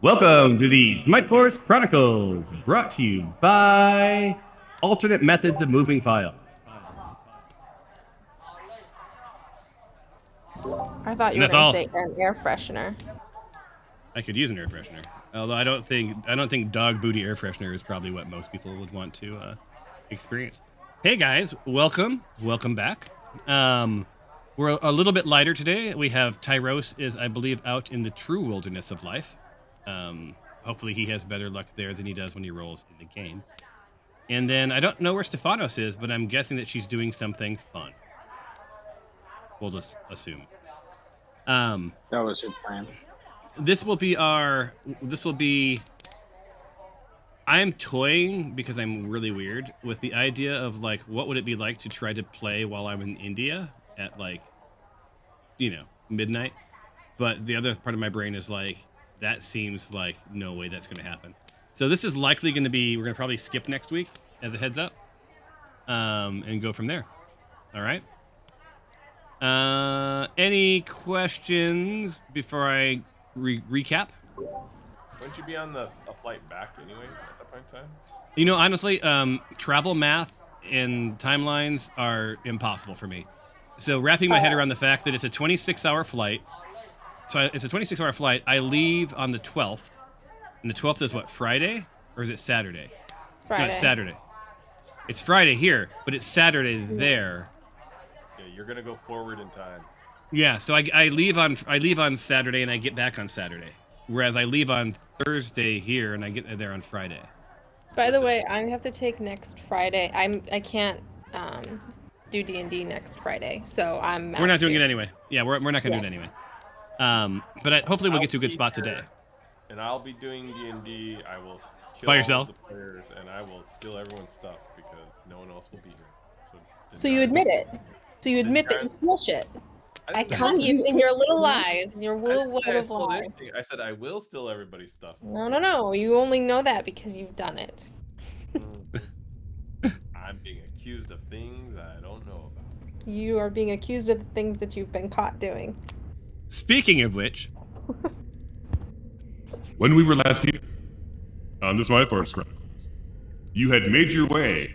Welcome to the Smite Force Chronicles, brought to you by Alternate Methods of Moving Files. I thought you were going to say an air freshener. I could use an air freshener, although I don't think dog booty air freshener is probably what most people would want to experience. Hey guys, welcome back. We're a little bit lighter today. We have Tyros is, I believe, out in the true wilderness of life. Hopefully he has better luck there than he does when he rolls in the game. And then I don't know where Stefanos is, but I'm guessing that she's doing something fun. We'll just assume. That was your plan. I'm toying, because I'm really weird, with the idea of, like, what would it be like to try to play while I'm in India at, like, midnight. But the other part of my brain is like, that seems like no way that's going to happen. So this is likely going to be, we're going to probably skip next week as a heads up, and go from there. All right. Any questions before I recap? Wouldn't you be on a flight back anyways at that point in time? You know, honestly, travel math and timelines are impossible for me. So wrapping my head around the fact that it's a 26-hour flight. So it's a 26-hour flight. I leave on the 12th. And the 12th is what, Friday? Or is it Saturday? Friday. No, it's Saturday. It's Friday here, but it's Saturday there. Yeah, you're gonna go forward in time. Yeah, so I leave on Saturday and I get back on Saturday. Whereas I leave on Thursday here and I get there on Friday. By the way, I have to take next Friday. I can't do D&D next Friday, so We're not doing it anyway. Yeah, we're not gonna do it anyway. But hopefully we'll get to a good spot today. And I'll be doing D&D. I will kill By yourself? all the players, and I will steal everyone's stuff because no one else will be here. So you admit it. So you admit that you steal shit. I caught you in your little lies. Your little lies. I said I will steal everybody's stuff. No. You only know that because you've done it. I'm being accused of things I don't know about. You are being accused of the things that you've been caught doing. Speaking of which, when we were last here on the Smite Force Chronicles, you had made your way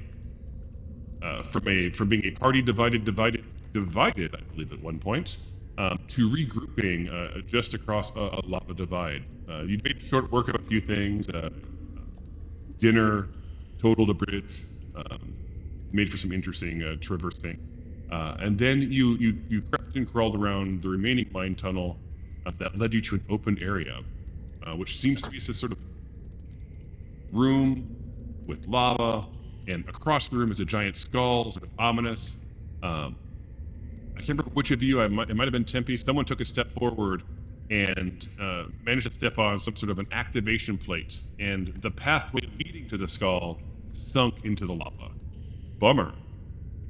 from being a party divided, I believe at one point, to regrouping just across a lava divide. You made short work of a few things. Dinner, totaled a bridge, made for some interesting traversing. And then you crept and crawled around the remaining mine tunnel that led you to an open area, which seems to be this sort of room with lava, and across the room is a giant skull, sort of ominous. I can't remember which of you, it might have been Tempe, someone took a step forward and managed to step on some sort of an activation plate, and the pathway leading to the skull sunk into the lava. Bummer.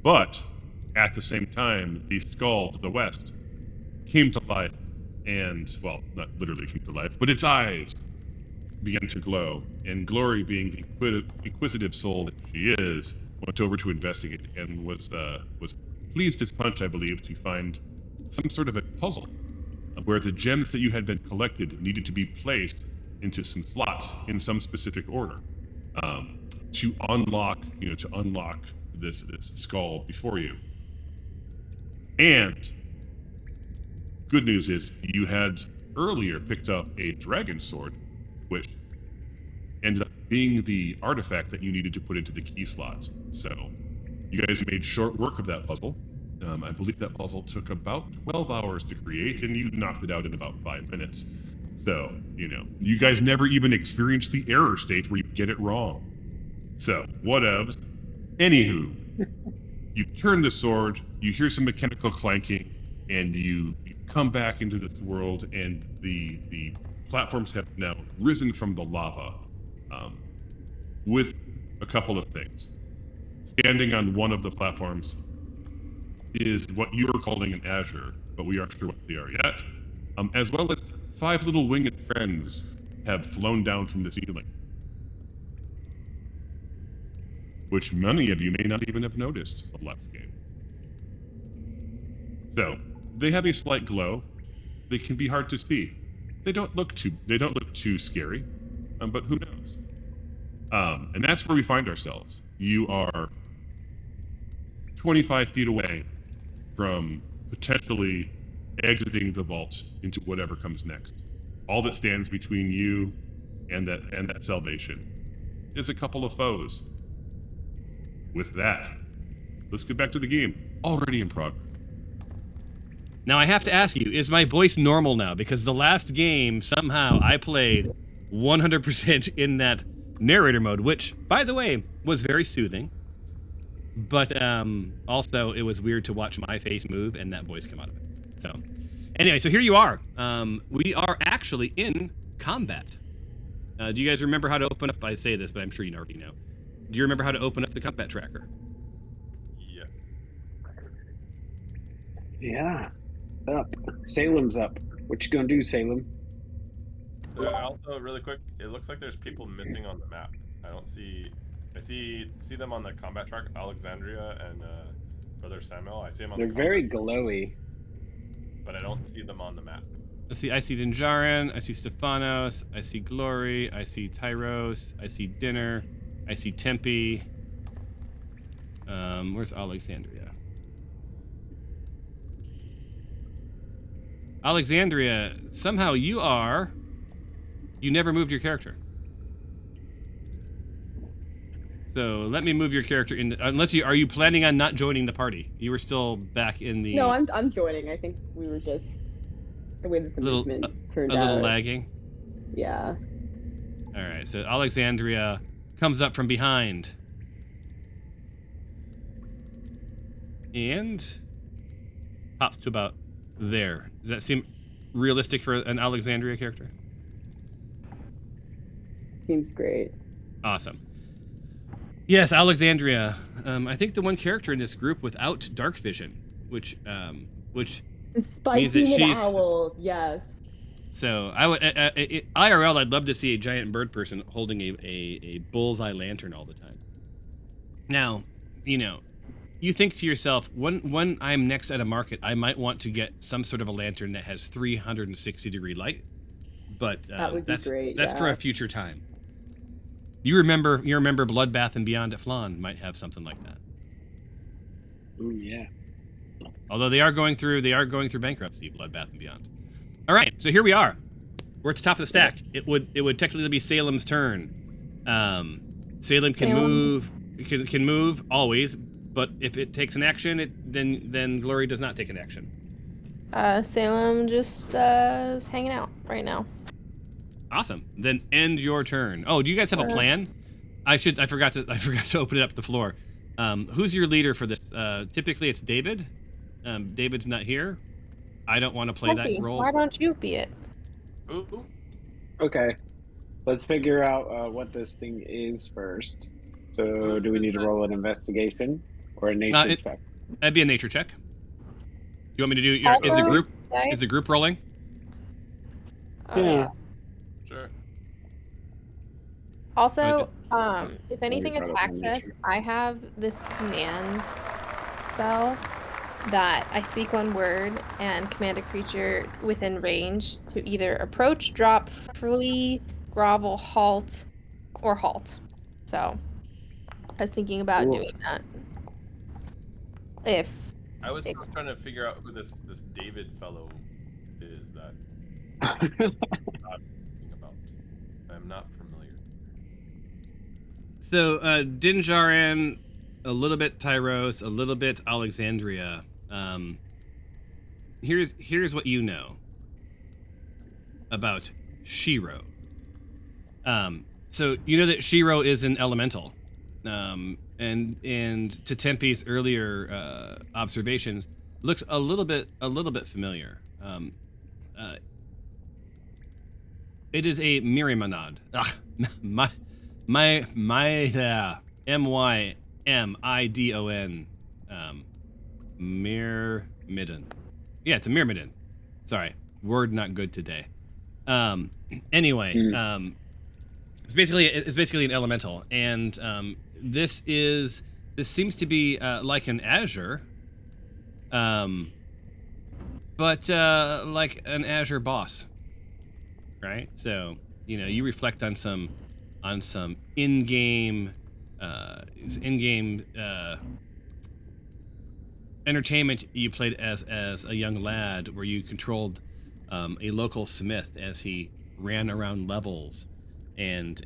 But at the same time, the skull to the west came to life, and, well, not literally came to life, but its eyes began to glow, and Glory, being the inquisitive soul that she is, went over to investigate and was pleased as punch, I believe, to find some sort of a puzzle where the gems that you had been collected needed to be placed into some slots in some specific order to unlock this skull before you. And good news is you had earlier picked up a dragon sword, which ended up being the artifact that you needed to put into the key slots. So you guys made short work of that puzzle. I believe that puzzle took about 12 hours to create, and you knocked it out in about 5 minutes. So, you guys never even experienced the error state where you get it wrong. So, whatevs. Anywho, you turn the sword, you hear some mechanical clanking, and you come back into this world, and the platforms have now risen from the lava with a couple of things. Standing on one of the platforms is what you are calling an azure, but we aren't sure what they are yet, as well as 5 little winged friends have flown down from the ceiling, which many of you may not even have noticed the last game. So, they have a slight glow. They can be hard to see. They don't look too scary, but who knows? And that's where we find ourselves. You are 25 feet away from potentially exiting the vault into whatever comes next. All that stands between you and that salvation is a couple of foes. With that, let's get back to the game. Already in progress. Now I have to ask you, is my voice normal now? Because the last game, somehow, I played 100% in that narrator mode, which, by the way, was very soothing. But also, it was weird to watch my face move and that voice come out of it. So, anyway, so here you are. We are actually in combat. Do you guys remember how to open up? I say this, but I'm sure you already know. Do you remember how to open up the combat tracker? Yes. Yeah. Up. Salem's up. What you gonna do, Salem? Also, really quick, it looks like there's people missing on the map. I don't see. I see them on the combat track. Alexandria and Brother Samuel. I see them on. They're very glowy. But I don't see them on the map. Let's see. I see Dinjarin. I see Stephanos. I see Glory. I see Tyros. I see Dinner. I see Tempe. Where's Alexandria? Alexandria, somehow you never moved your character. So let me move your character in. Are you planning on not joining the party? You were still back in the. No, I'm joining. I think we were just the way that the movement turned out. A little lagging. Yeah. All right. So Alexandria comes up from behind. And pops to about there. Does that seem realistic for an Alexandria character? Seems great. Awesome. Yes, Alexandria. I think the one character in this group without dark vision, which means that she's an owl. Yes. So I would IRL. I'd love to see a giant bird person holding a bullseye lantern all the time. Now, you think to yourself, when I'm next at a market, I might want to get some sort of a lantern that has 360-degree light. But that would be great. That's for a future time. You remember Bloodbath and Beyond at Flan might have something like that. Oh yeah. Although they are going through bankruptcy, Bloodbath and Beyond. All right, so here we are. We're at the top of the stack. It would technically be Salem's turn. Salem can move always, but if it takes an action, then Glory does not take an action. Salem just is hanging out right now. Awesome. Then end your turn. Oh, do you guys have a plan? I forgot to open it up the floor. Who's your leader for this? Typically it's David. David's not here. I don't want to play that role. Why don't you be it? Ooh. Okay. Let's figure out what this thing is first. So, do we need to roll an investigation or a nature check? That'd be a nature check. You want me to do? Is the group rolling? Yeah. Sure. Also, if anything attacks us, I have this command spell that I speak one word and command a creature within range to either approach, drop, flee, grovel, halt, or halt. So, I was thinking about doing that. I was still trying to figure out who this David fellow is that I'm not thinking about. I'm not familiar. So, Dinjarin, a little bit Tyros, a little bit Alexandria. Here's what you know about Shiro. So you know that Shiro is an elemental. And to Tempe's earlier observations, looks a little bit familiar. It is a Myrimonad. Mymidon. Myrmidon. Yeah, it's a Myrmidon. Sorry, word not good today. Anyway, it's basically an elemental, and this seems to be like an Azure, but like an Azure boss. right? So you reflect on some in-game entertainment you played as a young lad, where you controlled a local smith as he ran around levels and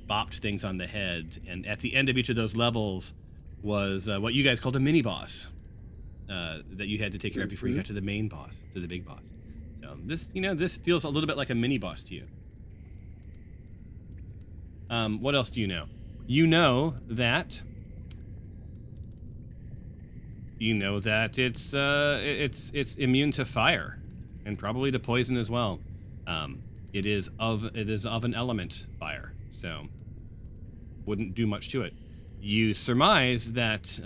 bopped things on the head. And at the end of each of those levels was what you guys called a mini boss that you had to take care of before you got to the main boss, to the big boss. So this feels a little bit like a mini boss to you. What else do you know? You know that it's immune to fire, and probably to poison as well. It is of an element, fire, so wouldn't do much to it. You surmise that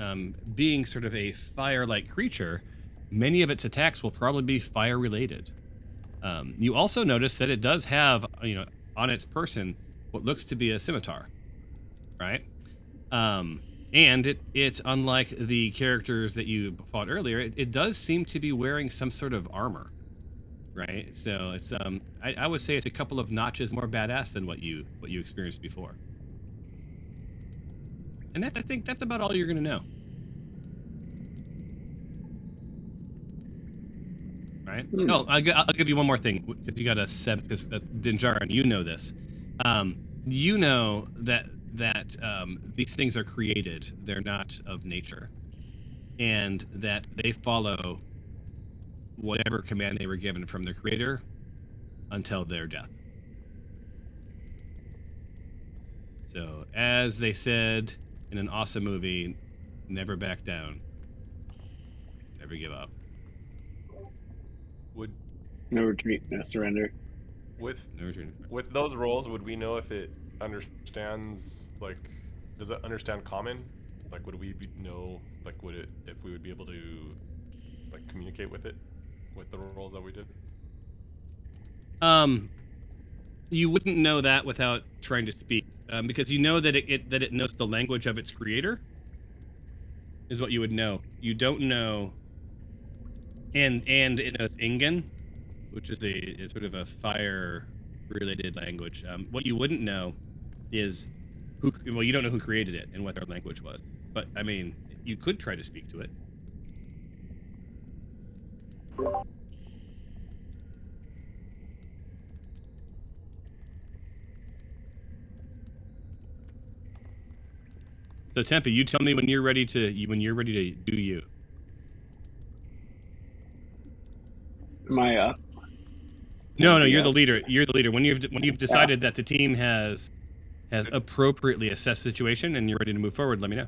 being sort of a fire-like creature, many of its attacks will probably be fire-related. You also notice that it does have, on its person, what looks to be a scimitar, right? And it's unlike the characters that you fought earlier. It does seem to be wearing some sort of armor, right? So it's I would say it's a couple of notches more badass than what you experienced before. And I think that's about all you're gonna know. Right? Oh, I'll give you one more thing, because you got a 7. Because Dinjarin, you know this. You know that these things are created; they're not of nature, and that they follow whatever command they were given from their creator until their death. So, as they said in an awesome movie, never back down, never give up. No retreat, no surrender. With those roles, would we know if it understands, like, does it understand common? Like, would we know, like, if we would be able to, like, communicate with it, with the roles that we did? You wouldn't know that without trying to speak, because you know that it knows the language of its creator, is what you would know. You don't know, and it knows Ingen, which is a sort of a fire-related language. What you wouldn't know is you don't know who created it and what their language was. But I mean, you could try to speak to it. So Tempe, you tell me when you're ready to do you. Am I up? No, you're the leader. You're the leader. When you've decided that the team has appropriately assessed the situation and you're ready to move forward, let me know.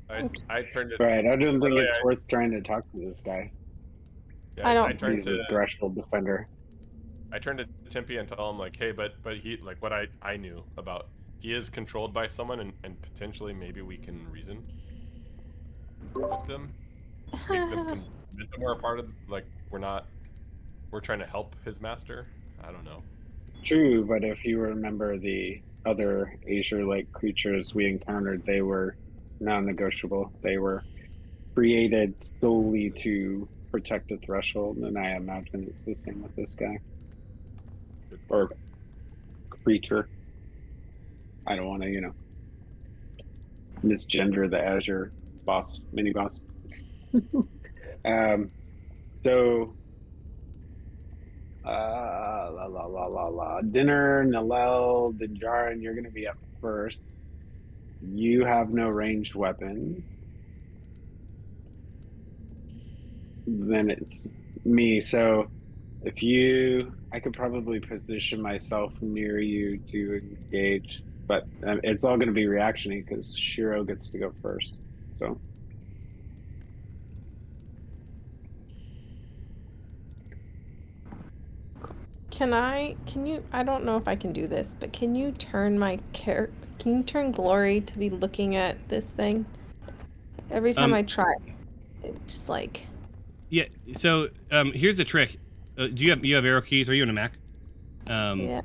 I turned it. Right, I don't think it's worth trying to talk to this guy. Yeah, I don't. He's a threshold defender. I turned to Tempe and tell him, like, hey, but he, like, what I knew about, he is controlled by someone, and potentially maybe we can reason with them, make them convince them we're a part of, like, we're trying to help his master. I don't know. True, but if you remember the other Azure-like creatures we encountered, they were non-negotiable. They were created solely to protect the threshold, and I imagine it's the same with this guy. Or creature. I don't want to, misgender the Azure boss, mini boss. So Dinner, Nalel, Dinjarin, you're gonna be up first. You have no ranged weapon. Then it's me. So I could probably position myself near you to engage, but it's all going to be reactionary because Shiro gets to go first. So. I don't know if I can do this, but can you turn Glory to be looking at this thing? Every time I try, it's just like... Yeah, so here's the trick. Do you have arrow keys? Are you on a Mac? Yeah.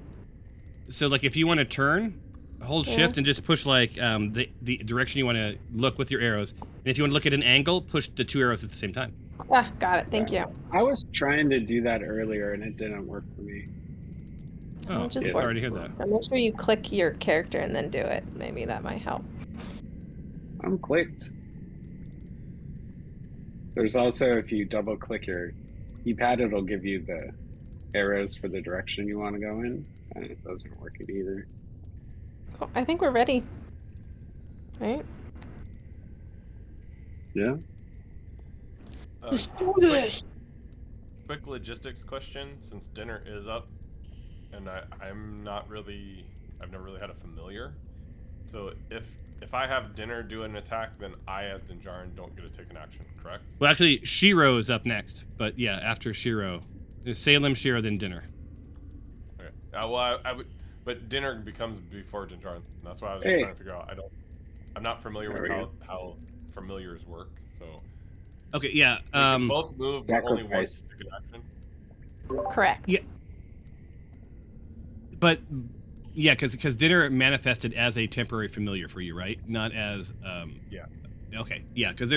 So, like, if you want to turn, hold shift and just push, like, the direction you want to look with your arrows. And if you want to look at an angle, push the 2 arrows at the same time. Ah, got it. Thank you. I was trying to do that earlier and it didn't work for me. Oh, just yes, work. sorry to hear that. So make sure you click your character and then do it. Maybe that might help. I'm clicked. There's also, if you double click your keypad, it'll give you the arrows for the direction you want to go in. And it doesn't work it either. Cool. I think we're ready. Right? Yeah. Let's do this! Quick logistics question, since dinner is up, and I'm not really, I've never really had a familiar. So if I have dinner do an attack, then I as Dinjarin don't get to take an action, correct? Well, actually, Shiro is up next, but yeah, after Shiro, there's Salem, Shiro, then dinner. Okay. Well, I would, but dinner becomes before Dinjarin. That's why I was just trying to figure out. I'm not familiar with how familiars work, so. Okay, yeah. We can both move, but only one Sacrifice. take an action. Correct. Yeah. But yeah, because dinner manifested as a temporary familiar for you, right? Not as Yeah. Okay, yeah, because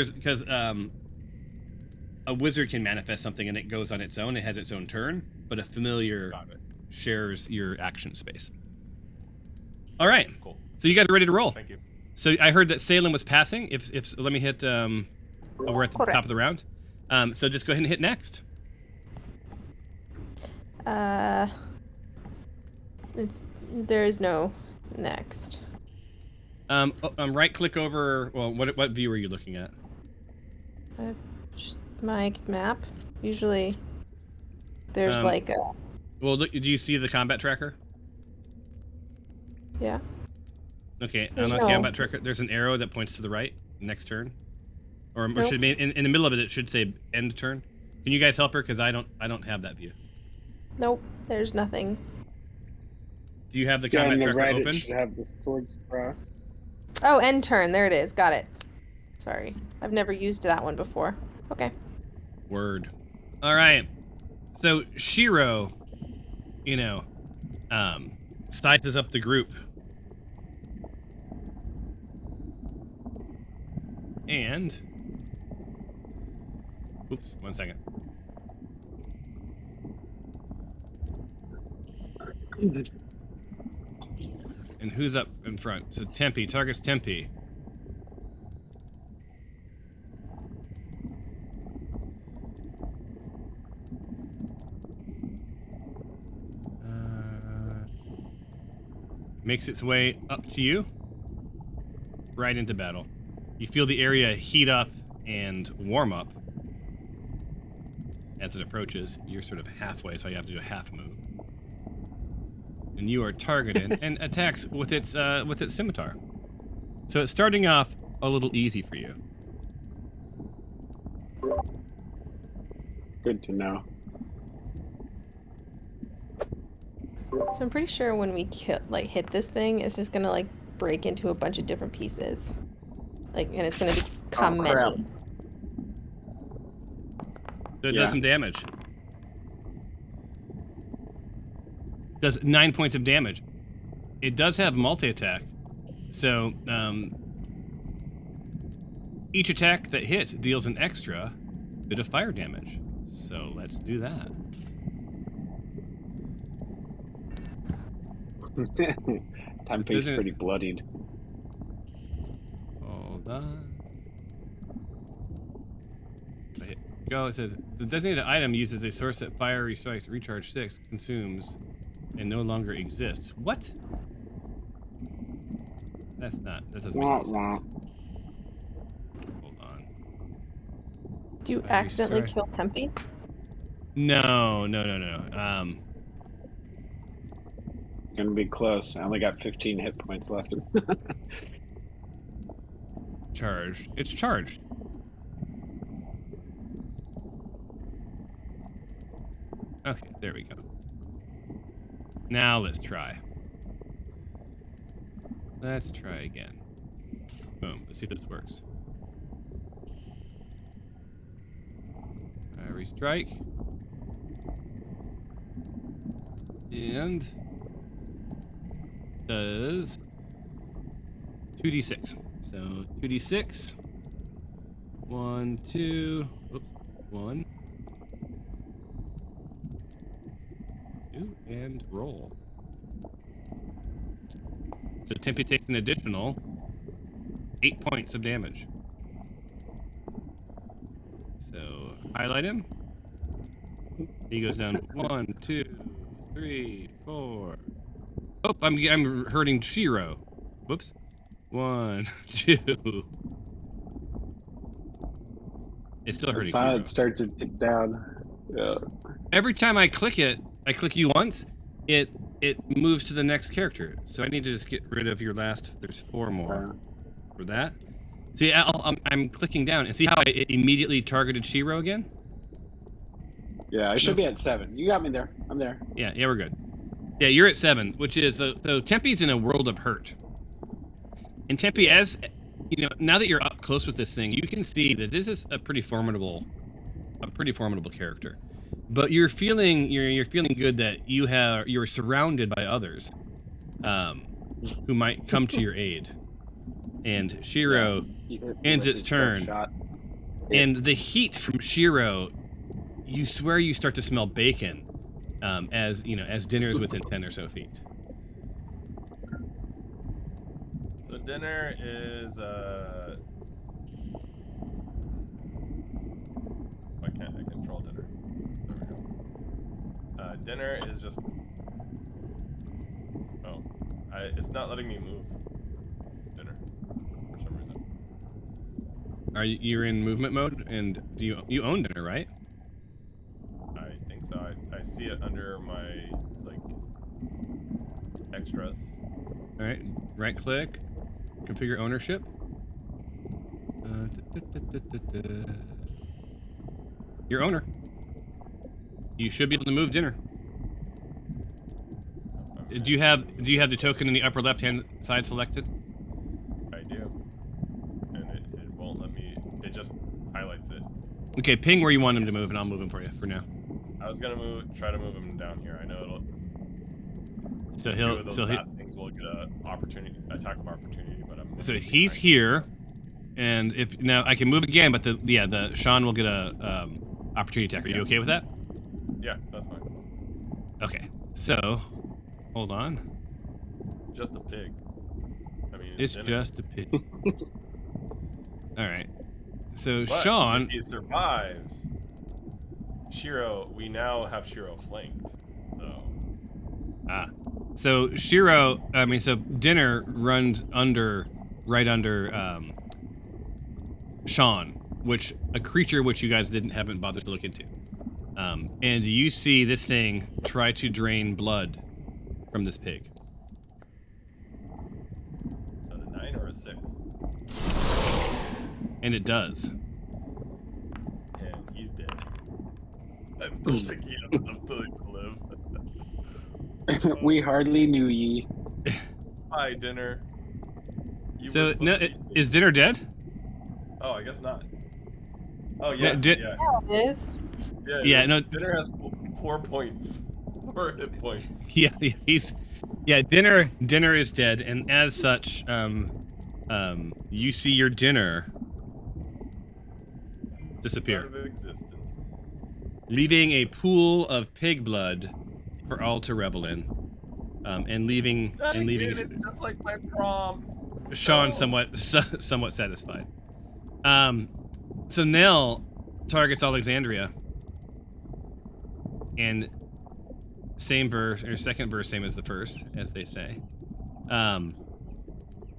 a wizard can manifest something and it goes on its own. It has its own turn, but a familiar shares your action space. All right. Cool. So you guys are ready to roll. Thank you. So I heard that Salem was passing. If let me hit. We're at the top of the round. So just go ahead and hit next. There is no next. Right click over. Well, what view are you looking at? Just my map. Usually, there's like a. Well, look, do you see the combat tracker? Yeah. Okay, There's on the no- combat tracker, there's an arrow that points to the right. Next turn, or Nope. should be in the middle of it. It should say end turn. Can you guys help her? Because I don't have that view. Nope. There's nothing. Do you have the Yeah, combat on the tracker right, open? it should have the swords crossed. Oh, end turn. There it is. Got it. Sorry. I've never used that one before. Okay. Word. All right. So Shiro, scythes up the group. And oops, 1 second. And who's up in front? So Tempe targets Tempe. Makes its way up to you, right into battle. You feel the area heat up and warm up as it approaches. You're sort of halfway, so you have to do a half move. And you are targeted and attacks with its scimitar. So it's starting off a little easy for you. Good to know. So I'm pretty sure when we hit this thing, it's just gonna break into a bunch of different pieces, and it's gonna become many. So it does some damage. Does 9 points of damage. It does have multi-attack. So each attack that hits deals an extra bit of fire damage. So let's do that. Tempe's pretty bloodied. Hold on. Go. It says the designated item uses a source that fiery strikes, recharge 6, consumes, and no longer exists. What? That doesn't make any sense. Hold on. Do you accidentally kill Tempe? No. Gonna be close. I only got 15 hit points left. Charged. It's charged. Okay, there we go. Now let's try. Let's try again. Boom. Let's see if this works. Fiery strike. And does 2d6. So 2d6. 1, 2. Oops. 1. 2 and roll. So Tempe takes an additional 8 points of damage. So highlight him. He goes down 1, 2, 3, 4. Oh, I'm hurting Shiro. Whoops. 1, 2. It's still hurting Shiro. It starts to tick down. Yeah. Every time I click you once, it moves to the next character. So I need to just get rid of your last. There's 4 more for that. See, I'm clicking down and see how it immediately targeted Shiro again. Yeah, I should be at 7. You got me there. I'm there. Yeah, we're good. Yeah, you're at 7, which is so Tempe's in a world of hurt. And Tempe, as you know, now that you're up close with this thing, you can see that this is a pretty formidable character. But you're feeling good that you're surrounded by others, who might come to your aid. And Shiro ends its turn, and the heat from Shiro, you swear you start to smell bacon, as dinner is within 10 or so feet. So dinner is why can't I control dinner? There we go. Dinner is just it's not letting me move dinner for some reason. You're in movement mode, and you own dinner, right? I think so. I see it under my extras. All right, right click, configure ownership. Your owner. You should be able to move dinner. Do you have the token in the upper left hand side selected? I do. And it won't let me. It just highlights it. Okay, ping where you want him to move, and I'll move him for you for now. I was gonna try to move him down here. I know it'll. So things will get a attack of opportunity, but so he's here, and if now I can move again, but the Sean will get a opportunity attack. Are you okay with that? Yeah, that's fine. Okay, so hold on. Just a pig. I mean, it's just a pig. All right. So but Sean, if he survives. Shiro, we now have Shiro flanked. So Shiro, so dinner runs right under Sean, a creature which you guys haven't bothered to look into. And you see this thing try to drain blood from this pig. Is that a 9 or a 6? And it does. And he's dead. I don't think he has enough to live. We hardly knew ye. Hi, dinner. Is dinner dead? Oh, I guess not. Oh yeah, Yeah, it is. Yeah, no. Dinner has 4 points. 4 hit points. Yeah, dinner is dead, and as such, you see your dinner disappear, Out of existence. leaving a pool of pig blood for all to revel in, and leaving It's just like my prom. Sean somewhat satisfied. So Nell targets Alexandria, and same verse or second verse, same as the first, as they say.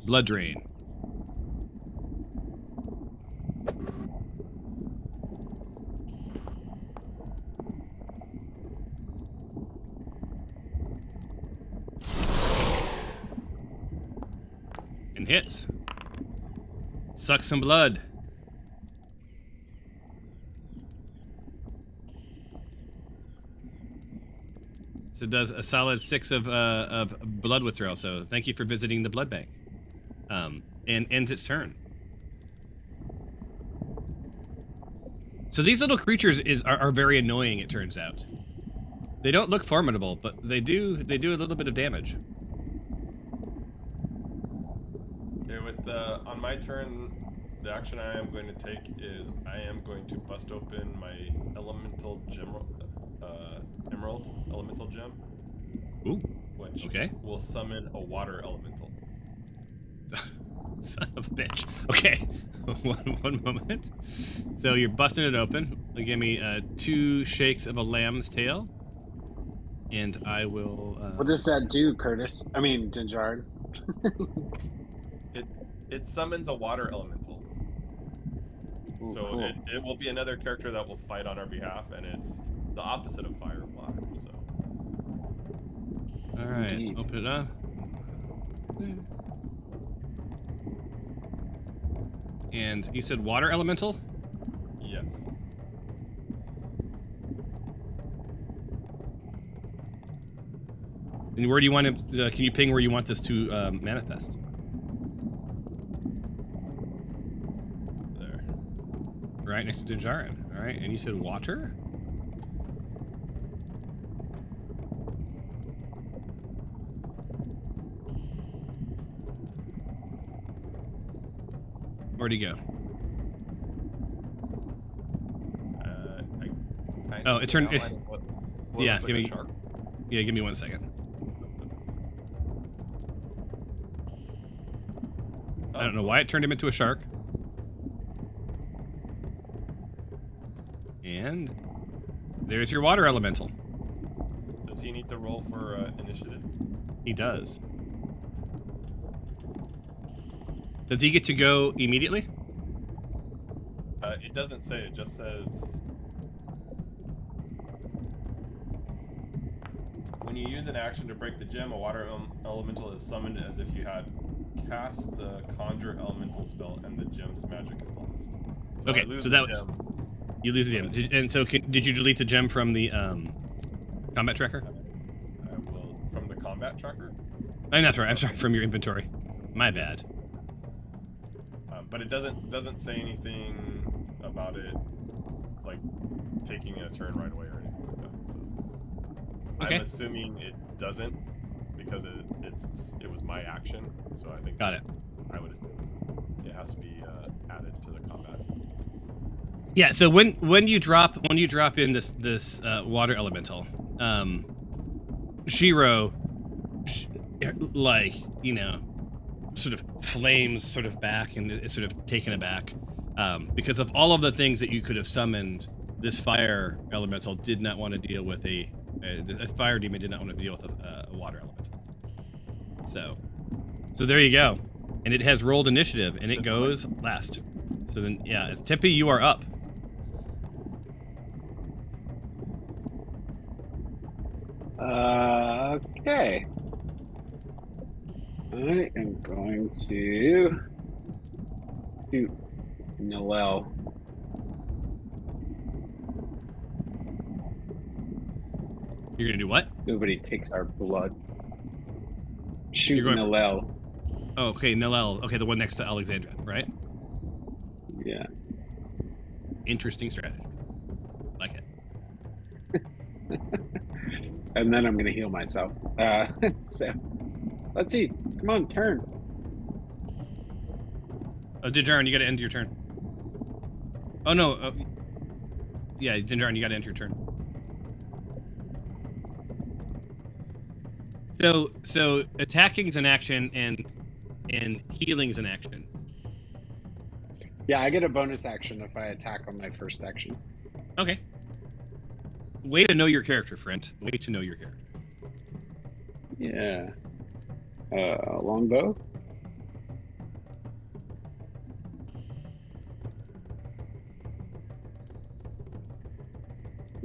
Blood drain. And hits. Sucks some blood. So it does a solid 6 of blood withdrawal. So thank you for visiting the blood bank. And ends its turn. So these little creatures are very annoying. It turns out. They don't look formidable, but they do a little bit of damage. On my turn, the action I am going to take is I am going to bust open my elemental gem, emerald elemental gem. Ooh. Which okay. will summon a water elemental. Son of a bitch. Okay, one moment. So you're busting it open. Give me 2 shakes of a lamb's tail, and I will. What does that do, Curtis? I mean, Dinjarin. It summons a water elemental. Ooh, So cool. it will be another character that will fight on our behalf, and it's the opposite of fire and water. So. All right, Indeed. open it up. And you said water elemental? Yes. And where do you want to? Can you ping where you want this to manifest? There. Right next to Dinjarin. All right, and you said water? Where'd he go? Oh, it turned. Yeah, give me. Yeah, give me 1 second. I don't know why it turned him into a shark. And there's your water elemental. Does he need to roll for initiative? He does. Does he get to go immediately? It doesn't say. It just says when you use an action to break the gem, a water elemental is summoned as if you had cast the conjure elemental spell, and the gem's magic is lost. So Okay, so that was you lose the gem. And so, did you delete the gem from the combat tracker? I will from the combat tracker. Oh, that's right. I'm sorry, from your inventory. My bad. But it doesn't say anything about it, like taking a turn right away or anything like that. So Okay. I'm assuming it doesn't because it was my action. So I think Got it. I would assume it has to be added to the combat. Yeah. So when you drop in this water elemental, Shiro, like, you know, sort of flames sort of back and is sort of taken aback because of all of the things that you could have summoned. This fire elemental did not want to deal with a fire demon did not want to deal with a water elemental. So there you go, and it has rolled initiative and it goes last. So then, yeah, Tempe, you are up. Okay. I am going to shoot Noel. You're gonna do what? Nobody takes our blood. Shoot You're going for- Noel. Oh, okay, Nilel. Okay, the one next to Alexandra, right? Yeah. Interesting strategy. Like it. And then I'm gonna heal myself. So let's see. Come on, turn. Oh, Dinjarin, you gotta end your turn. Oh no. Yeah, Dinjarin, you gotta end your turn. So attacking's an action and healing's an action. Yeah, I get a bonus action if I attack on my first action. Okay. Way to know your character, friend. Way to know your character. Yeah. Longbow.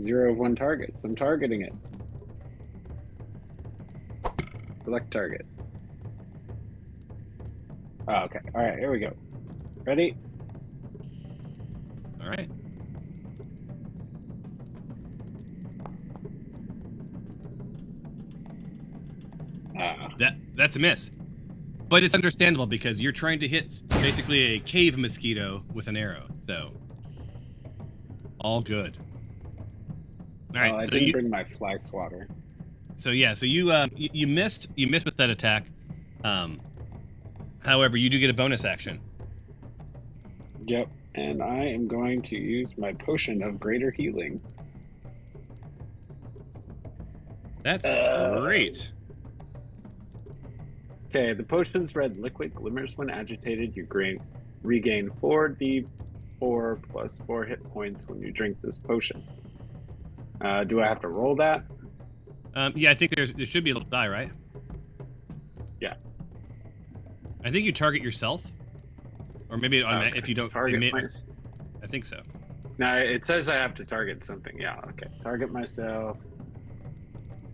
Zero of 1 targets. I'm targeting it. Select target. Oh, okay. All right, here we go. Ready? All right. That's a miss. But it's understandable because you're trying to hit basically a cave mosquito with an arrow. So all good. All right. I so didn't bring my fly swatter. So yeah, so you missed with that attack. However, you do get a bonus action. Yep. And I am going to use my potion of greater healing. That's great. Okay, the potion's red liquid glimmers when agitated. You regain 4d4 plus 4 hit points when you drink this potion. Do I have to roll that? Yeah, I think there should be a little die, right? Yeah. I think you target yourself, or maybe if you don't target I think so. No, it says I have to target something. Yeah, okay. Target myself.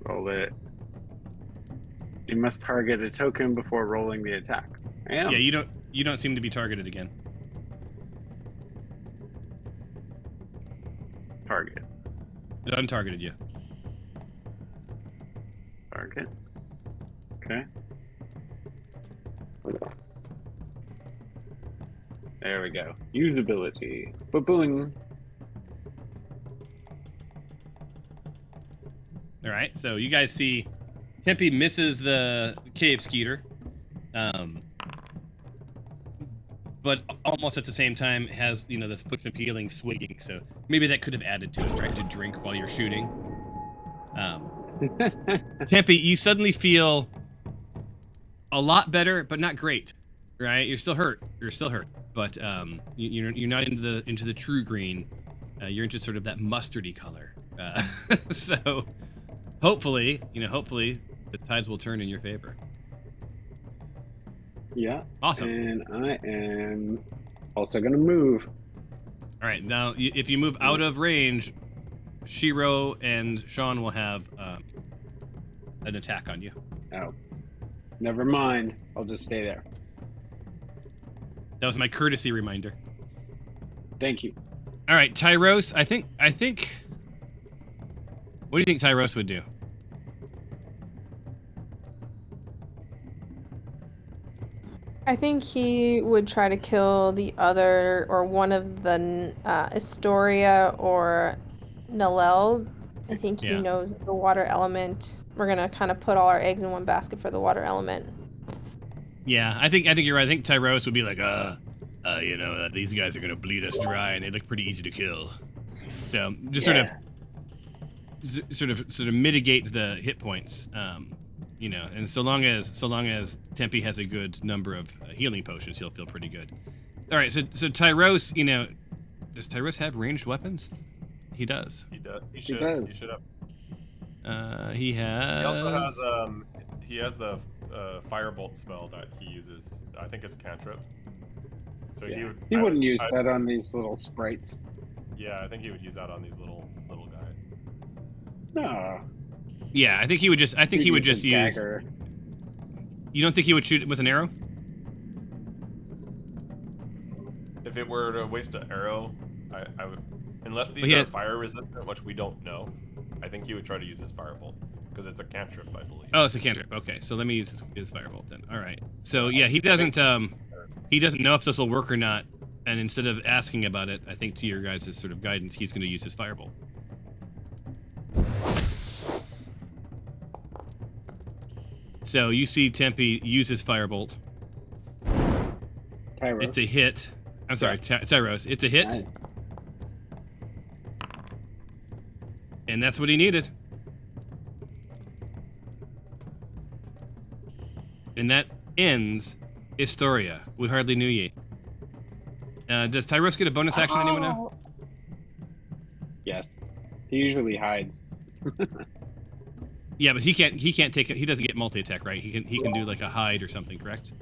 Roll it. You must target a token before rolling the attack. I am. Yeah, you don't seem to be targeted again. Target. It untargeted you. Target. Okay. There we go. Usability. Ba-boing. All right, so you guys see Tempe misses the cave skeeter, but almost at the same time has, you know, this push of healing swigging, so maybe that could have added to it, right, to drink while you're shooting. Tempe, you suddenly feel a lot better, but not great, right? You're still hurt, but you're not into the true green. You're into sort of that mustardy color. So hopefully the tides will turn in your favor. Yeah. Awesome. And I am also going to move. All right. Now, if you move out of range, Shiro and Sean will have an attack on you. Oh. Never mind. I'll just stay there. That was my courtesy reminder. Thank you. All right, Tyros. I think. What do you think Tyros would do? I think he would try to kill the other, or one of the Astoria or Nalel. I think he knows the water element. We're gonna kind of put all our eggs in one basket for the water element. Yeah, I think you're right. I think Tyros would be like, these guys are gonna bleed us dry, and they look pretty easy to kill. So just sort of mitigate the hit points. You know, and so long as Tempe has a good number of healing potions, he'll feel pretty good. All right, so Tyros, you know, does Tyros have ranged weapons? He does. He does. He should have. He has. He also has he has the firebolt spell that he uses. I think it's cantrip. So he wouldn't use that on these little sprites. Yeah, I think he would use that on these little guys. No. Yeah, I think he would just. I think he would just use. Dagger. You don't think he would shoot it with an arrow? If it were to waste an arrow, I would. Unless these are fire resistant, which we don't know, I think he would try to use his firebolt because it's a cantrip, I believe. Oh, it's a cantrip. Okay, so let me use his firebolt then. All right. So yeah, he doesn't know if this will work or not, and instead of asking about it, I think to your guys' sort of guidance, he's going to use his firebolt. So you see Tempe use his firebolt. Tyros. It's a hit. I'm sorry, Tyros. It's a hit. Nice. And that's what he needed. And that ends Historia. We hardly knew ye. Does Tyros get a bonus action? Anyone know? Yes. He usually hides. Yeah, but he can't take it. He doesn't get multi-attack, right? He can do like a hide or something, correct?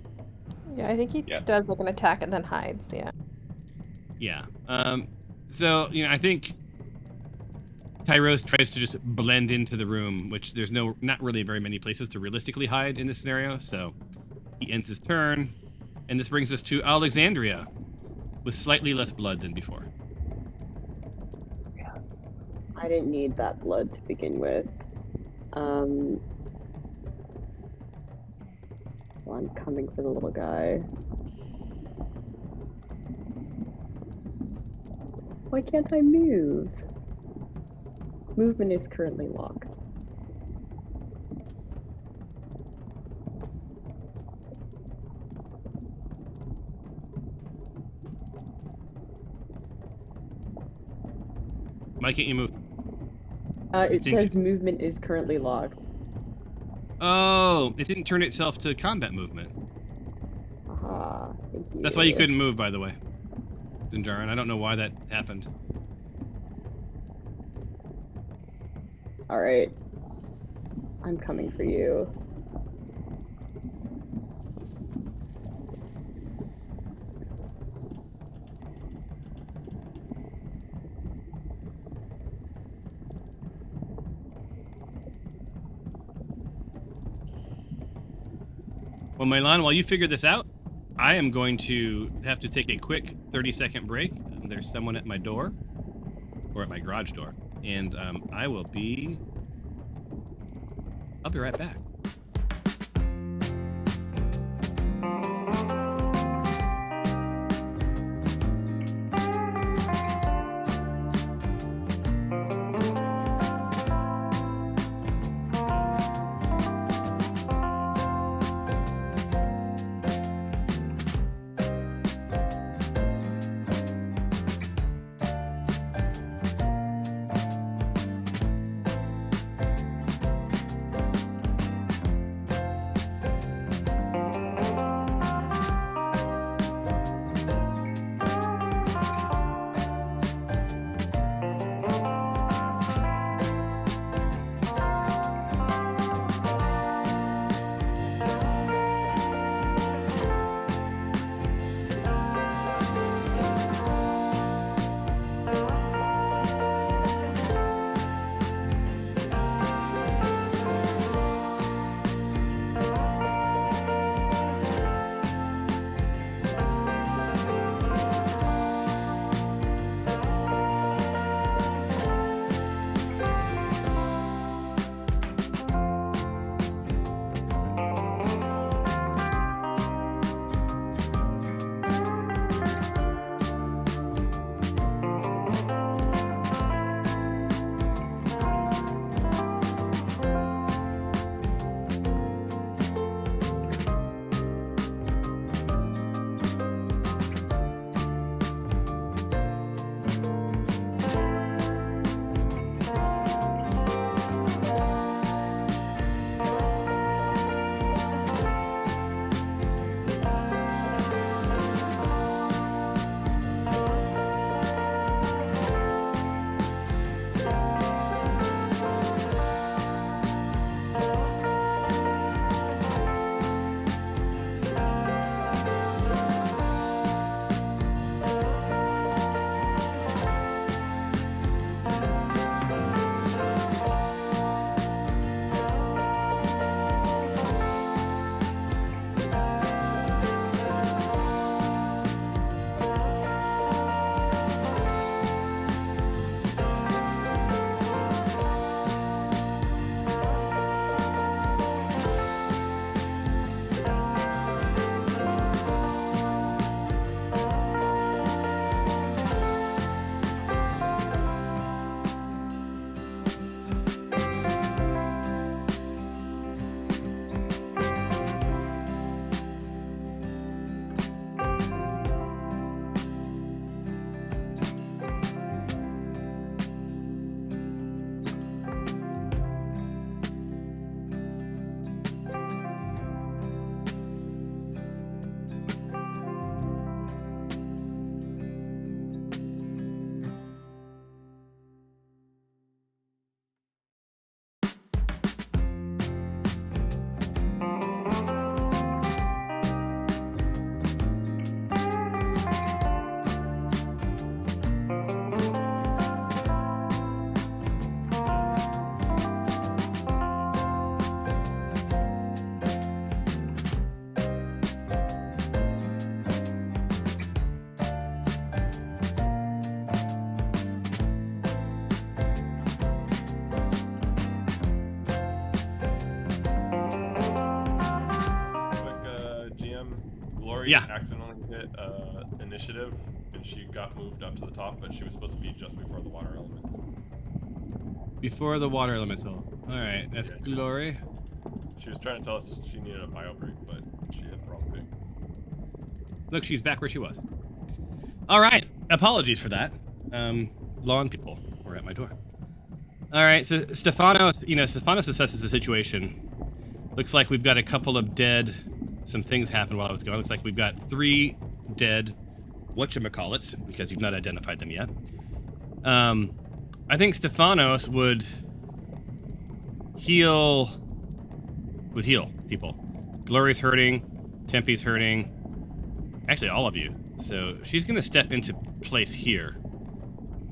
Yeah, I think he does like an attack and then hides, yeah. Yeah. So, you know, I think Tyros tries to just blend into the room, which there's not really very many places to realistically hide in this scenario, so he ends his turn. And this brings us to Alexandria with slightly less blood than before. I didn't need that blood to begin with. Well, I'm coming for the little guy. Why can't I move? Movement is currently locked. Why can't you move? It says movement is currently locked. Oh, it didn't turn itself to combat movement. Aha, thank you. That's why you couldn't move, by the way, Zinjarin. I don't know why that happened. Alright. I'm coming for you. Well, Milan, while you figure this out, I am going to have to take a quick 30-second break. There's someone at my door, or at my garage door, and I'll be right back. Yeah. Accidentally hit initiative, and she got moved up to the top, but she was supposed to be just before the water elemental. Before the water elemental. All right, that's Yeah, Glory. She was trying to tell us she needed a bio break, but she hit the wrong thing. Look, she's back where she was. All right, apologies for that. Lawn people were at my door. All right, so Stefanos assesses the situation. Looks like we've got a couple of dead. Some things happened while I was gone. Looks like we've got 3 dead whatchamacallits, because you've not identified them yet. I think Stephanos would heal people. Glory's hurting, Tempe's hurting. Actually, all of you. So she's going to step into place here.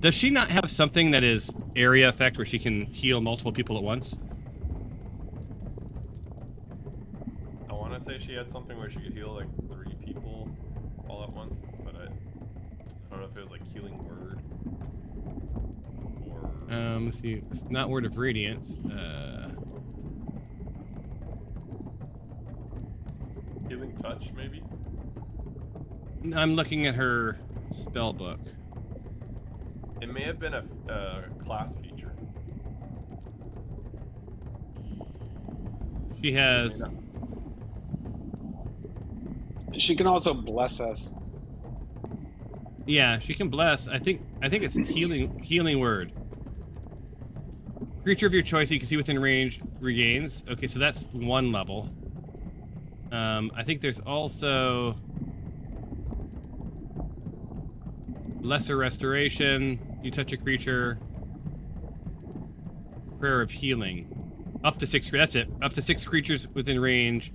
Does she not have something that is area effect where she can heal multiple people at once? I want to say she had something where she could heal like 3 people all at once, but I don't know if it was like healing word or. Let's see. It's not Word of Radiance. Healing touch, maybe? I'm looking at her spell book. It may have been a class feature. She has. She can also bless us. Yeah, she can bless. I think it's healing word. Creature of your choice you can see within range regains. Okay, so that's 1 level. I think there's also lesser restoration. You touch a creature. Prayer of healing. Up to 6. That's it. Up to 6 creatures within range.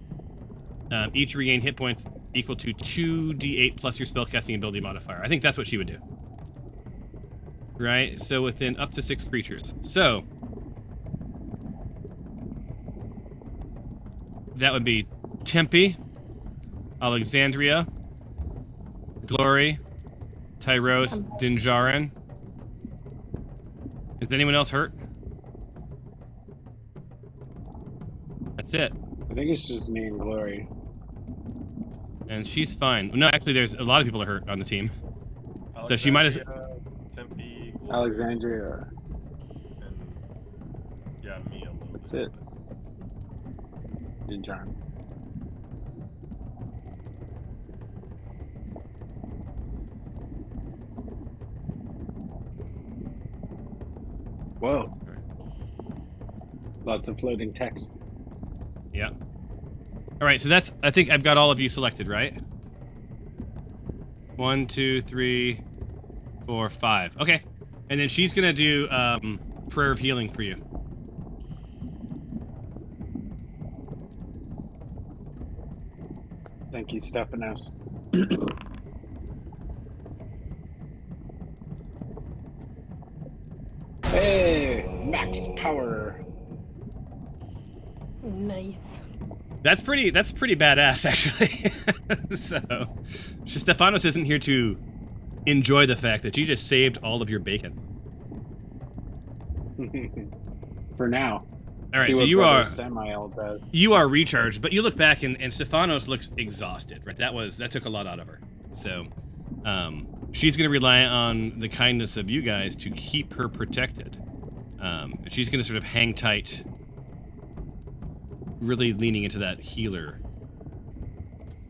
Each regain hit points equal to 2d8 plus your spellcasting ability modifier. I think that's what she would do. Right? So within up to 6 creatures. So that would be Tempe, Alexandria, Glory, Tyros, Dinjarin. Is anyone else hurt? That's it. I think it's just me and Glory. And she's fine. No, actually, there's a lot of people are hurt on the team. So she might as. Tempe, Glory, Alexandria. and yeah, me a little. That's it. And John. Whoa. Lots of floating text. Yeah. All right, so that's. I think I've got all of you selected, right? 1, 2, 3, 4, 5. Okay, and then she's gonna do prayer of healing for you. Thank you, Stephanos. Hey, max power. Nice. That's pretty badass, actually. So, Stephanos isn't here to enjoy the fact that you just saved all of your bacon. For now. All right, See so what you Brother are Samael does. you are recharged, but you look back and Stephanos looks exhausted. Right, that took a lot out of her. So, she's gonna rely on the kindness of you guys to keep her protected. She's gonna sort of hang tight, really leaning into that healer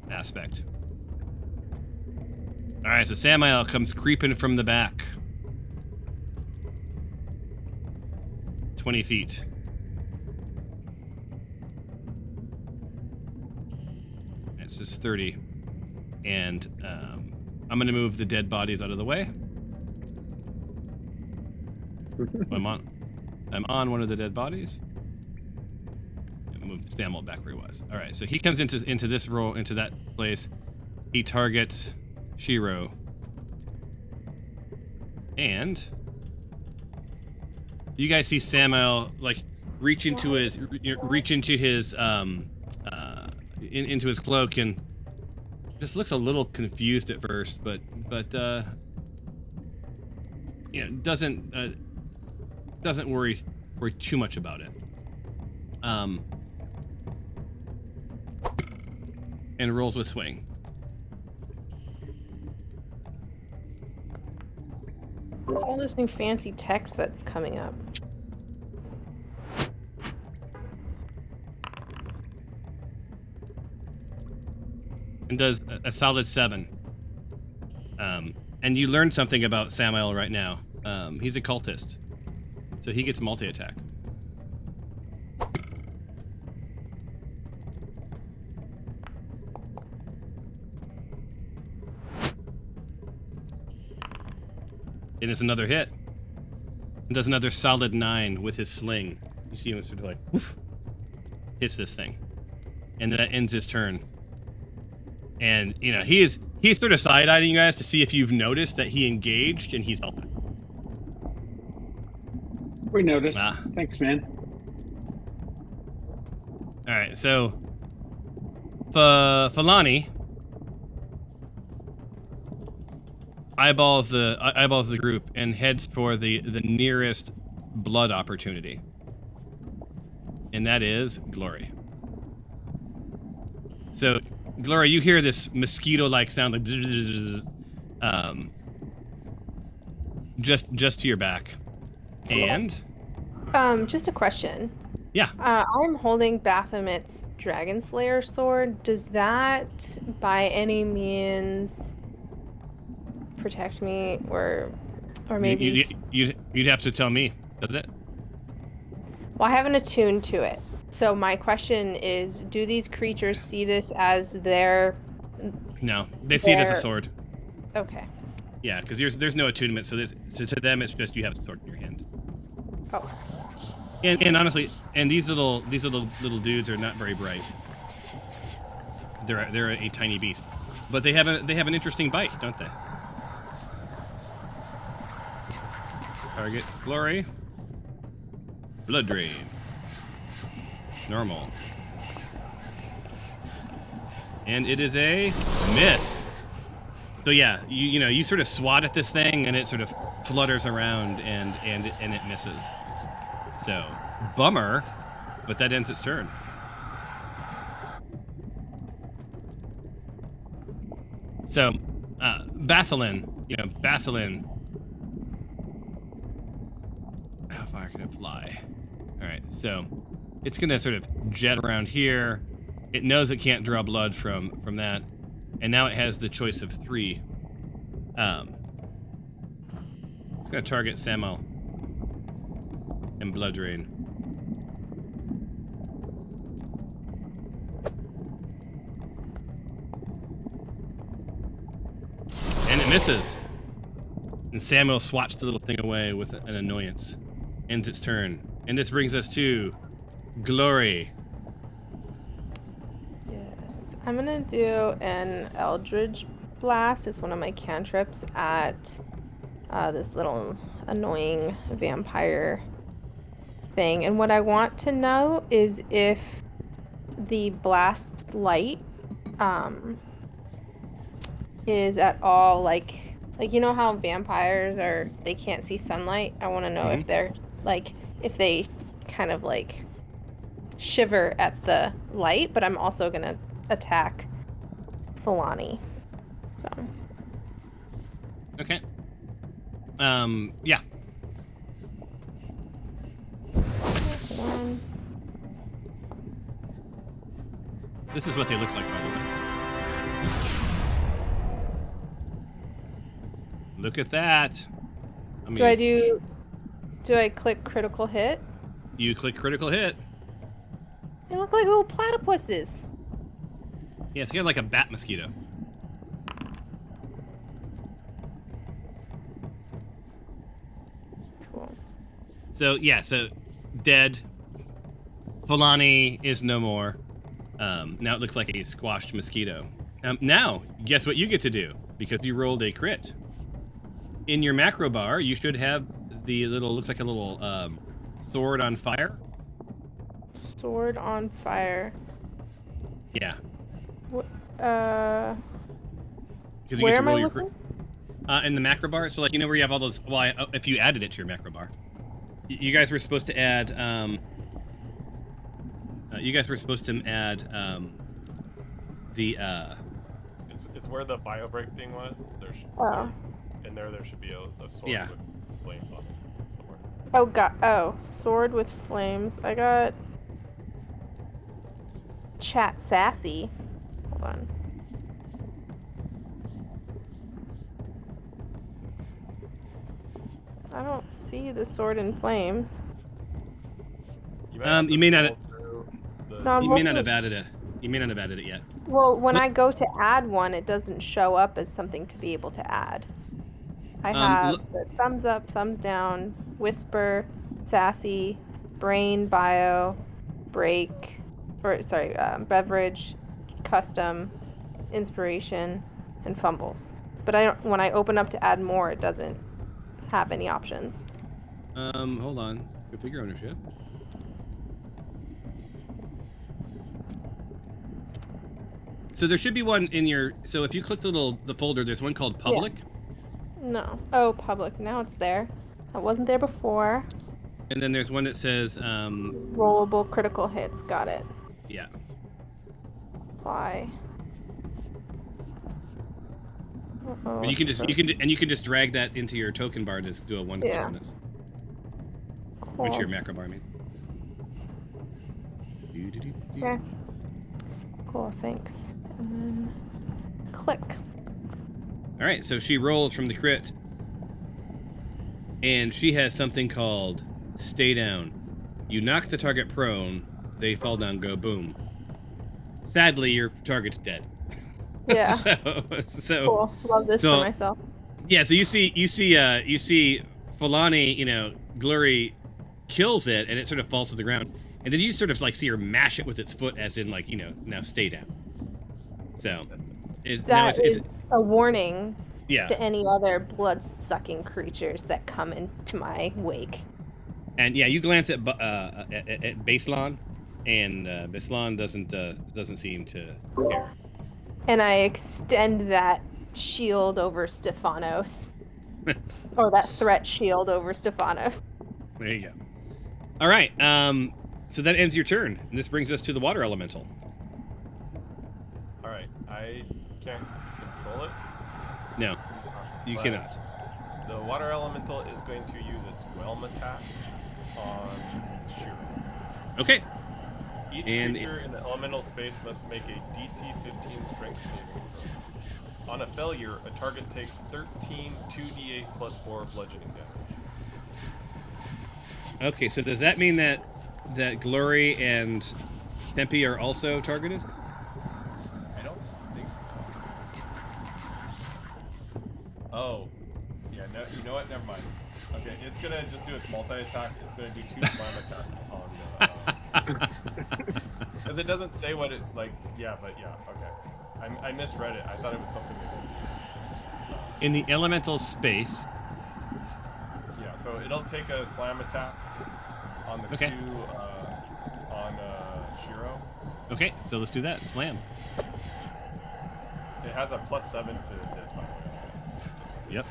aspect. All right, so Samael comes creeping from the back. 20 feet. This is 30. And I'm going to move the dead bodies out of the way. I'm on one of the dead bodies. And move Stamel back where he was. All right, so he comes into this role, into that place. He targets Shiro. And you guys see Samael like reach into his into his cloak and just looks a little confused at first, but you know, doesn't worry too much about it. And rolls with swing. What's all this new fancy text that's coming up? And does a solid 7. And you learned something about Samael right now. He's a cultist, so he gets multi-attack. And it's another hit. And does another solid 9 with his sling. You see him sort of like, woof, hits this thing. And then that ends his turn. And, you know, he's sort of side-eyeing you guys to see if you've noticed that he engaged and he's helping. We noticed. Thanks, man. All right, so Falani eyeballs the group and heads for the nearest blood opportunity, and that is Glory. So, Glory, you hear this mosquito-like sound, like just to your back, and just a question. Yeah. I'm holding Baphomet's Dragon Slayer sword. Does that, by any means, protect me, or maybe you'd have to tell me. Does it? Well, I haven't attuned to it. So my question is, do these creatures see this as their... No, they see it as a sword. Okay. Yeah, because there's no attunement, so to them it's just you have a sword in your hand. Oh. And honestly, and these little dudes are not very bright. They're a tiny beast, but they have an interesting bite, don't they? Target's Glory. Blood Drain. Normal. And it is a miss. So yeah, you sort of swat at this thing and it sort of flutters around and it misses. So, bummer, but that ends its turn. So, Basilin, how far can it fly? All right, so it's gonna sort of jet around here. It knows it can't draw blood from that, and now it has the choice of 3. It's gonna target Samuel and Blood Drain. And it misses. And Samuel swats the little thing away with an annoyance. Ends its turn. And this brings us to Glory. Yes. I'm gonna do an Eldritch Blast. It's one of my cantrips at this little annoying vampire thing. And what I want to know is if the blast light is at all like you know how vampires they can't see sunlight. I want to know if they're if they kind of shiver at the light, but I'm also gonna attack Falani. So Okay. Yeah. This is what they look like, by the way. Look at that. I mean, do I click critical hit? You click critical hit. They look like little platypuses. Yeah, it's kind of like a bat mosquito. Cool. So, yeah, dead. Falani is no more. Now it looks like a squashed mosquito. Now, guess what you get to do? Because you rolled a crit. In your macro bar, you should have the looks like a little sword on fire. Sword on fire. Yeah. What? Because you Where get to am roll I your looking? in the macro bar. So where you have all those. Well, if you added it to your macro bar, you guys were supposed to add. It's where the bio break thing was. There should be a sword with flames on it somewhere. Oh god. Oh, sword with flames. I got chat sassy. Hold on. I don't see the sword in flames. You may not. No, You may not have added it. You may not have added it yet. Well, when I go to add one, it doesn't show up as something to be able to add. I have the thumbs up, thumbs down, whisper, sassy, brain, bio, break, beverage, custom, inspiration, and fumbles. But when I open up to add more, it doesn't have any options. Hold on. Configure ownership. So there should be one in your. So if you click the folder, there's one called public. Yeah. No. Oh, public. Now it's there. That wasn't there before. And then there's one that says rollable critical hits. Got it. Yeah. Apply. And you can just drag that into your token bar to do a one click on it. Cool. Into your macro bar, I mean. Okay. Cool. Thanks. And then click. All right. So she rolls from the crit, and she has something called Stay Down. You knock the target prone, they fall down, go boom. Sadly, your target's dead. Yeah. so cool. Love this for myself. Yeah. So you see Fulani, Glory kills it, and it sort of falls to the ground, and then you sort of like see her mash it with its foot, as in like now stay down. So it's a warning. Yeah. To any other blood-sucking creatures that come into my wake. And yeah, you glance at Baseline, and Baseline doesn't seem to care. And I extend that shield over Stephanos, or that threat shield over Stephanos. There you go. All right. So that ends your turn, and this brings us to the water elemental. All right. I can't control it. No, you cannot. The water elemental is going to use its whelm attack on Shiro. Okay. Each creature in the elemental space must make a DC 15 strength saving throw. On a failure, a target takes 13 2d8 plus 4 bludgeoning damage. Okay, so does that mean that Glory and Tempe are also targeted? I don't think so. Oh. Yeah, no, you know what? Never mind. Okay, it's gonna just do its multi-attack. It's gonna do 2 slam attack on because it doesn't say what it, like, yeah, but yeah, okay. I misread it. I thought it was something they didn't do. In the elemental space. Yeah, so it'll take a slam attack on the 2 on Shiro. Okay, so let's do that. Slam. It has a +7 to hit, by the way. Yep.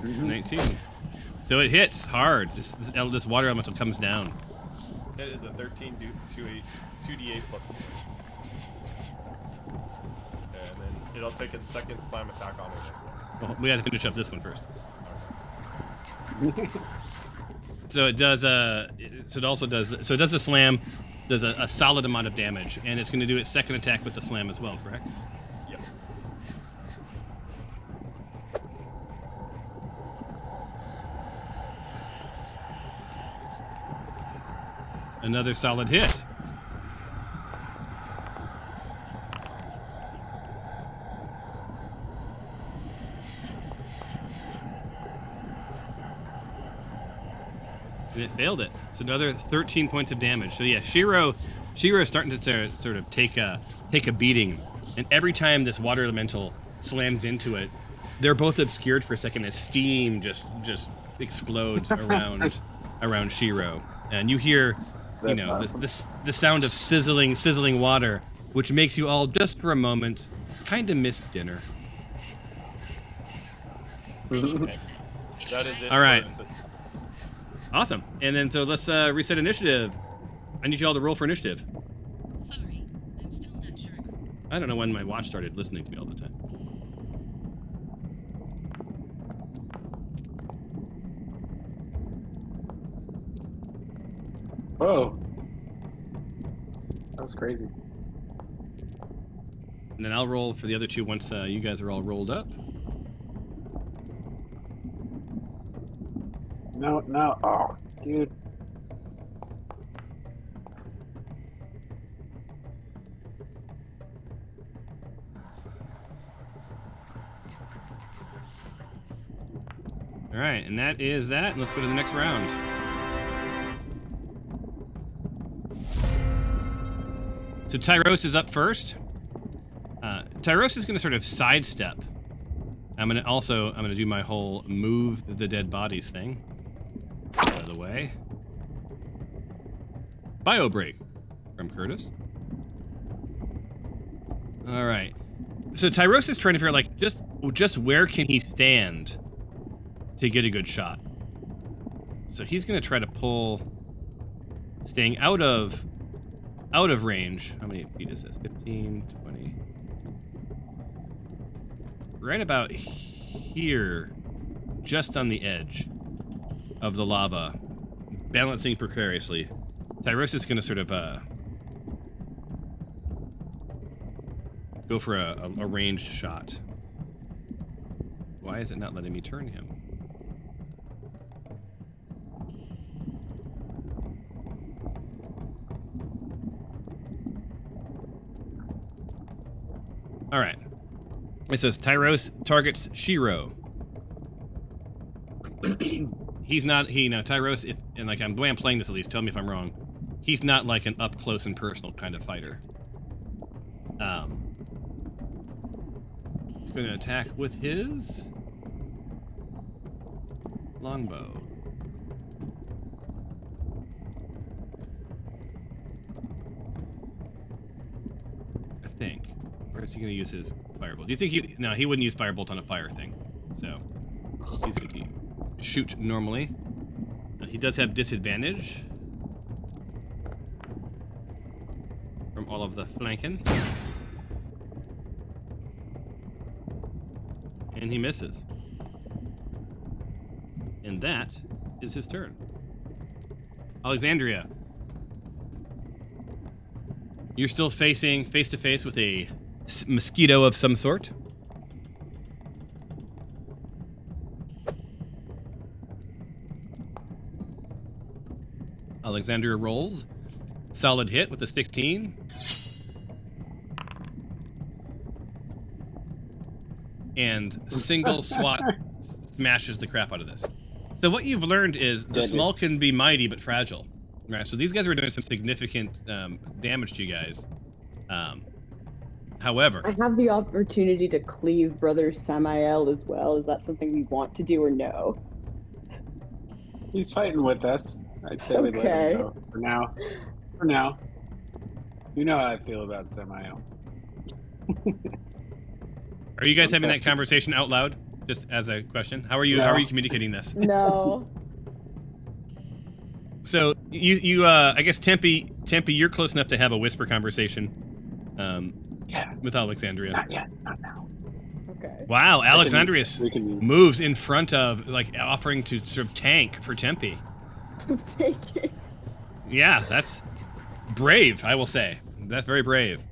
19. So it hits hard. This water elemental comes down. It is a 13 2d8 plus 4. And then it'll take its second slam attack on it as well. Well, we have to finish up this one first. So it does so it also does a slam, does a solid amount of damage, and it's going to do its second attack with the slam as well, correct? Yep. Another solid hit. And it failed it. It's another 13 points of damage. So yeah, Shiro is starting to sort of take a beating, and every time this water elemental slams into it, they're both obscured for a second as steam just explodes around Shiro, and you hear the sound of sizzling water, which makes you all just for a moment kind of miss dinner. Okay. That is it. All right. Awesome. And then so let's reset initiative. I need you all to roll for initiative. Sorry, I'm still not sure. I don't know when my watch started listening to me all the time. Whoa. That was crazy. And then I'll roll for the other two once you guys are all rolled up. No. Oh, dude. All right, and that is that. And let's go to the next round. So Tyros is up first. Tyros is going to sort of sidestep. I'm going to do my whole move the dead bodies thing. Out of the way. Bio break from Curtis. All right. So Tyros is trying to figure out, like, just where can he stand to get a good shot. So he's going to try to pull, staying out of range. How many feet is this? 15, 20. Right about here, just on the edge of the lava, balancing precariously. Tyros is going to sort of go for a ranged shot. Why is it not letting me turn him? All right. It says Tyros targets Shiro. He's not, Tyros, the way I'm playing this, at least, tell me if I'm wrong. He's not like an up close and personal kind of fighter. He's going to attack with his longbow. I think. Or is he going to use his firebolt? Do you think no, he wouldn't use firebolt on a fire thing. So he's going to shoot normally. He does have disadvantage from all of the flanking. And he misses. And that is his turn. Alexandria. You're still facing face to face with a mosquito of some sort. Alexandria rolls. Solid hit with a 16. And single swat smashes the crap out of this. So what you've learned is the small can be mighty but fragile. Right, so these guys were doing some significant damage to you guys. However, I have the opportunity to cleave Brother Samael as well. Is that something we want to do or no? He's fighting with us. I'd say we let him go for now. For now. You know how I feel about Samael. Are you guys having that conversation out loud? Just as a question. How are you communicating this? No. So you I guess Tempe, you're close enough to have a whisper conversation. With Alexandria. Not yet, not now. Okay. Wow, Alexandrius moves in front of, like, offering to sort of tank for Tempe. Take it. Yeah, that's brave, I will say. That's very brave.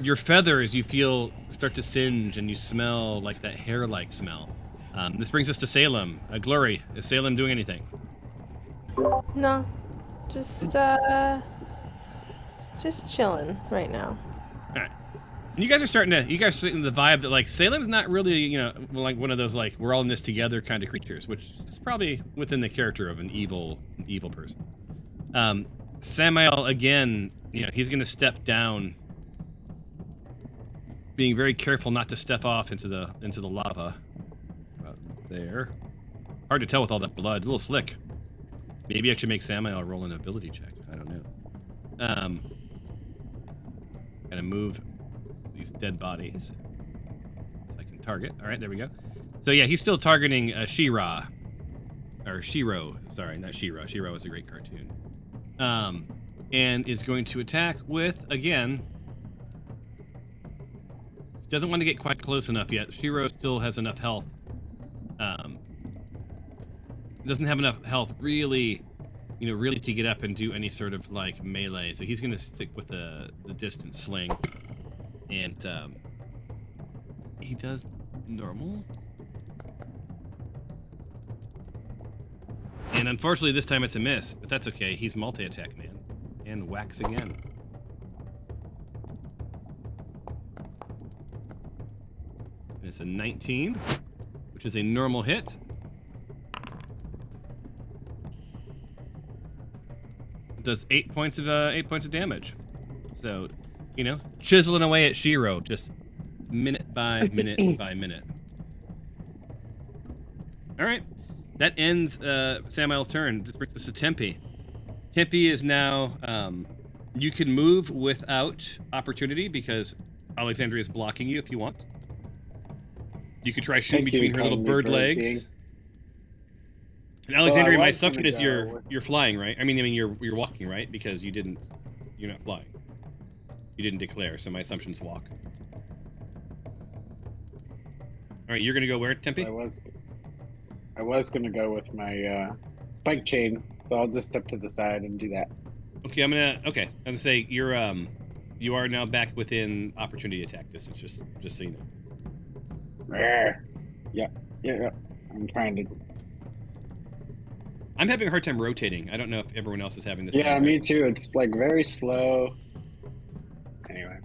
Your feathers, you feel, start to singe, and you smell like that hair-like smell. This brings us to Salem. Glory, is Salem doing anything? No, just chilling right now. All right. And you guys are starting the vibe that, like, Salem's not really, like one of those, like, we're all in this together kind of creatures, which is probably within the character of an evil person. Samael, again, he's going to step down, being very careful not to step off into the lava. About there. Hard to tell with all that blood. A little slick. Maybe I should make Samael roll an ability check. I don't know. Gonna move these dead bodies so I can target. All right, there we go. So yeah, he's still targeting She-Ra. Or Shiro. Sorry, not She-Ra. She-Ra was a great cartoon. And is going to attack with, again, doesn't want to get quite close enough yet. Shiro still has enough health. Doesn't have enough health really to get up and do any sort of, like, melee. So he's going to stick with the distance sling. And he does normal. And unfortunately this time it's a miss, but that's okay. He's multi-attack man. And whacks again. And it's a 19, which is a normal hit. does 8 points of damage. So, you know, chiseling away at Shiro, just minute by minute by minute. All right, that ends Samael's turn. This brings us to Tempe. Tempe is now. You can move without opportunity because Alexandria is blocking you if you want. You could try shooting between her little bird legs. And Alexandria, my assumption is you're flying, right? I mean you're walking, right? Because you're not flying. You didn't declare, so my assumption's walk. All right, you're gonna go where, Tempe? I was gonna go with my spike chain, so I'll just step to the side and do that. Okay, okay. As I say, you are now back within opportunity attack distance. Just so you know. Yeah. I'm trying to. I'm having a hard time rotating. I don't know if everyone else is having the same. Yeah, me too. It's like very slow. Anyway.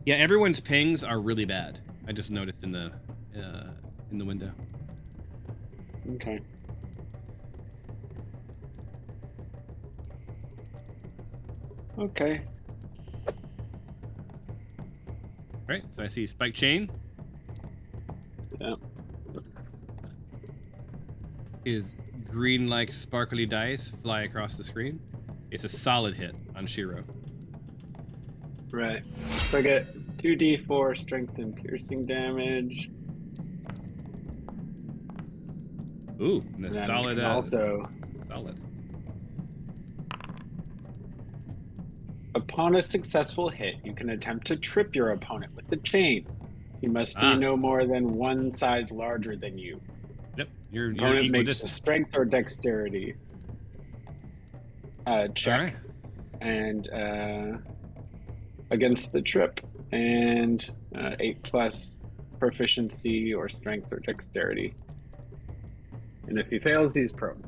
Yeah, everyone's pings are really bad. I just noticed in the window. Okay. Okay. All right, so I see spike chain. Yeah. Is green like sparkly dice fly across the screen. It's a solid hit on Shiro. Right. So I get 2d4 strength and piercing damage. Ooh, and a solid. Also, solid. Upon a successful hit, you can attempt to trip your opponent with the chain. He must be no more than one size larger than you. Yep, your opponent makes a strength or dexterity check, right. And against the trip, and 8+ proficiency or strength or dexterity. And if he fails, he's prone.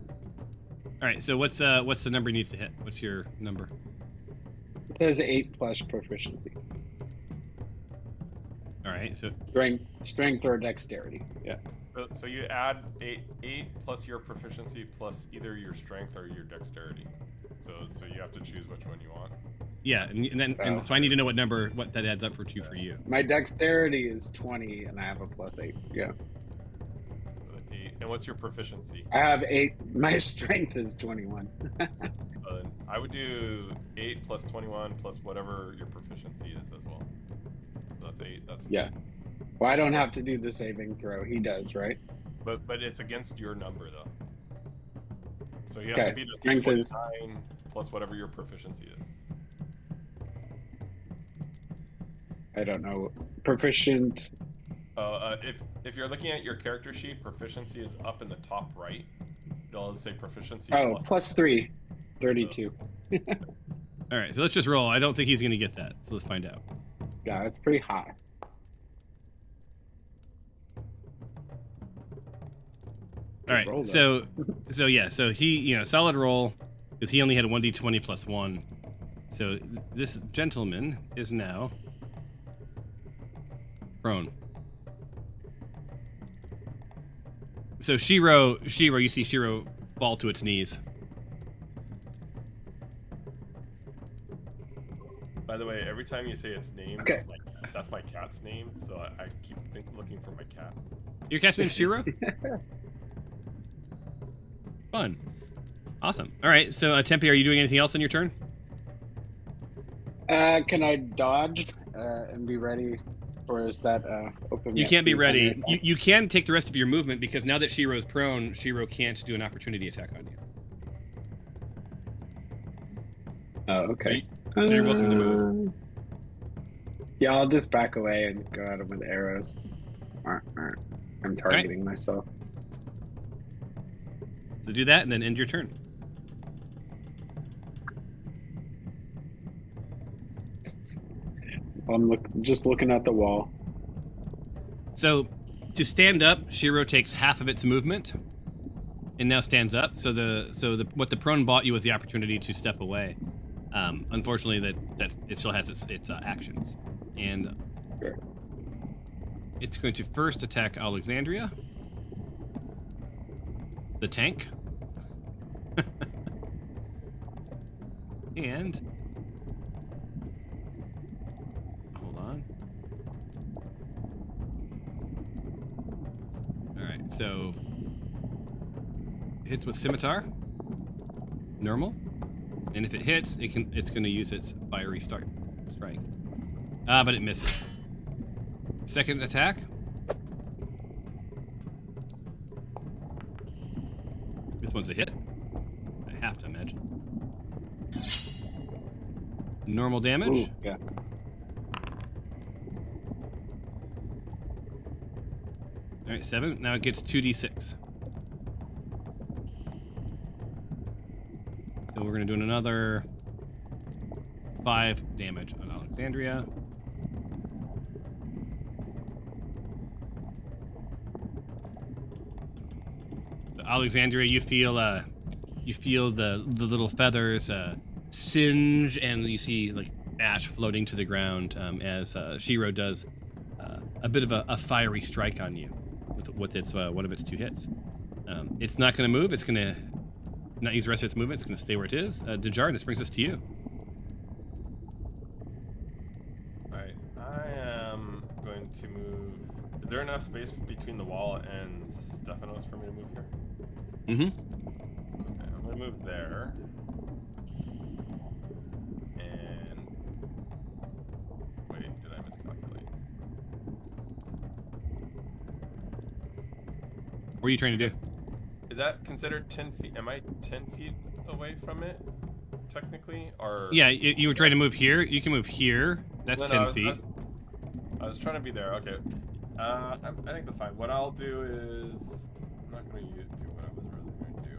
All right. So what's the number he needs to hit? What's your number? It says 8+ proficiency. All right. So strength or dexterity. Yeah. So you add 8 plus your proficiency plus either your strength or your dexterity. So you have to choose which one you want. Yeah, and so I need to know what that adds up for you. My dexterity is 20, and I have a +8. Yeah. 8. And what's your proficiency? I have 8. My strength is 21. I would do 8 plus 21 plus whatever your proficiency is as well. So that's 8. Yeah. Well, I don't have to do the saving throw. He does, right? But it's against your number though. So you have to beat a 329 plus whatever your proficiency is. I don't know. Proficient. If you're looking at your character sheet, proficiency is up in the top right. It'll say proficiency. Oh, +3, 32. So. All right, so let's just roll. I don't think he's gonna get that, so let's find out. Yeah, it's pretty high. All right, so he, solid roll, because he only had a 1d20 plus 1. So this gentleman is now prone. So Shiro, you see Shiro fall to its knees. By the way, every time you say its name, that's my cat's name, so I keep looking for my cat. Your cat's name's Shiro? Fun. Awesome. All right, so Tempe, are you doing anything else on your turn? Can I dodge and be ready? Or is that open? You can't be ready. You can take the rest of your movement because now that Shiro's prone, Shiro can't do an opportunity attack on you. Oh, okay. So you're welcome to move. Yeah, I'll just back away and go at him with arrows. I'm targeting myself. So do that and then end your turn. I'm just looking at the wall. So to stand up, Shiro takes half of its movement and now stands up. So what the prone bought you was the opportunity to step away. Unfortunately, that it still has its actions, and it's going to first attack Alexandria, the tank. And hold on. All right, so hits with scimitar, normal, and if it hits, it's going to use its fiery strike. But it misses. Second attack. This one's a hit. I have to imagine. Normal damage. Ooh, yeah. All right, 7. Now it gets 2d6. So we're gonna do another 5 damage on Alexandria. So Alexandria, you feel the little feathers singe, and you see like ash floating to the ground as Shiro does a bit of a fiery strike on you with its one of its 2 hits. It's not going to move. It's going to not use the rest of its movement. It's going to stay where it is. Dejar, this brings us to you. Alright, I am going to move. Is there enough space between the wall and Stephanos for me to move here? Mm-hmm. Okay, I'm going to move there. And. Wait, did I miscalculate? What are you trying to do? Is that considered 10 feet? Am I 10 feet away from it, technically? Or Yeah, you were trying to move here. You can move here. That's No, 10 feet. I was trying to be there. Okay. I think that's fine. What I'll do is I'm not going to do what I was really going to do.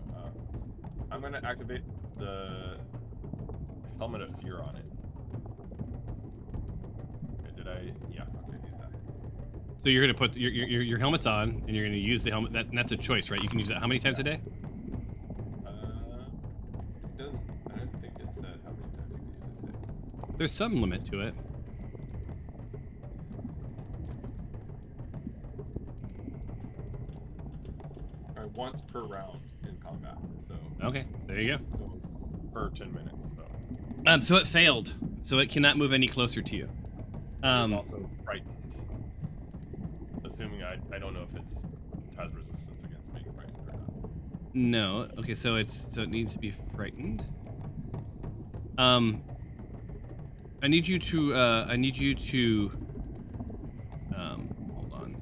I'm going to activate the Helmet of Fear on it. Okay, did I? Yeah. Okay. Use that. So you're gonna put your helmet's on, and you're gonna use the helmet. And that's a choice, right? You can use that how many times a day? It doesn't. I don't think it said how many times you can use it a day. There's some limit to it. All right, once per round in combat. So. Okay, there you go. So per 10 minutes. So. So it failed. So it cannot move any closer to you. It's also frightened. Assuming I don't know if it has resistance against being frightened or not. No. Okay, so it needs to be frightened. I need you to hold on.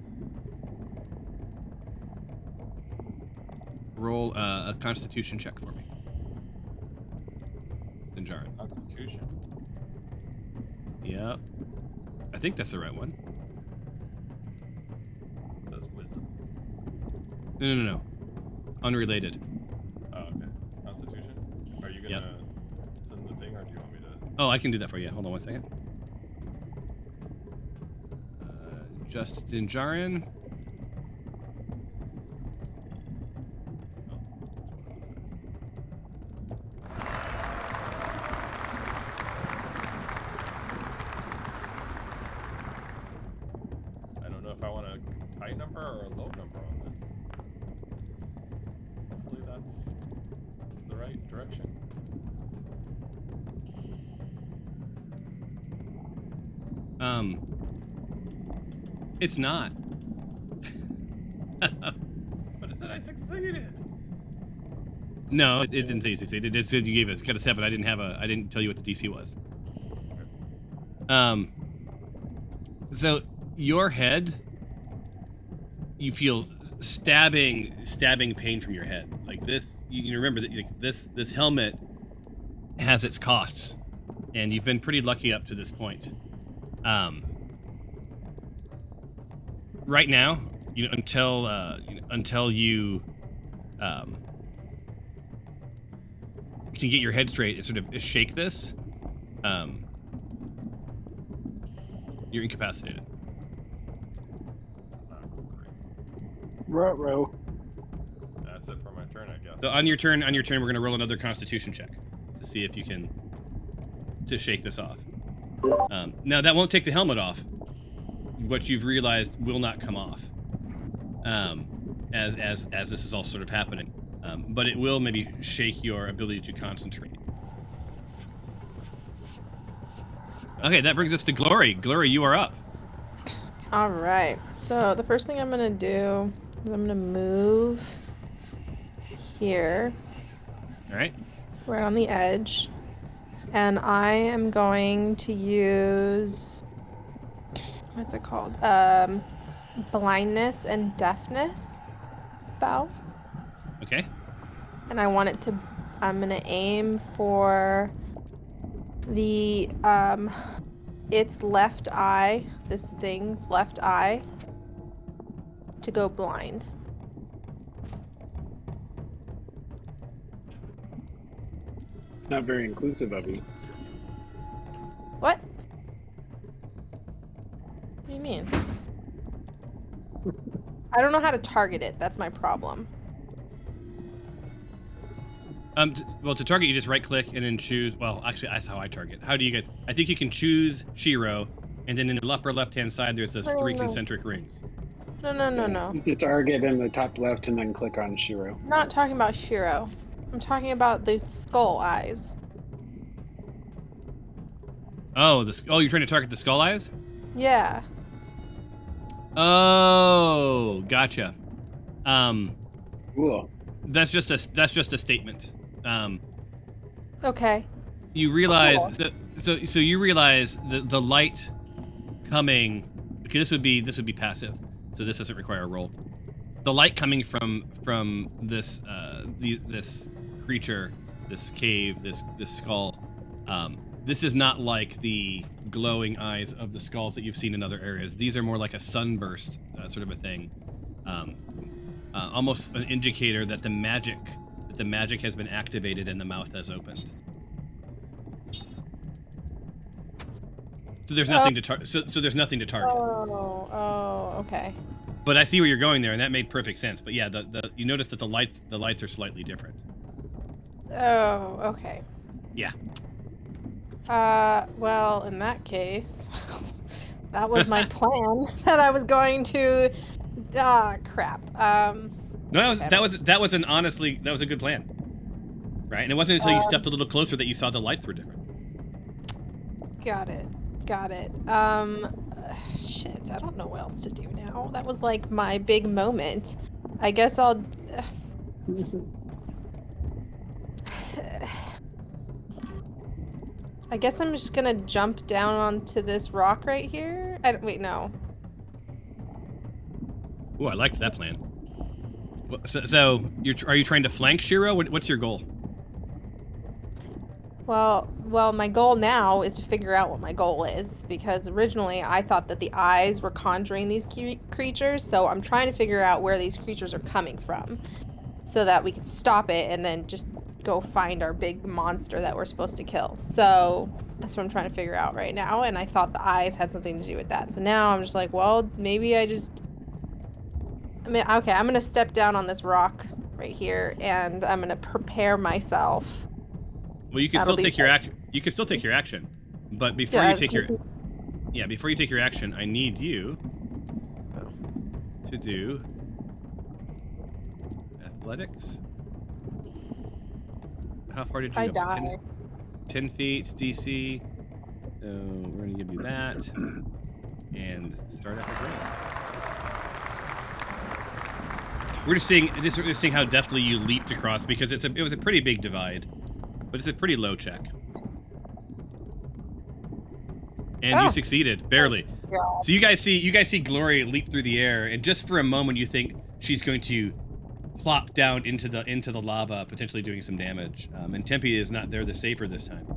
Roll a Constitution check for me. Dinjarin. Constitution. Yep. I think that's the right one. It says wisdom. No. Unrelated. Oh, okay. Constitution. Are you gonna send the thing, or do you want me to? Oh, I can do that for you. Hold on one second. Just Dinjarin. I don't know if I want a high number or a low number on this. Hopefully that's the right direction. It's not. But it said I succeeded. No, it didn't say you succeeded. It said you gave us cut a 7. I didn't tell you what the DC was. So your head, you feel stabbing pain from your head. Like this, you remember that like this helmet has its costs, and you've been pretty lucky up to this point. Right now, until you can get your head straight and sort of shake this, you're incapacitated. Ruh-roh. That's it for my turn, I guess. So on your turn, we're gonna roll another Constitution check to see if you can shake this off. Now that won't take the helmet off. What you've realized will not come off, as this is all sort of happening, but it will maybe shake your ability to concentrate. Okay, that brings us to Glory. Glory, you are up. All right. So the first thing I'm gonna do is I'm gonna move here, All right. right on the edge, and I am going to use what's it called? Blindness and deafness spell, Okay. and I want it to. I'm gonna aim for the its left eye. This thing's left eye to go blind. It's not very inclusive of you. What? What do you mean? I don't know how to target it. That's my problem. Well, to target, you just right-click and then choose. Well, actually, that's how I target. How do you guys? I think you can choose Shiro, and then in the upper left-hand side, there's those three concentric rings. No. The target in the top left, and then click on Shiro. I'm not talking about Shiro. I'm talking about the skull eyes. Oh, you're trying to target the skull eyes? Yeah. Oh, gotcha. Cool. That's just a statement. Okay. You realize Cool. so you realize the light coming. Okay, this would be passive, so this doesn't require a roll. The light coming from this this creature, this cave, this skull. This is not like the glowing eyes of the skulls that you've seen in other areas. These are more like a sunburst sort of a thing, almost an indicator that the magic has been activated and the mouth has opened. So there's nothing to target. So there's nothing to target. Oh, okay. But I see where you're going there, and that made perfect sense. But yeah, you notice that the lights are slightly different. Oh, okay. Yeah. Well, in that case, that was my plan. That I was going to. Crap. No, that was a good plan, right? And it wasn't until you stepped a little closer that you saw the lights were different. Got it. Shit, I don't know what else to do now. That was like my big moment. I guess I'll. I guess I'm just gonna jump down onto this rock right here. Wait, no. Ooh, I liked that plan. So are you trying to flank Shiro? What's your goal? Well, my goal now is to figure out what my goal is, because originally I thought that the eyes were conjuring these creatures, so I'm trying to figure out where these creatures are coming from so that we can stop it and then just go find our big monster that we're supposed to kill. So that's what I'm trying to figure out right now, and I thought the eyes had something to do with that. So now I'm just like, well, maybe okay, I'm gonna step down on this rock right here, and I'm gonna prepare myself. Well, you can still take your action. You can still take your action, but before you take your action, I need you to do athletics. How far did you go? I die. 10 feet DC. So we're gonna give you that, and start at the grade. We're just seeing how deftly you leaped across, because it was a pretty big divide. But it's a pretty low check. And you succeeded, barely. Oh, So you guys see Glory leap through the air, and just for a moment you think she's going to plop down into the lava, potentially doing some damage. And Tempe is not there the safer this time.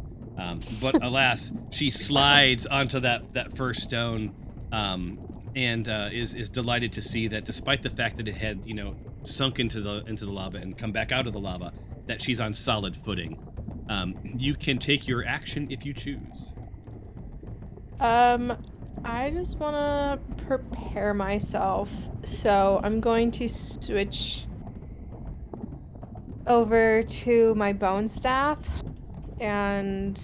But alas, she slides onto that first stone, and is delighted to see that despite the fact that it had, sunk into the lava and come back out of the lava, that she's on solid footing. You can take your action if you choose. I just want to prepare myself, so I'm going to switch over to my bone staff and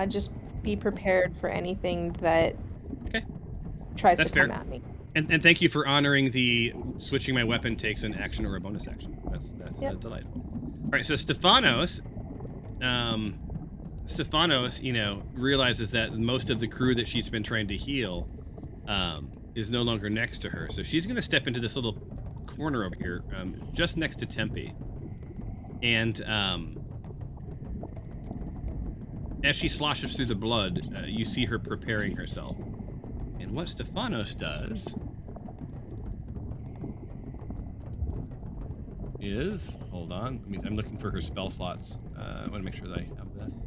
just be prepared for anything that tries That's to come fair. at me. And thank you for honoring the switching my weapon takes an action or a bonus action. That's Yep. delightful. All right, so Stefanos, Stephanos, you know, realizes that most of the crew that she's been trying to heal is no longer next to her. So she's going to step into this little corner over here, just next to Tempe. And as she sloshes through the blood, you see her preparing herself. And what Stephanos does is, hold on, I'm looking for her spell slots. I want to make sure that I have this.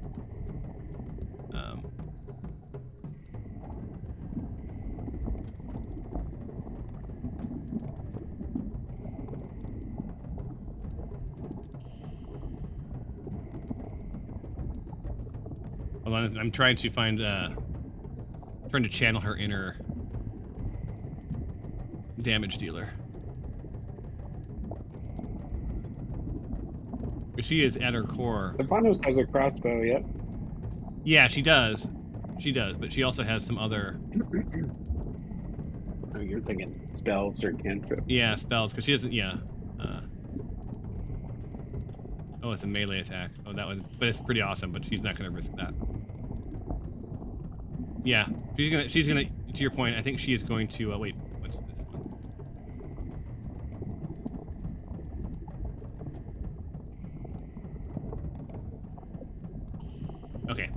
Hold on, I'm trying to find, trying to channel her inner damage dealer. She is at her core. Stephanos has a crossbow, yep. Yeah, she does. She does, but she also has some other... Oh, you're thinking spells or cantrip. Yeah, spells, because she doesn't, yeah. Oh, it's a melee attack. Oh, that one, but it's pretty awesome, but she's not going to risk that. Yeah, she's gonna, to your point, I think she is going to, wait, what's this one? Okay.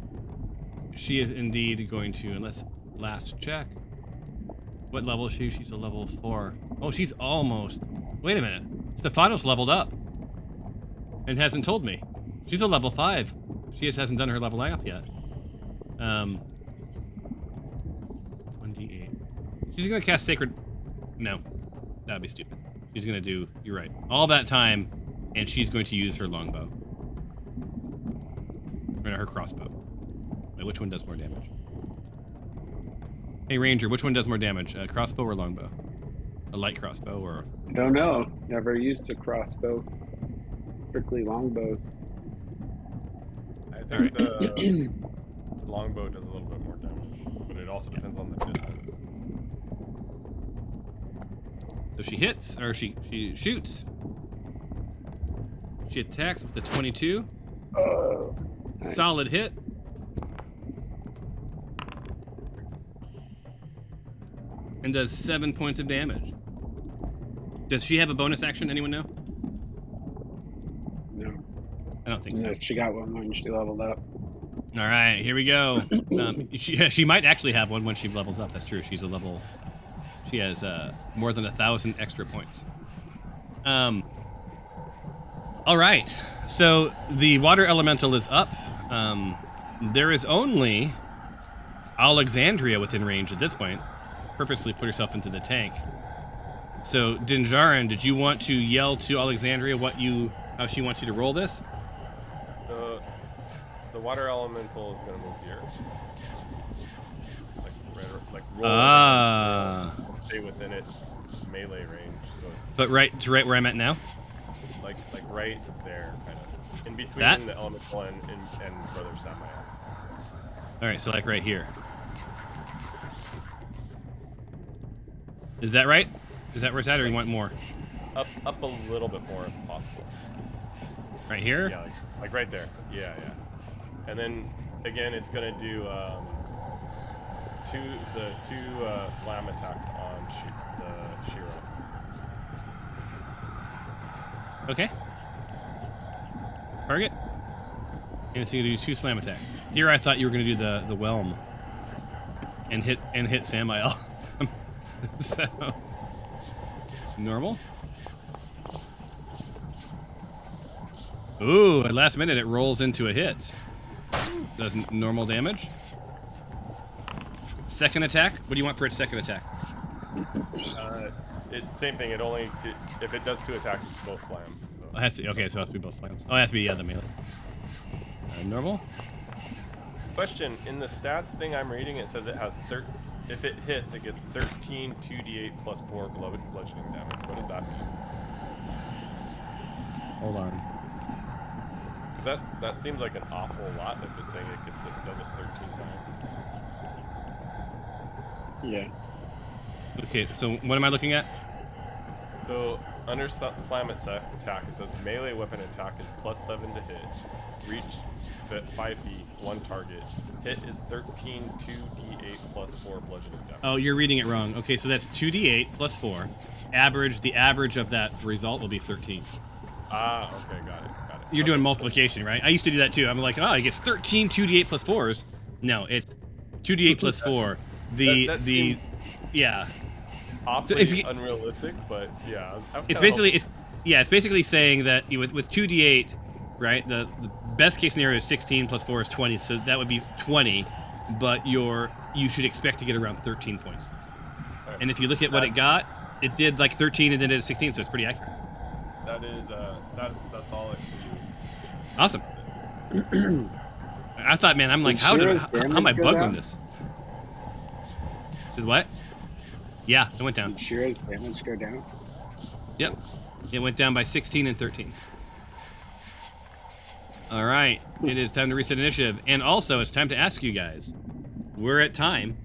She is indeed going to, unless, last check. What level is she? She's a level 4. Oh, she's almost, wait a minute. Stephanos leveled up. And hasn't told me. She's a level 5. She just hasn't done her level up yet. 1d8. She's gonna cast Sacred... No. That'd be stupid. She's gonna do... You're right. All that time, and she's going to use her longbow. Or her crossbow. Wait, which one does more damage? Hey, Ranger, which one does more damage? Crossbow or longbow? A light crossbow or... I don't know. Never used a crossbow. Strictly longbows. I think the longbow does a little bit more damage, but it also depends on the distance. So she hits, or she shoots. She attacks with a 22. Oh, nice. Solid hit. And does 7 points of damage. Does she have a bonus action? Anyone know? No. I don't think so. No, she got one when she leveled up. All right, here we go. She might actually have one when she levels up. That's true. She's a level. She has more than 1,000 extra points. All right. So the water elemental is up. There is only Alexandria within range at this point. Purposely put herself into the tank. So Dinjarin, did you want to yell to Alexandria how she wants you to roll this? The water elemental is gonna move here. Like roll. Stay within its melee range. So. But right where I'm at now. Like right there, kind of in between that? The elemental and Brother Samael. All right, so like right here. Is that right? Is that where it's at, or you want more? Up a little bit more if possible. Right here? Yeah, like right there. Yeah. And then again, it's gonna do two slam attacks on the Shiro. Okay. Target. And it's gonna do 2 slam attacks. Here, I thought you were gonna do the whelm and hit Samael. So normal. Ooh, at last minute it rolls into a hit. Does normal damage. Second attack. What do you want for its second attack? Same thing. It only if it does 2 attacks, it's both slams. So. It has to. Okay, so it has to be both slams. Oh, it has to be the melee. Normal. Question: in the stats thing I'm reading, it says it has if it hits, it gets 13 2d8 plus 4 bludgeoning damage. What does that mean? Hold on. Because that seems like an awful lot if it's saying it does it 13 times. Yeah. Okay, so what am I looking at? So Under slam attack, it says melee weapon attack is +7 to hit. Reach 5 feet, 1 target. Hit is 13 2d8 +4 bludgeoning damage. Oh, you're reading it wrong. Okay, so that's 2d8 plus 4. The average of that result will be 13. Ah, okay, got it. You're doing multiplication, right? I used to do that too. I'm like, oh, I guess 13 2d8 plus 4s. No, it's 2d8 plus 4. That seemed Yeah. awfully So unrealistic, but yeah. It's basically saying that with 2d8, right? The best case scenario is 16 plus 4 is 20, so that would be 20, but you should expect to get around 13 points. Right. And if you look at what it got, it did like 13 and then it did 16, so it's pretty accurate. That is that's all it can do. Awesome. I thought, man, I'm like, how am I bugging this? Did what? Yeah, it went down. Did Shira's damage go down? Yep. It went down by 16 and 13. All right. It is time to reset initiative. And also, it's time to ask you guys. We're at time.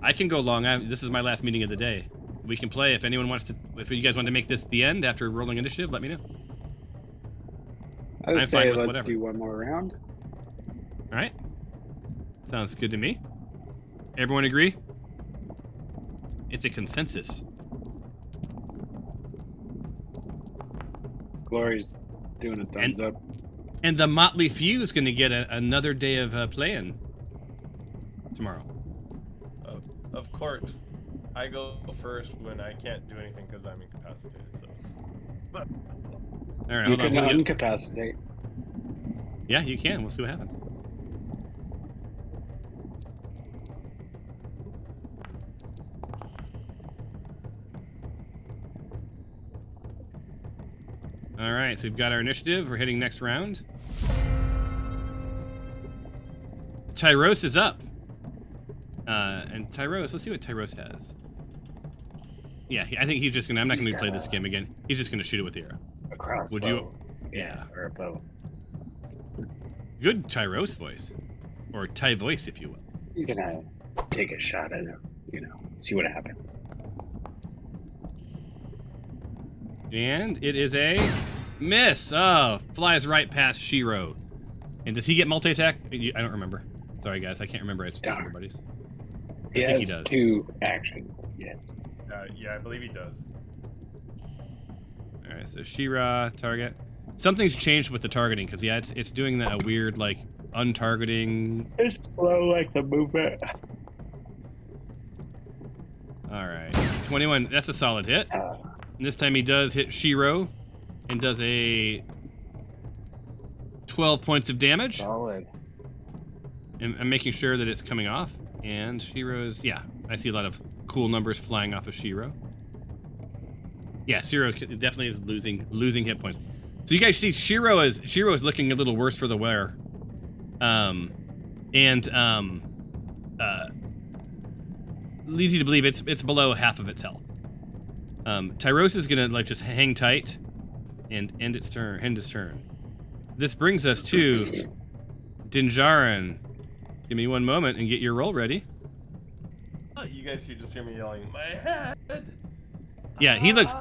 I can go long. This is my last meeting of the day. We can play if anyone wants to. If you guys want to make this the end after rolling initiative, let me know. I would I'm say fine with let's whatever. do one more round. All right. Sounds good to me. Everyone agree? It's a consensus. Glory's doing a thumbs up. And the Motley Few is going to get another day of playing tomorrow. Of course, I go first when I can't do anything because I'm incapacitated. So. All right, You hold on. can incapacitate. Yeah, you can. We'll see what happens. All right, so we've got our initiative. We're hitting next round. Tyros is up. And Tyros, let's see what Tyros has. Yeah, I think he's just gonna. I'm not gonna play this game again. He's just gonna shoot it with the arrow. A crossbow. Would you? Yeah. Or a bow. Good Tyros voice, or Ty voice, if you will. He's gonna take a shot at it, see what happens. And it is a miss. Oh, flies right past Shiro. And does he get multi-attack? I don't remember. Sorry, guys. I can't remember. It's everybody's. He I think has he does. 2 actions. Yes. Yeah, I believe he does. All right, so Shira, target. Something's changed with the targeting, because, yeah, it's doing that weird, like, untargeting. It's slow like the movement. All right. 21. That's a solid hit. And this time he does hit Shiro and does a 12 points of damage. Solid. And I'm making sure that it's coming off. And Shiro's, yeah, I see a lot of cool numbers flying off of Shiro. Yeah, Shiro definitely is losing hit points. So you guys see Shiro is looking a little worse for the wear. Leads you to believe it's below half of its health. Tyros is gonna just hang tight and end his turn. This brings us to Dinjarin. Give me one moment and get your roll ready. Oh, you guys could just hear me yelling, "My head!" Yeah, he looks.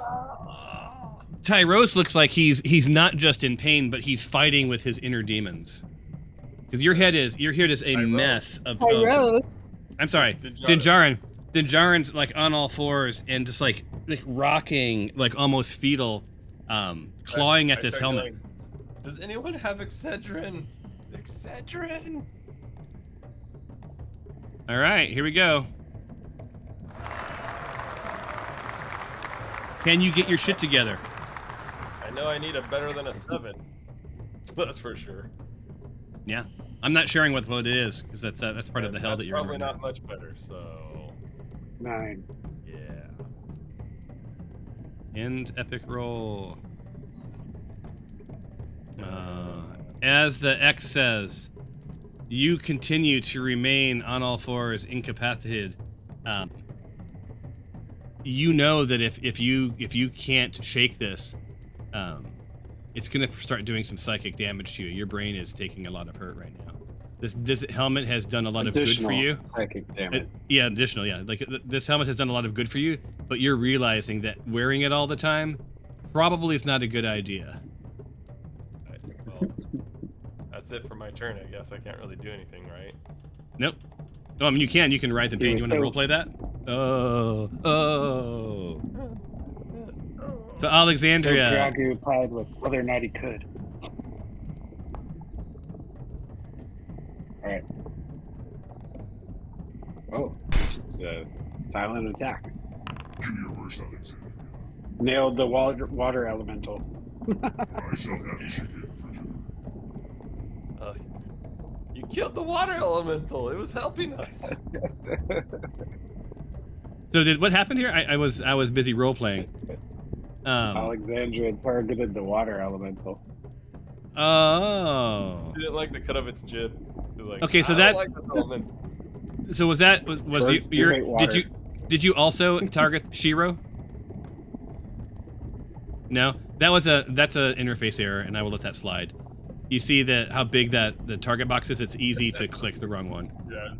Tyros looks like he's not just in pain, but he's fighting with his inner demons. Because your head is a mess of. Tyros. I'm sorry, Dinjarin. Dinjarin's like on all fours and just like rocking, like almost fetal, clawing at this helmet. Going, does anyone have Excedrin? Excedrin! All right, here we go. Can you get your shit together? I know I need a better than a 7. That's for sure. Yeah, I'm not sharing what it is because that's part of the hell that you're in. Probably not much better. So 9. yeah. End epic roll. As the X says, you continue to remain on all fours, incapacitated. You know that if you can't shake this, it's gonna start doing some psychic damage to you. Your brain is taking a lot of hurt right now. This helmet has done a lot of good for you. Psychic damage. Additional, yeah. Like this helmet has done a lot of good for you, but you're realizing that wearing it all the time probably is not a good idea. Right, well, that's it for my turn, I guess. I can't really do anything, right? Nope. Oh, I mean, you can write the pain. You want to roleplay that? Oh. So Alexandria. So preoccupied with whether or not he could. All right. Oh, just a silent attack. Nailed the water elemental. You killed the water elemental. It was helping us. So what happened here? I was busy role playing. Alexandria targeted the water elemental. Oh. She didn't like the cut of its jib. Like, Okay, so I that's don't like this elemental. so was did you also target Shiro? No, that's an interface error, and I will let that slide. You see that how big the target box is? It's easy to click the wrong one. Yeah.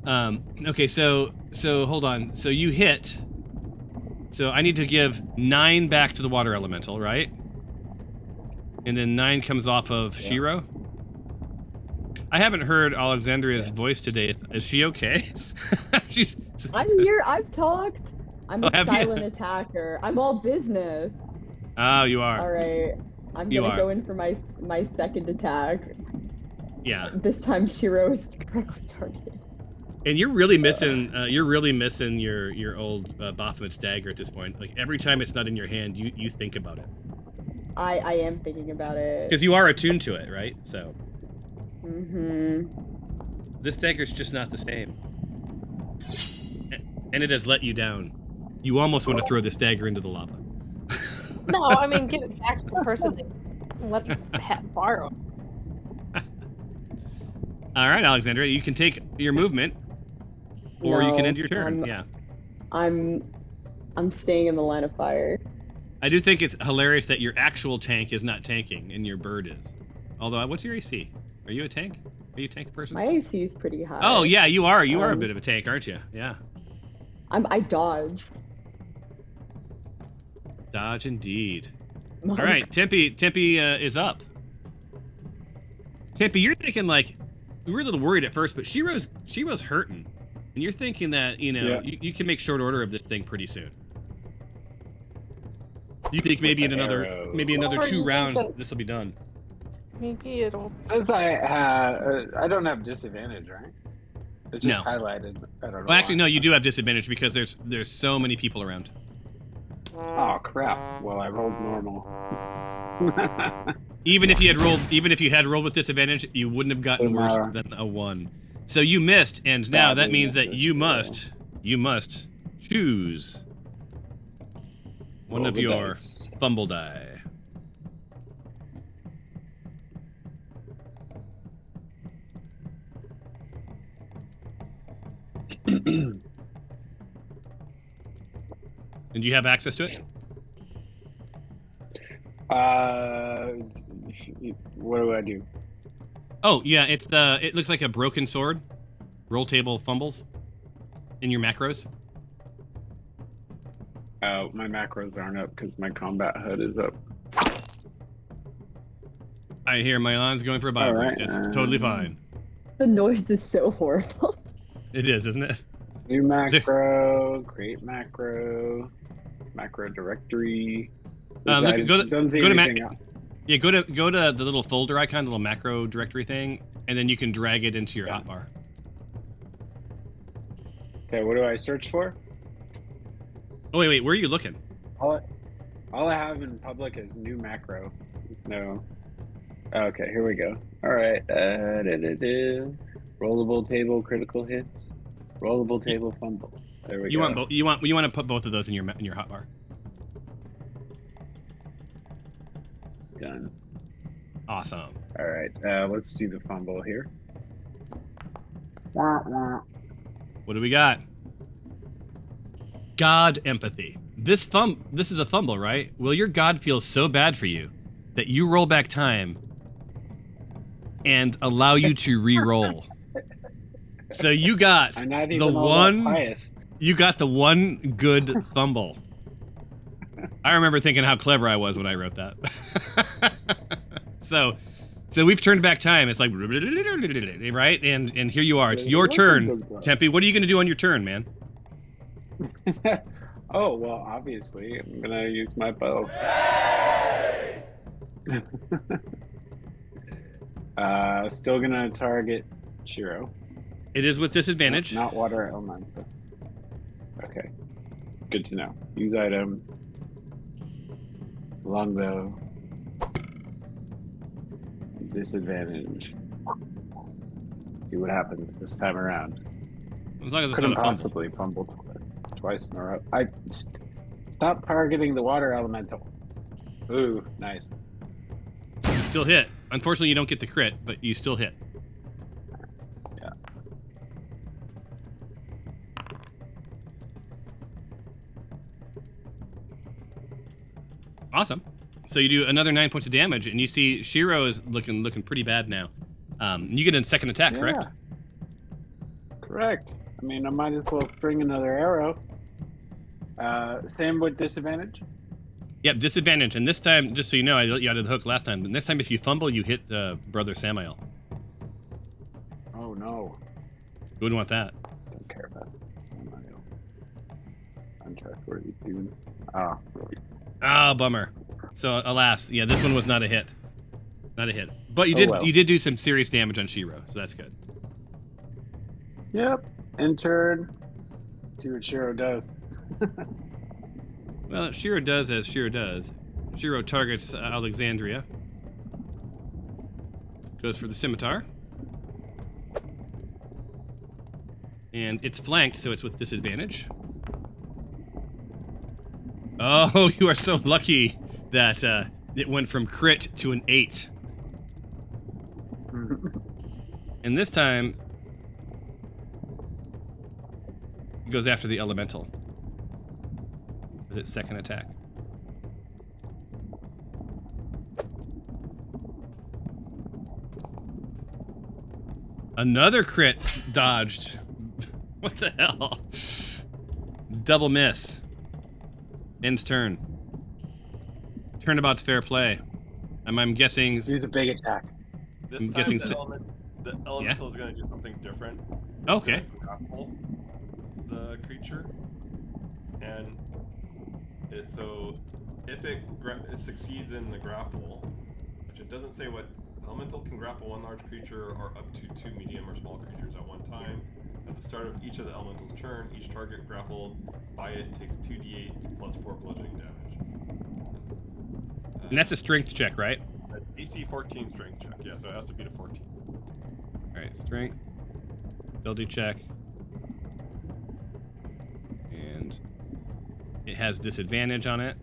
Okay, so hold on. So you hit. So I need to give 9 back to the water elemental, right? And then 9 comes off of Shiro. I haven't heard Alexandria's voice today. Is she okay? I'm here. I've talked. I'm a have you? silent attacker. I'm all business. Oh, you are. All right. I'm gonna go in for my second attack. Yeah. This time Shiro is correctly targeted. And you're really missing your old Baphomet's dagger at this point. Like every time it's not in your hand, you think about it. I am thinking about it. Because you are attuned to it, right? So. Mm-hmm. This dagger's just not the same. And it has let you down. You almost want to throw this dagger into the lava. No, I mean, give it back to the person that let me borrow. All right, Alexandria, you can take your movement, or you can end your turn. I'm staying in the line of fire. I do think it's hilarious that your actual tank is not tanking and your bird is. Although, what's your AC? Are you a tank? Are you a tank person? My AC is pretty high. Oh yeah, you are. You are a bit of a tank, aren't you? Yeah. I dodge. Dodge indeed. All right, Tempe is up. Tempe, you're thinking like we were a little worried at first, but Shiro's hurting, and you're thinking that you can make short order of this thing pretty soon. You think maybe in another 2 rounds this will be done. Maybe it'll. Says I don't have disadvantage, right? It's just highlighted. I don't know. Well, actually, no, you do have disadvantage because there's so many people around. Oh crap! Well, I rolled normal. Even if you had rolled with disadvantage, you wouldn't have gotten worse than a 1. So you missed, and now that means that you must choose one of your fumble die. And do you have access to it? What do I do? Oh yeah, it looks like a broken sword. Roll table fumbles in your macros. Oh, my macros aren't up because my combat HUD is up. I hear Milan's going for a bio break. That's totally fine. The noise is so horrible. It is, isn't it? New macro, create macro, macro directory. Go to the little folder icon, the little macro directory thing, and then you can drag it into your hotbar. Okay, what do I search for? Oh wait, where are you looking? All I have in public is new macro. There's no. Okay, here we go. All right. Rollable table, critical hits. Rollable table, fumble. There we go. You want to put both of those in your hotbar. Done. Awesome. All right. Let's see the fumble here. Wah, wah. What do we got? God empathy. This is a fumble, right? Will your god feel so bad for you that you roll back time and allow you to re-roll? So you got the one good fumble. I remember thinking how clever I was when I wrote that. So we've turned back time. It's like, right? And here you are. It's your turn, Tempe. What are you going to do on your turn, man? Oh, well, obviously, I'm going to use my bow. Still going to target Shiro. It is with disadvantage. Not water elemental. Okay. Good to know. Use item. Longbow. Disadvantage. See what happens this time around. As long as it's Couldn't not a fumble. possibly fumble twice in a row. Stop targeting the water elemental. Ooh, nice. You still hit. Unfortunately, you don't get the crit, but you still hit. Yeah. Awesome. So you do another 9 points of damage, and you see Shiro is looking pretty bad now. You get a second attack, correct? Correct. I mean, I might as well bring another arrow. Same with disadvantage? Yep, disadvantage. And this time, just so you know, I let you out of the hook last time. But this time, if you fumble, you hit Brother Samael. Oh, no. You wouldn't want that. Don't care about Samael. Untrustworthy dude. Ah, really. Ah, bummer. So, alas, yeah, this one was not a hit. Not a hit. But you did you did do some serious damage on Shiro, so that's good. Yep. In turn. See what Shiro does. Well, Shiro does as Shiro does. Shiro targets Alexandria. Goes for the scimitar. And it's flanked, so it's with disadvantage. Oh, you are so lucky that it went from crit to an 8. And this time, it goes after the elemental with its second attack. Another crit dodged. What the hell? Double miss. Ends turn. Turnabout's fair play. I'm guessing. Do the big attack. This I'm time guessing the elemental is going to do something different. It's Okay. gonna grapple the creature, and so if it succeeds in the grapple, which it doesn't say what elemental can grapple one large creature or up to 2 medium or small creatures at one time. At the start of each of the elemental's turn, each target grappled by it takes 2d8 plus 4 bludgeoning damage. And that's a strength check, right? DC 14 strength check, yeah, so it has to beat a 14. Alright, strength. Ability check. And it has disadvantage on it.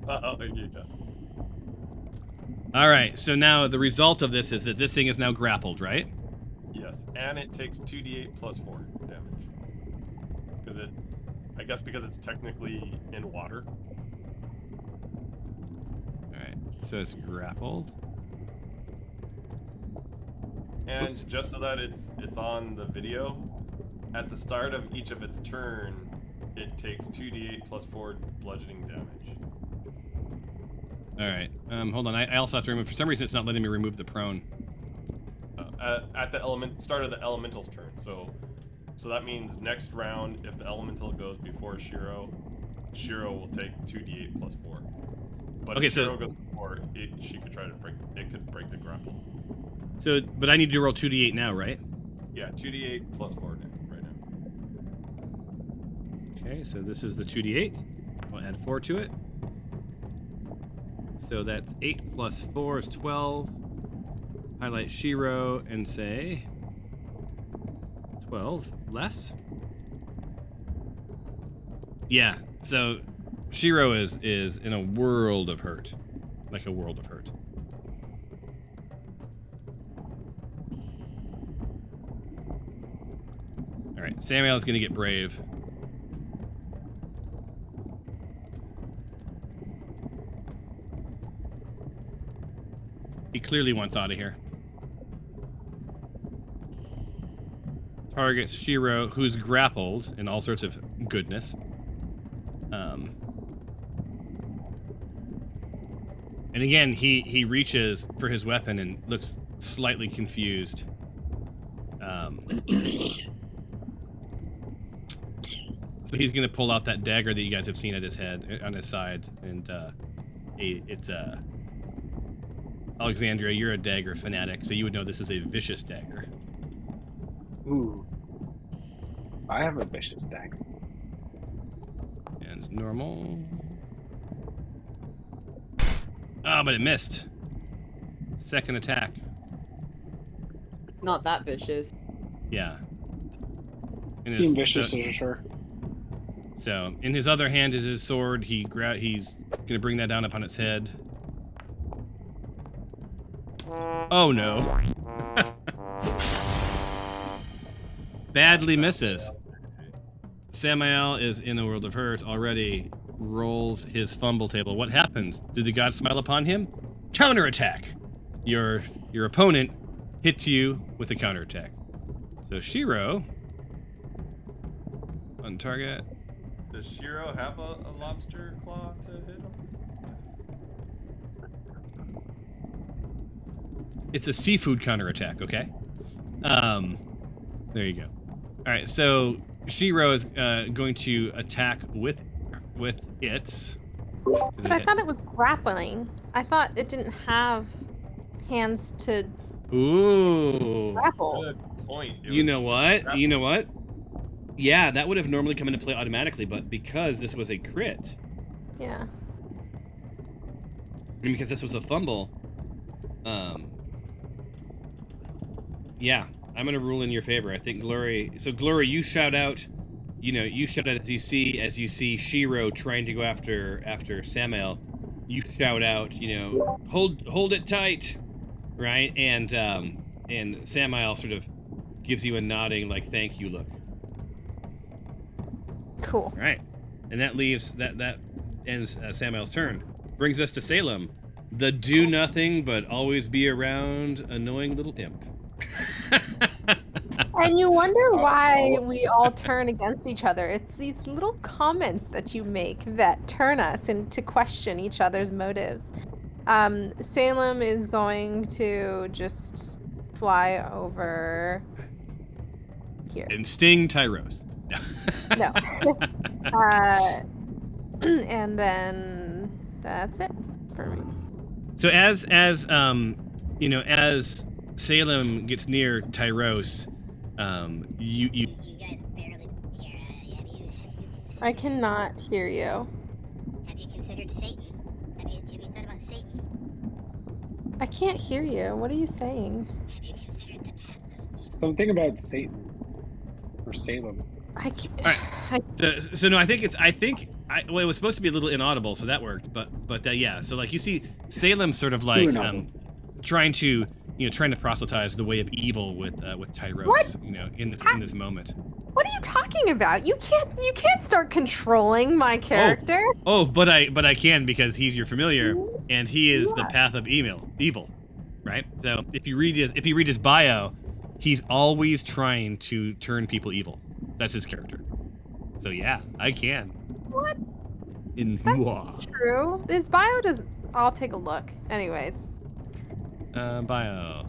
Oh, yeah. Alright, so now the result of this is that this thing is now grappled, right? Yes, and it takes 2d8 plus 4 damage. Because it's technically in water. Alright, so it's grappled. And Oops. just so that it's on the video, at the start of each of its turn, it takes 2d8 plus 4 bludgeoning damage. Alright, hold on. I also have to remove. For some reason, it's not letting me remove the prone. At the start of the elemental's turn. So that means next round, if the elemental goes before Shiro will take 2d8 plus 4. But Okay, if so- Shiro goes before, she could try to break the grapple. So, but I need to roll 2d8 now, right? Yeah, 2d8 plus 4 right now. Okay, so this is the 2d8. We'll add 4 to it. So that's 8 plus 4 is 12. Highlight Shiro and say 12 less. Yeah, so Shiro is in a world of hurt. Like a world of hurt. Alright, Samuel is gonna get brave. He clearly wants out of here. Targets Shiro, who's grappled in all sorts of goodness. And again, he reaches for his weapon and looks slightly confused. So he's gonna pull out that dagger that you guys have seen at his head, on his side, and it's Alexandria. You're a dagger fanatic, so you would know this is a vicious dagger. Ooh. I have a vicious dagger. And normal. Oh, but it missed. Second attack. Not that vicious. Yeah. And Seem vicious, sure. So, in his other hand is his sword. He's gonna bring that down upon its head. Oh no. Badly misses. Samael is in a world of hurt already. Rolls his fumble table. What happens? Do the gods smile upon him? Counterattack. Your opponent hits you with a counterattack. So Shiro on target. Does Shiro have a lobster claw to hit him? It's a seafood counterattack, okay? There you go. All right, so Shiro is going to attack with its. But I thought it was grappling. I thought it didn't have hands to Ooh. grapple. Good point. You know what? You know what? Yeah, that would have normally come into play automatically, but because this was a crit, Yeah. and because this was a fumble, yeah, I'm gonna rule in your favor. I think Glory. So Glory, you shout out. You shout out as you see Shiro trying to go after Samael. You shout out, hold it tight, right? And Samael sort of gives you a nodding, like, thank you look. Cool. All right, and that leaves that ends Samael's turn. Brings us to Salem, the do nothing but always be around annoying little imp. And you wonder why we all turn against each other. It's these little comments that you make that turn us into question each other's motives. Salem is going to just fly over here. And sting Tyros. No. And then that's it for me. So as Salem gets near Tyros, you You guys barely hear. Have you I cannot hear you. considered Satan? Have you thought about Satan? I can't hear you. What are you saying? Have you considered the path of evil? Something about Satan or Salem. I can't. All right. So no, I think it was supposed to be a little inaudible, so that worked. But yeah. So like you see, Salem sort of like trying to proselytize the way of evil with Tyros. What? In this moment. What are you talking about? You can't start controlling my character. Oh, but I can, because he's your familiar, and he is the path of evil, right? So if you read his bio, he's always trying to turn people evil. That's his character. So yeah, I can. What? That's True. His bio does. I'll take a look. Anyways. Bio.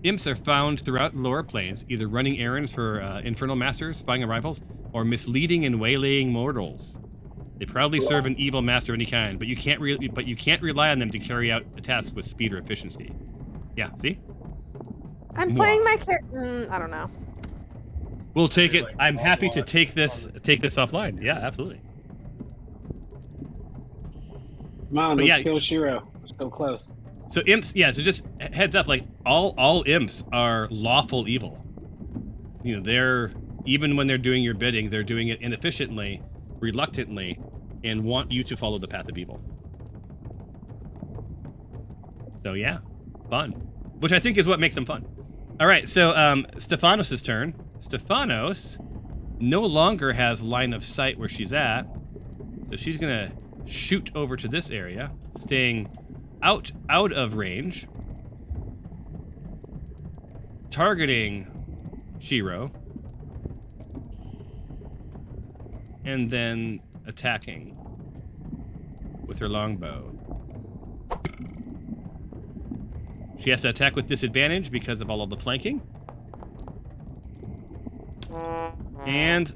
Imps are found throughout the lower planes, either running errands for infernal masters, spying on rivals, or misleading and waylaying mortals. They proudly serve an evil master of any kind, but you can't rely on them to carry out a task with speed or efficiency. Yeah, see? I'm playing my character. I don't know. We'll take it. I'm happy to take this offline. Yeah, absolutely. Come on, let's kill Shiro. We're so close. So imps, yeah. So just heads up, like all imps are lawful evil. They're, even when they're doing your bidding, they're doing it inefficiently, reluctantly, and want you to follow the path of evil. So yeah, fun, which I think is what makes them fun. All right, so Stefanos' turn. Stefanos no longer has line of sight where she's at, so she's gonna shoot over to this area, staying out of range, targeting Shiro, and then attacking with her longbow. She has to attack with disadvantage because of all of the flanking. And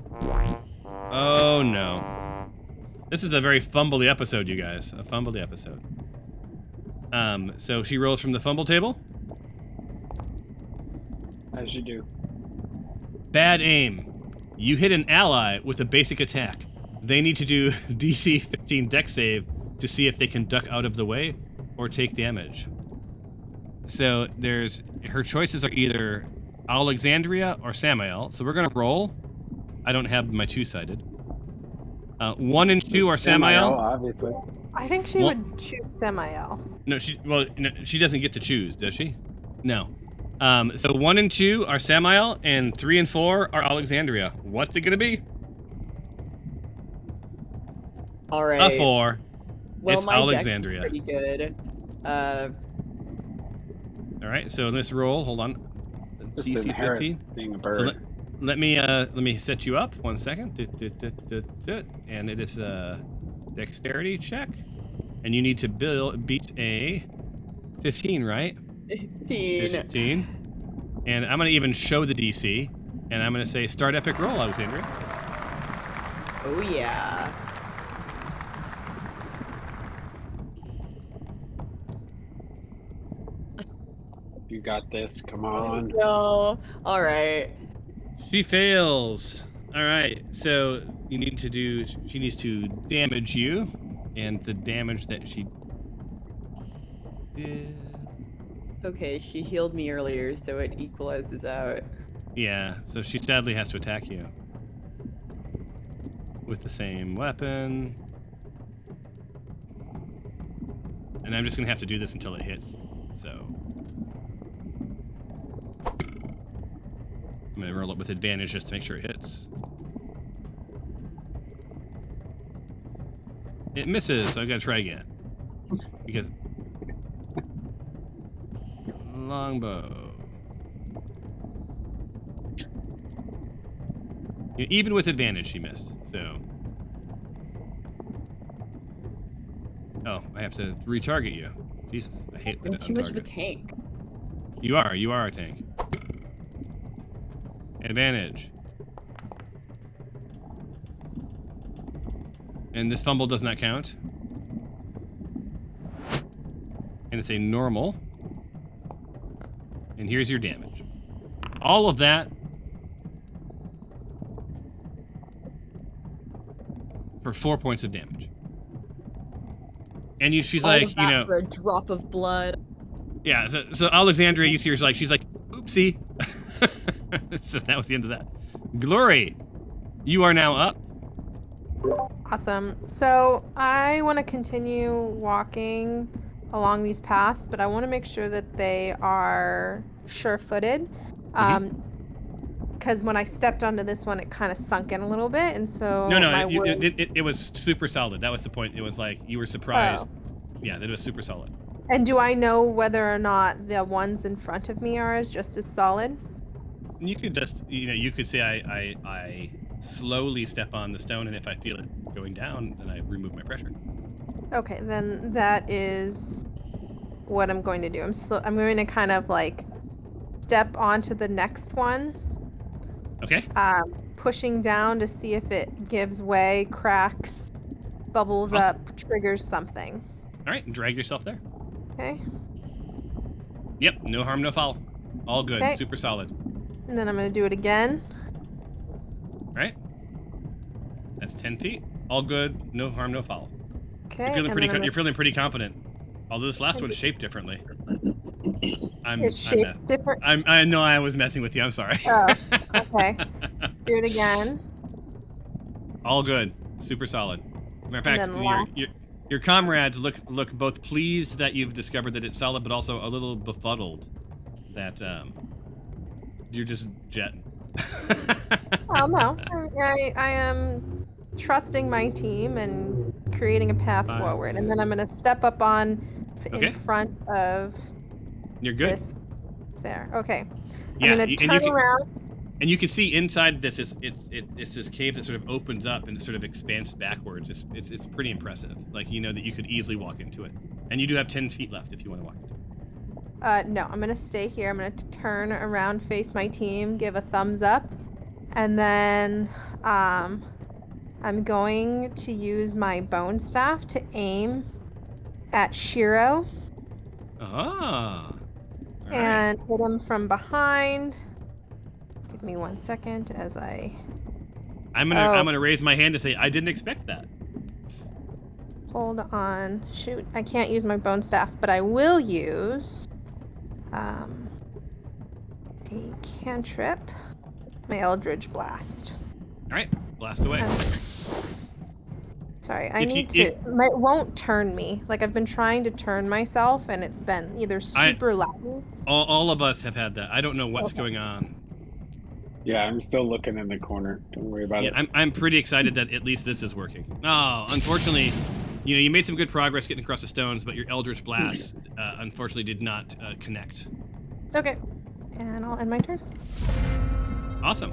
oh no. This is a very fumbly episode, you guys. A fumbly episode. So she rolls from the fumble table. As you do. Bad aim. You hit an ally with a basic attack. They need to do DC 15 dex save to see if they can duck out of the way or take damage. So her choices are either Alexandria or Samael. So we're gonna roll. I don't have my two-sided. 1 and 2 are Samael. Obviously. I think she would choose Samael. No, she doesn't get to choose, does she? No. So 1 and 2 are Samael, and 3 and 4 are Alexandria. What's it gonna be? All right. A 4. Well, it's my Alexandria. Dex is pretty good. All right. So let's roll. Hold on. Just DC inherit 15. being a bird. So let me set you up 1 second. And it is a dexterity check, and you need to beat a 15, right? 15. And I'm gonna even show the DC, and I'm gonna say start epic roll, Alexandria. Oh yeah. You got this. Come on. No. All right. She fails. All right. So she needs to damage you, and the damage that she did. Okay, she healed me earlier, so it equalizes out. Yeah, so she sadly has to attack you with the same weapon. And I'm just gonna have to do this until it hits. So I'm gonna roll it with advantage just to make sure it hits. It misses, so I gotta try again. Because longbow. Even with advantage, she missed. So, oh, I have to retarget you. Jesus, I hate that. I'm too much of a tank. You are a tank. Advantage. And this fumble does not count. And it's a normal. And here's your damage. All of that for 4 points of damage. And she's All like, of that for a drop of blood. Yeah, so Alexandria, you see her, she's like, oopsie. So that was the end of that. Glory, you are now up. Awesome. So I want to continue walking along these paths, but I want to make sure that they are sure-footed. Because when I stepped onto this one, it kind of sunk in a little bit, and so it was super solid. That was the point. It was like you were surprised. Oh. Yeah, that it was super solid. And do I know whether or not the ones in front of me are just as solid? You could just, you could say I slowly step on the stone, and if I feel it going down, then I remove my pressure. Okay, then that is what I'm going to do. I'm going to kind of like step onto the next one. Okay. Pushing down to see if it gives way, cracks, bubbles up, triggers something. All right, drag yourself there. Okay. Yep, no harm, no foul. All good, okay. Super solid. And then I'm going to do it again. All right. That's 10 feet. All good, no harm, no foul. Okay. You're feeling pretty confident. Although this last one's shaped differently. It's shaped different. I know I was messing with you. I'm sorry. Oh, okay. Do it again. All good. Super solid. Matter of fact, your comrades look both pleased that you've discovered that it's solid, but also a little befuddled that you're just jetting. Well, no. I am trusting my team and creating a path forward, and then I'm going to step up in front of You're good. this there. Okay. Yeah, I'm going to turn around. And you can see inside this is it's this cave that sort of opens up and it sort of expands backwards. It's pretty impressive. Like, you know that you could easily walk into it. And you do have 10 feet left if you want to walk into it. No, I'm gonna stay here. I'm gonna turn around, face my team, give a thumbs up, and then I'm going to use my bone staff to aim at Shiro Ah. All and hit him from behind. Give me 1 second as I'm gonna raise my hand to say I didn't expect that. hold on. Shoot, I can't use my bone staff, but I will use a cantrip, my Eldritch Blast. All right, blast away. Sorry, I If you- need to. It won't turn me. Like, I've been trying to turn myself, and it's been either super laggy. All of us have had that. I don't know what's going on. Yeah, I'm still looking in the corner. Don't worry about it. I'm pretty excited that at least this is working. Oh, unfortunately, you know, you made some good progress getting across the stones, but your Eldritch Blast unfortunately did not connect. Okay, and I'll end my turn. Awesome.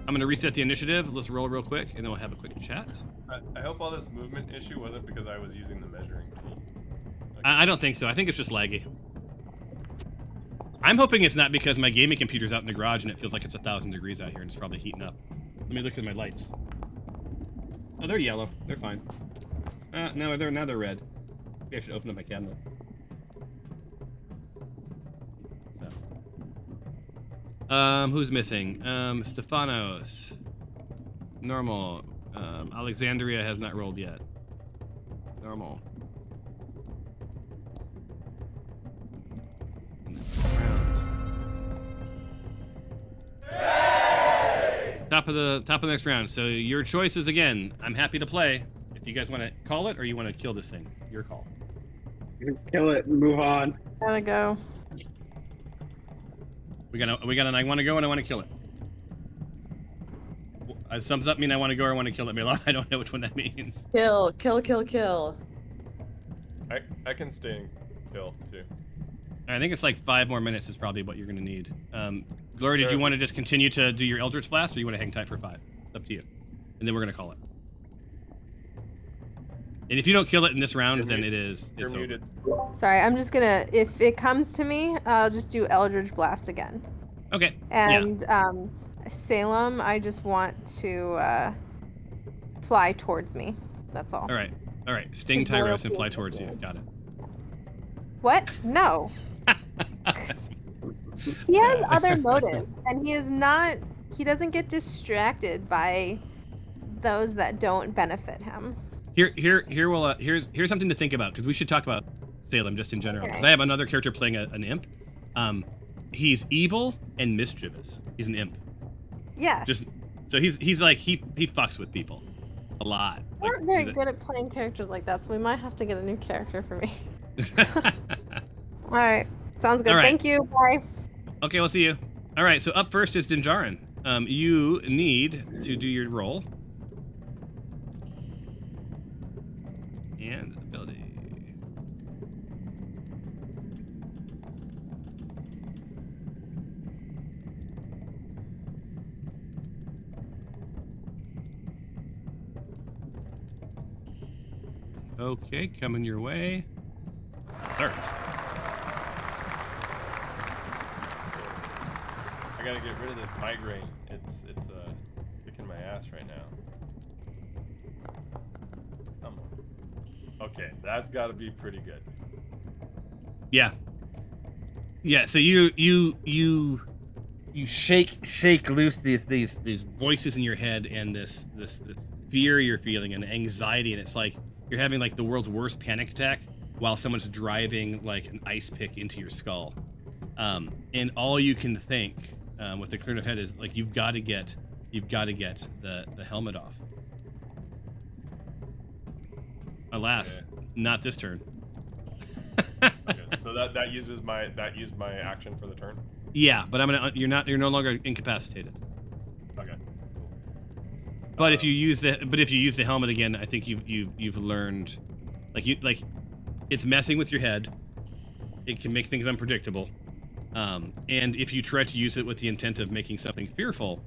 I'm gonna reset the initiative. Let's roll real quick, and then we'll have a quick chat. I hope all this movement issue wasn't because I was using the measuring tool. Like, I don't think so. I think it's just laggy. I'm hoping it's not because my gaming computer's out in the garage and it feels like it's 1,000 degrees out here and it's probably heating up. Let me look at my lights. Oh, they're yellow. They're fine. No, they're red. Maybe I should open up my cabinet. So. Who's missing? Stefanos. Normal. Alexandria has not rolled yet. Normal. Top of the next round. So your choices again. I'm happy to play. If you guys want to call it or you want to kill this thing, your call. Kill it and move on. Gotta go. We got an I want to go and I want to kill it. Thumbs up mean I want to go or I want to kill it, Mila. I don't know which one that means. Kill. I can stay and kill too. I think it's like 5 more minutes is probably what you're gonna need. Glory, did you want to just continue to do your Eldritch Blast, or you want to hang tight for 5? It's up to you. And then we're gonna call it. And if you don't kill it in this round, then it's over. Muted. Sorry, I'm just gonna. If it comes to me, I'll just do Eldritch Blast again. Okay. And Salem, I just want to fly towards me. That's all. All right. Sting His Tyros loyalty and fly is towards you. good. Got it. What? No. He has other motives, and he is not. He doesn't get distracted by those that don't benefit him. Here's something to think about, because we should talk about Salem just in general. Because I have another character playing an imp. He's evil and mischievous. He's an imp. Yeah. So he's like he fucks with people a lot. We're not very good at playing characters like that, so we might have to get a new character for me. All right. Sounds good. All right. Thank you. Bye. Okay, we'll see you. All right, so up first is Dinjarin. You need to do your roll. And ability. Okay, coming your way. Start. I gotta get rid of this migraine. It's kicking my ass right now. Come on. Okay, that's gotta be pretty good. Yeah. So you shake loose these voices in your head and this fear you're feeling and anxiety, and it's like you're having like the world's worst panic attack while someone's driving like an ice pick into your skull. And all you can think with the clear of head is like you've got to get the helmet off. Alas, not this turn. Okay, so that used my action for the turn. Yeah, but you're no longer incapacitated. Okay. But if you use the helmet again, I think you've learned, like it's messing with your head. It can make things unpredictable, And if you try to use it with the intent of making something fearful,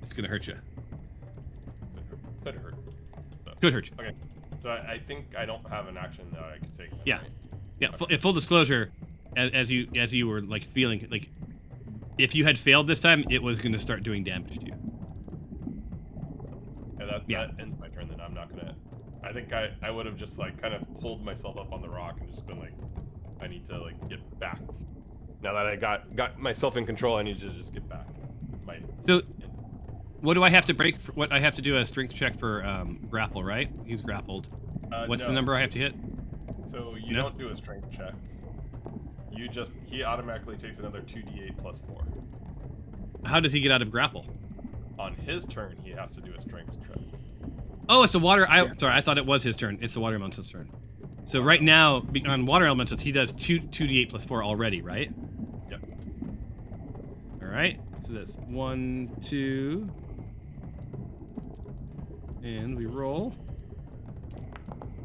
it's gonna hurt you. Could hurt. So, Could hurt you. okay. So I think I don't have an action that I can take. Then, Yeah. right? Yeah. Full disclosure, as you were like feeling like, if you had failed this time, it was gonna start doing damage to you. Yeah, that ends my turn. Then I'm not gonna. I think I would have just like kind of pulled myself up on the rock and just been like, I need to like get back. Now that I got myself in control, I need to just get back. So, what do I have to break? What I have to do a strength check for grapple, right? He's grappled. What's no. the number I have to hit? So you don't do a strength check. He automatically takes another 2d8 plus 4. How does he get out of grapple? On his turn, he has to do a strength check. Oh, it's the water. Sorry, I thought it was his turn. It's the water elemental's turn. So right now, on water elementals, he does 2d8 plus 4 already, right? Yep. All right. So that's 1, 2, and we roll,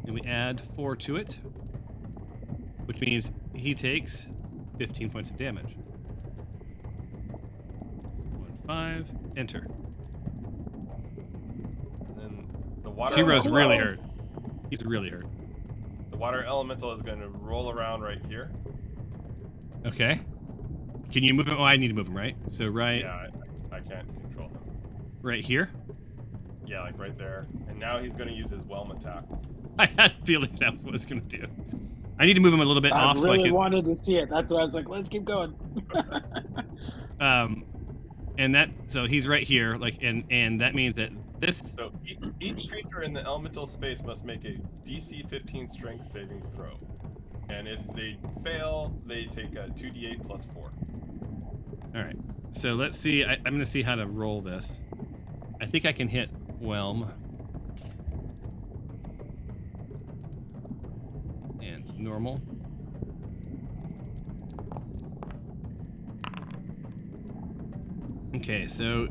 and we add 4 to it, which means he takes 15 points of damage. 1, 5, enter. And then the water. Shiro's really hurt. He's really hurt. The water elemental is going to roll around right here. Okay. Can you move him? Oh, I need to move him, right? So right. Yeah, I can't control him. Right here. Yeah, like right there. And now he's going to use his whelm attack. I had a feeling that was what it's going to do. I need to move him a little bit off I so I really can. wanted to see it. That's why I was like, let's keep going. And that, so he's right here, like, and that means that this. So each creature in the elemental space must make a DC 15 strength saving throw. And if they fail, they take a 2d8 plus 4. All right. So let's see. I'm going to see how to roll this. I think I can hit Whelm. And normal. Okay, so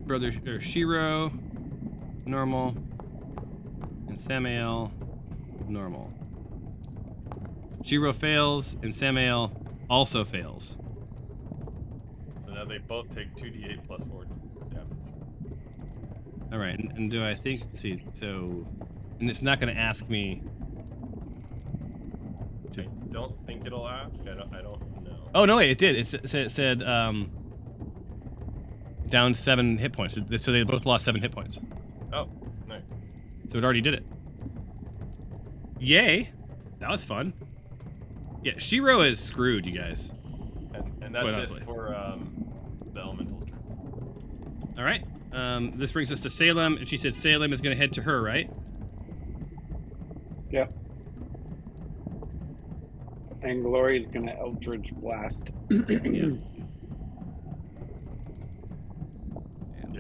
brother Shiro, normal, and Samael, normal. Shiro fails, and Samael also fails. So now they both take 2d8 plus 4 damage. All right, and do I think? See, so, and it's not going to ask me. I don't think it'll ask. I don't know. Oh no, wait, it did. It said down 7 hit points. So they both lost 7 hit points. Oh, nice. So it already did it. Yay! That was fun. Yeah, Shiro is screwed, you guys. And that's it for the elemental's turn. All right. This brings us to Salem, and she said Salem is going to head to her, right? Yep. And Glory's gonna Eldritch Blast. Yeah,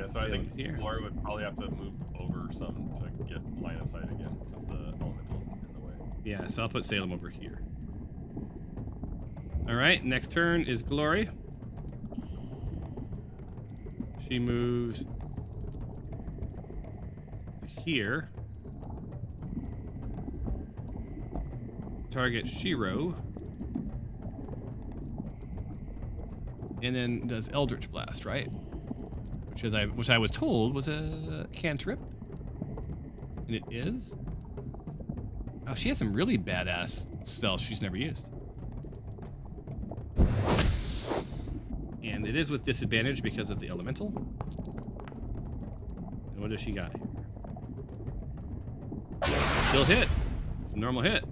so I think Glory would probably have to move over some to get line of sight again, since the elemental's in the way. Yeah, so I'll put Salem over here. All right, next turn is Glory. She moves to here. Target Shiro. And then does Eldritch Blast, right? Which I was told was a cantrip. And it is. Oh, she has some really badass spells she's never used. And it is with disadvantage because of the elemental. And what does she got here? Still hit. It's a normal hit.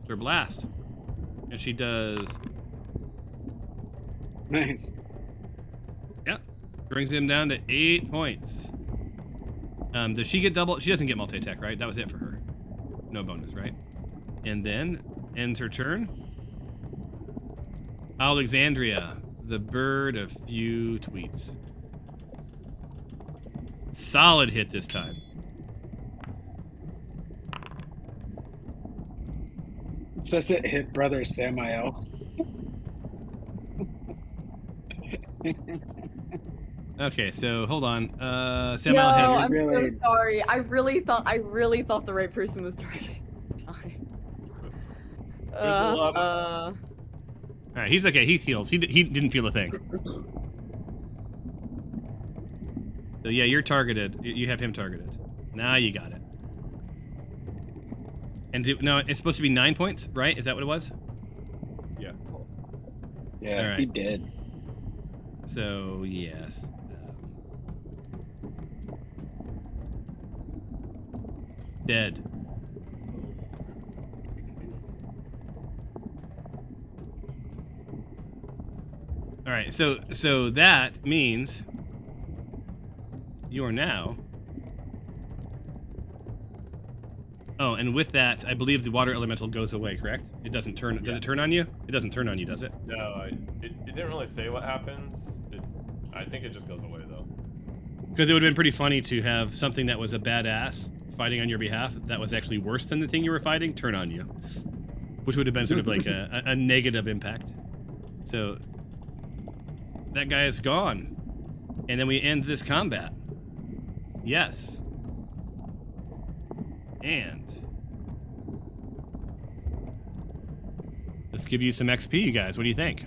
Her blast. And she does. Nice. Yep. Brings him down to 8 points. Does she get double? She doesn't get multi-attack, right? That was it for her. No bonus, right? And then ends her turn. Alexandria, the bird of few tweets. Solid hit this time. It says it hit Brother Samael. Okay, so hold on. Samael has. I'm really- so sorry. I really thought the right person was targeting. There's a lot of... All right, he's okay. He heals. He didn't feel a thing. So yeah, you're targeted. You have him targeted. Now you got it. And no, it's supposed to be 9 points, right? Is that what it was? Yeah. Yeah, All right. he did. So yes. Dead. All right, so that means you are now. Oh, and with that, I believe the water elemental goes away. Correct? It doesn't turn. Yeah. Does it turn on you? It doesn't turn on you, does it? No, it didn't really say what happens. I think it just goes away though. Because it would have been pretty funny to have something that was a badass fighting on your behalf that was actually worse than the thing you were fighting turn on you, which would have been sort of like a negative impact. So that guy is gone, and then we end this combat. Yes. And let's give you some XP, you guys. What do you think?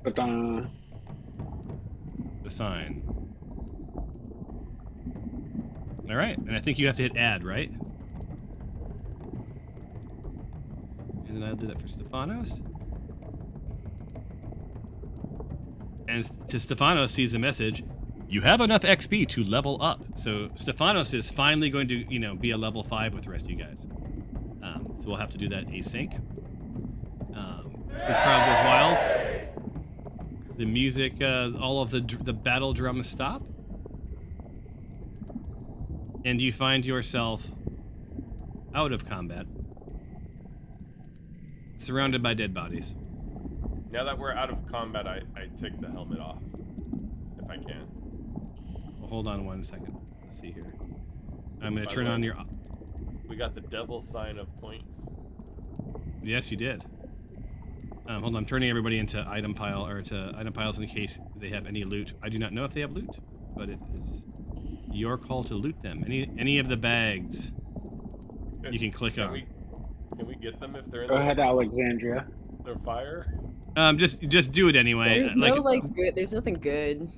Ta-da. The sign. All right, and I think you have to hit add, right? And then I'll do that for Stefanos. And to Stefanos sees the message, you have enough XP to level up. So Stefanos is finally going to, be a level 5 with the rest of you guys. So we'll have to do that async. The crowd goes wild. The music, all of the battle drums stop. And you find yourself out of combat, surrounded by dead bodies. Now that we're out of combat, I take the helmet off, if I can. Well, hold on 1 second. Let's see here. I'm going to turn on your... We got the devil sign of points. Yes, you did. Hold on, I'm turning everybody into item pile, or to item piles in case they have any loot. I do not know if they have loot, but it is your call to loot them. Any of the bags you can click on. Can we get them if they're in Go ahead, Alexandria. their fire? Just do it anyway. There's no good. There's nothing good.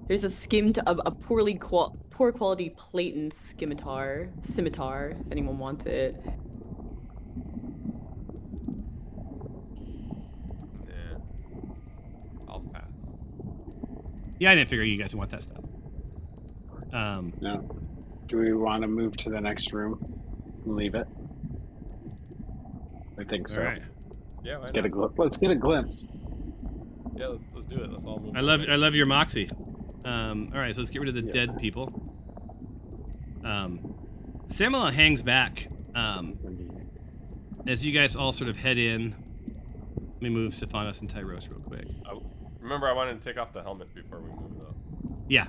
There's a poor quality plate and scimitar. If anyone wants it. Yeah. I'll pass. Yeah, I didn't figure you guys would want that stuff. No. Do we want to move to the next room and leave it? I think so. All right. Yeah. Let's get a glimpse. Yeah, let's do it. Let's all move. I love your moxie. All right, so let's get rid of the dead people. Samala hangs back as you guys all sort of head in. Let me move Stefanos and Tyros real quick. Remember, I wanted to take off the helmet before we move, though. Yeah.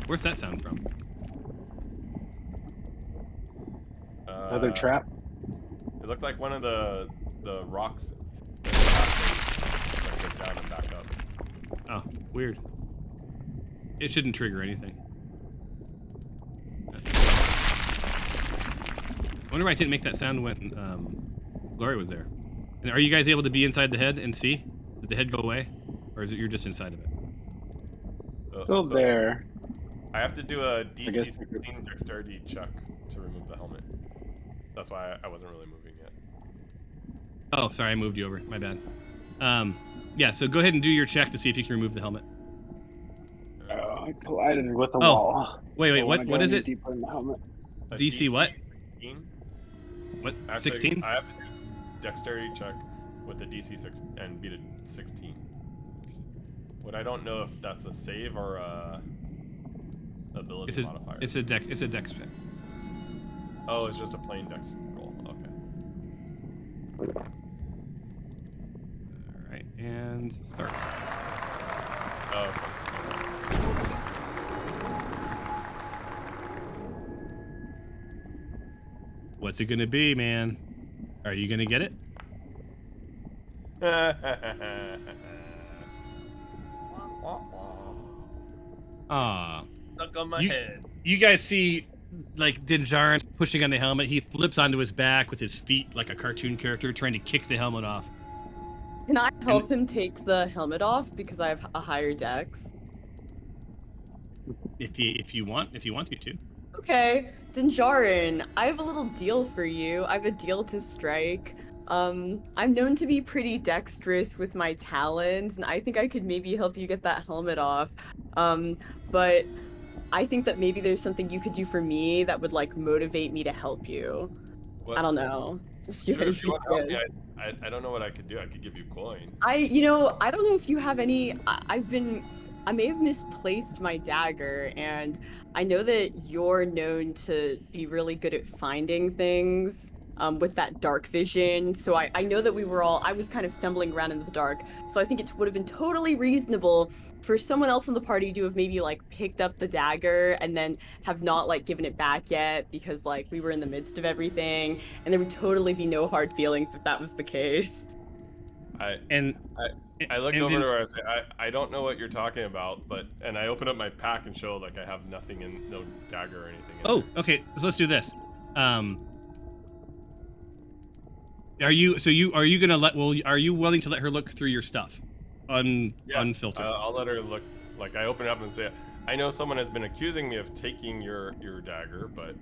Where's that sound from? Another trap? It looked like one of the rocks that went down and back up. Oh, weird. It shouldn't trigger anything. I wonder why I didn't make that sound when Glory was there. And are you guys able to be inside the head and see? Did the head go away? Or is it you're just inside of it? Still there. I have to do a DC 16 dexterity check to remove the helmet. That's why I wasn't really moving yet. Oh, sorry, I moved you over. My bad. Yeah, so go ahead and do your check to see if you can remove the helmet. I collided with the wall. Wait, what is it? Deeper in the helmet. DC what? 16? What? 16? I have to do dexterity check with the DC 6 and beat it 16. What I don't know if that's a save or a ability modifier. It's a dex check. Oh, it's just a plain dex roll. Okay. Alright, and start. Oh, okay. What's it gonna be, man? Are you gonna get it? Ah. stuck on my You- head. You guys see, like, Dinjarin pushing on the helmet. He flips onto his back with his feet like a cartoon character, trying to kick the helmet off. Can I help him take the helmet off because I have a higher dex? If you want me to. Okay, Dinjarin, I have a little deal for you. I have a deal to strike. I'm known to be pretty dexterous with my talons, and I think I could maybe help you get that helmet off. But I think that maybe there's something you could do for me that would like motivate me to help you. What? I don't know. If you Sure, have if you want to help me, ideas. I don't know what I could do. I could give you coin. I don't know if you have any. I may have misplaced my dagger, and I know that you're known to be really good at finding things with that dark vision. So I know that I was kind of stumbling around in the dark. So I think it would have been totally reasonable for someone else in the party to have maybe like picked up the dagger and then have not like given it back yet because like we were in the midst of everything, and there would totally be no hard feelings if that was the case. I look and over then- to her and I say, I don't know what you're talking about, and I open up my pack and show like I have nothing in, no dagger or anything. Oh, okay. So let's do this. Are you willing to let her look through your stuff, unfiltered? I'll let her look. Like I open it up and say, I know someone has been accusing me of taking your dagger, but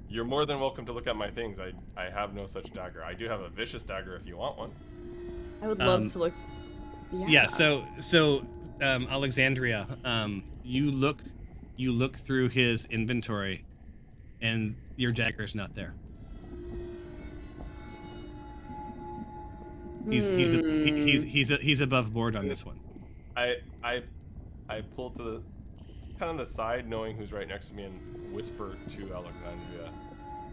you're more than welcome to look at my things. I have no such dagger. I do have a vicious dagger if you want one. I would love to look. Yeah. So Alexandria, you look through his inventory, and your dagger's not there. He's above board on this one. I pull to the kind of the side, knowing who's right next to me, and whisper to Alexandria.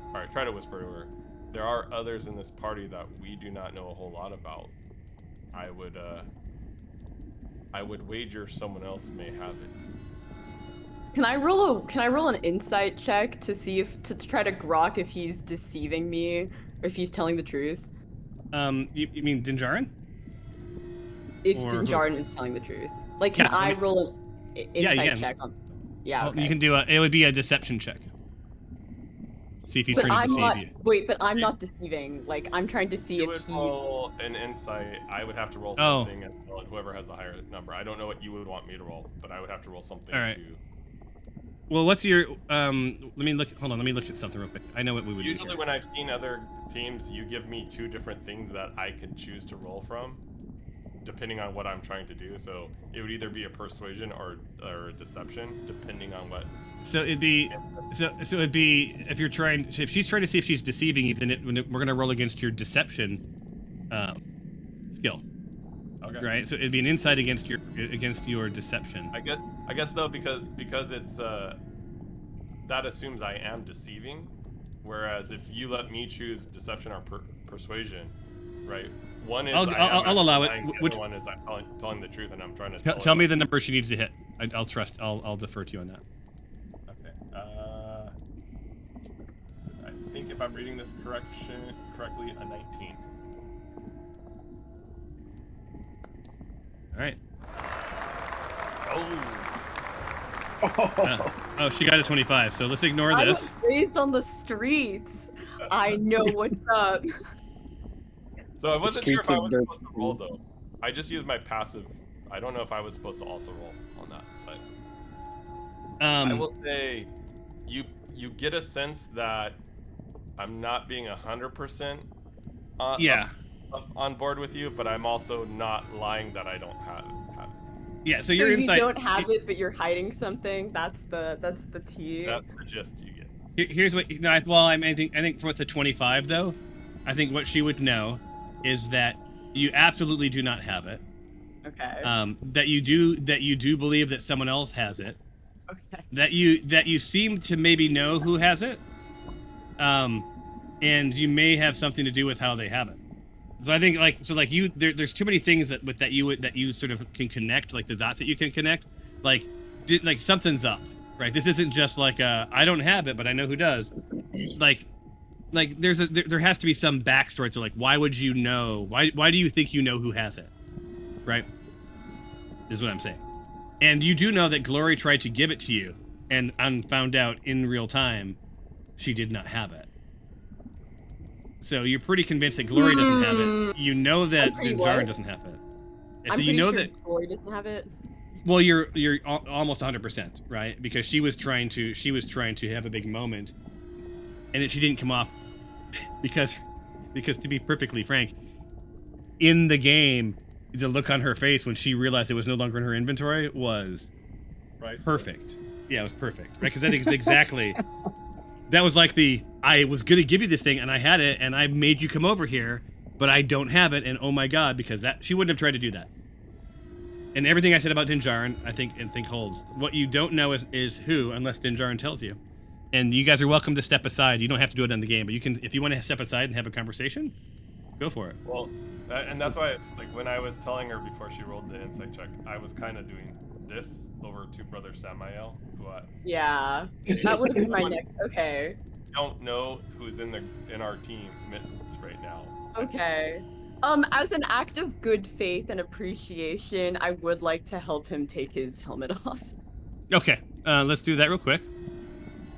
All right, try to whisper to her. There are others in this party that we do not know a whole lot about. I would wager someone else may have it. Can I roll an insight check to see to try to grok if he's deceiving me or if he's telling the truth? You mean Dinjarin? If Or Dinjarin is telling the truth. Like, can I roll an insight check on? Yeah, okay. You can do it would be a deception check. See if he's trying to deceive you. Wait, but I'm not deceiving. Like, I'm trying to see if he's... roll an insight. I would have to roll something as well, and whoever has the higher number. I don't know what you would want me to roll, but I would have to roll something. All right. To... Well, what's your let me look. Hold on, let me look at something real quick. I know what we would do. Usually, when I've seen other teams, you give me 2 different things that I can choose to roll from, depending on what I'm trying to do. So it would either be a persuasion or a deception, depending on what. So it'd be if she's trying to see if she's deceiving you, then we're gonna roll against your deception skill. Okay. Right. So it'd be an insight against your deception. I guess though, because it's that assumes I am deceiving, whereas if you let me choose deception or persuasion, right? One is I'll allow it. Which one is I'm telling the truth and I'm trying to tell me the number she needs to hit. I'll defer to you on that. Okay. I think if I'm reading this correctly, a 19. All right. Oh. She got a 25. So let's ignore I this. was raised on the streets. I know what's up. So I wasn't sure if I was supposed to roll though. I just used my passive. I don't know if I was supposed to also roll on that, but I will say, you get a sense that I'm not being 100% on board with you, but I'm also not lying that I don't have it. Yeah, so your insight. You don't have it, but you're hiding something. That's the tea. That's the gist you get. Here's what. No, I think for the 25 though, I think what she would know is that you absolutely do not have it. Okay. That you do believe that someone else has it. Okay. That you seem to maybe know who has it. And you may have something to do with how they have it. So I think there's too many things that you sort of can connect, like the dots that you can connect, like something's up, right? This isn't just like I don't have it, but I know who does. Like there has to be some backstory to like why would you know? Why do you think you know who has it, right? Is what I'm saying. And you do know that Glory tried to give it to you, and found out in real time she did not have it. So you're pretty convinced that Glory doesn't have it. You know that Dinjarin doesn't have it. And so you know that Glory doesn't have it. Well, you're almost 100%, right? Because she was trying to have a big moment, and she didn't come off because to be perfectly frank, in the game, the look on her face when she realized it was no longer in her inventory was perfect. Yeah, it was perfect, right? Because that is exactly that was like I was gonna give you this thing and I had it and I made you come over here, but I don't have it, and oh my god, because that she wouldn't have tried to do that. And everything I said about Dinjarin, I think holds. What you don't know is who, unless Dinjarin tells you. And you guys are welcome to step aside. You don't have to do it in the game, but you can, if you want to step aside and have a conversation, go for it. Well, and that's why, like, when I was telling her before she rolled the insight check, I was kind of doing this over to Brother Samael, who yeah, that would have been my next. Okay. Don't know who's in our team midst right now. Okay. As an act of good faith and appreciation, I would like to help him take his helmet off. Okay, let's do that real quick.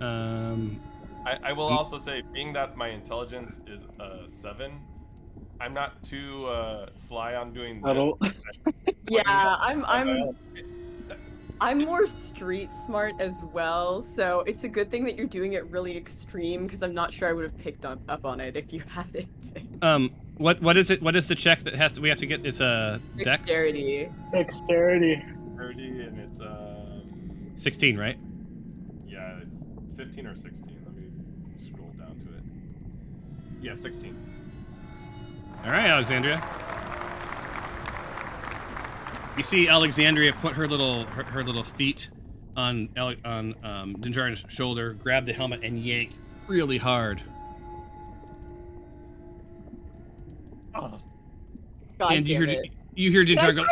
I will also say, being that my intelligence is 7, I'm not too sly on doing this. Yeah, I'm more street smart as well, so it's a good thing that you're doing it really extreme, because I'm not sure I would have picked up on it if you hadn't. What is it? What is the check that we have to get? It's a dex? Dexterity. And it's 16, right? Yeah, 15 or 16. Let me scroll down to it. Yeah, 16. All right, Alexandria. You see Alexandria put her little feet on Dinjarin's shoulder, grab the helmet, and yank really hard. God and damn you hear Dinjarin go.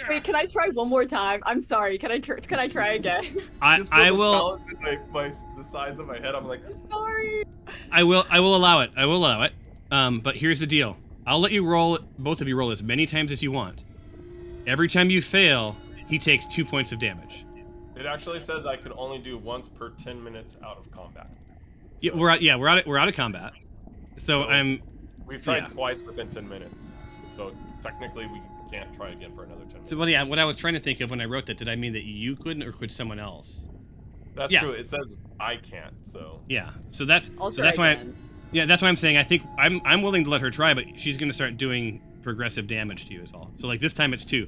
Wait, can I try one more time? I'm sorry. Can I try again? I will. The sides of my head. I'm like, I'm sorry. I will allow it. I will allow it. But here's the deal. I'll let you roll. Both of you roll as many times as you want. Every time you fail, he takes 2 points of damage. It actually says I could only do once per 10 minutes out of combat. So, we're out of combat. So we've tried twice within 10 minutes. So technically we can't try again for another 10 minutes. So what I was trying to think of when I wrote that, did I mean that you couldn't, or could someone else? That's true. It says I can't. So yeah. So that's again. why. That's why I'm saying I think I'm willing to let her try, but she's going to start doing progressive damage to you is all. So like this time it's 2.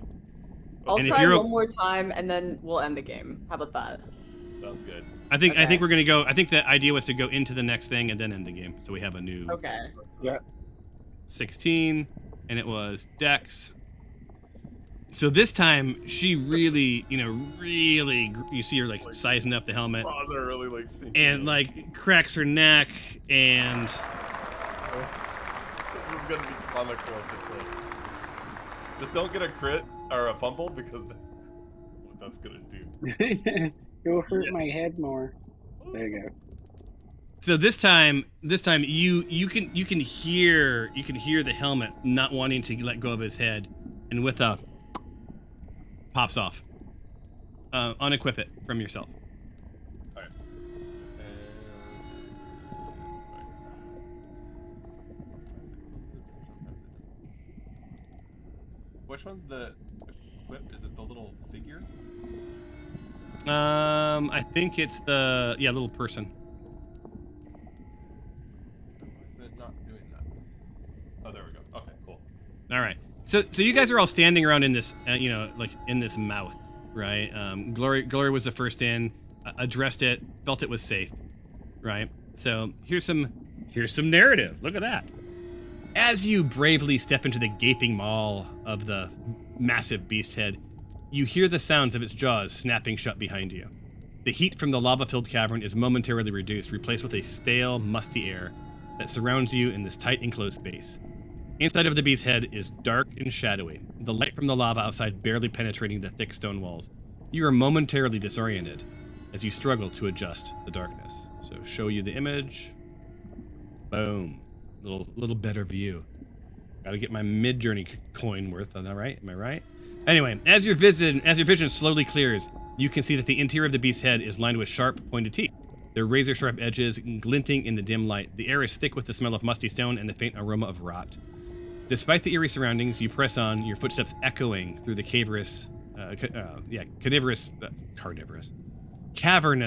I'll try one more time and then we'll end the game. How about that? Sounds good. I think we're gonna go. I think the idea was to go into the next thing and then end the game. So we have a new. Okay. Yeah. 16, and it was Dex. So this time she really, you see her like sizing up the helmet, really like and like cracks her neck, and this is gonna be comical if it's like, just don't get a crit or a fumble, because what that's gonna do. You'll hurt my head more. There you go. So this time you can hear the helmet not wanting to let go of his head, and with a pops off. Unequip it from yourself. All right. Which one's the equip? Is it the little figure? I think it's the little person. Why is it not doing that? Oh, there we go. Okay, cool. All right. So you guys are all standing around in this, like in this mouth, right? Glory was the first in, addressed it, felt it was safe, right? So here's some narrative. Look at that. As you bravely step into the gaping maw of the massive beast head, you hear the sounds of its jaws snapping shut behind you. The heat from the lava-filled cavern is momentarily reduced, replaced with a stale, musty air that surrounds you in this tight, enclosed space. Inside of the beast's head is dark and shadowy, the light from the lava outside barely penetrating the thick stone walls. You are momentarily disoriented as you struggle to adjust the darkness. So show you the image. Boom. Little better view. Gotta get my mid-journey coin worth, am I right? Anyway, as your vision slowly clears, you can see that the interior of the beast's head is lined with sharp, pointed teeth. Their razor-sharp edges glinting in the dim light. The air is thick with the smell of musty stone and the faint aroma of rot. Despite the eerie surroundings, you press on, your footsteps echoing through the cavernous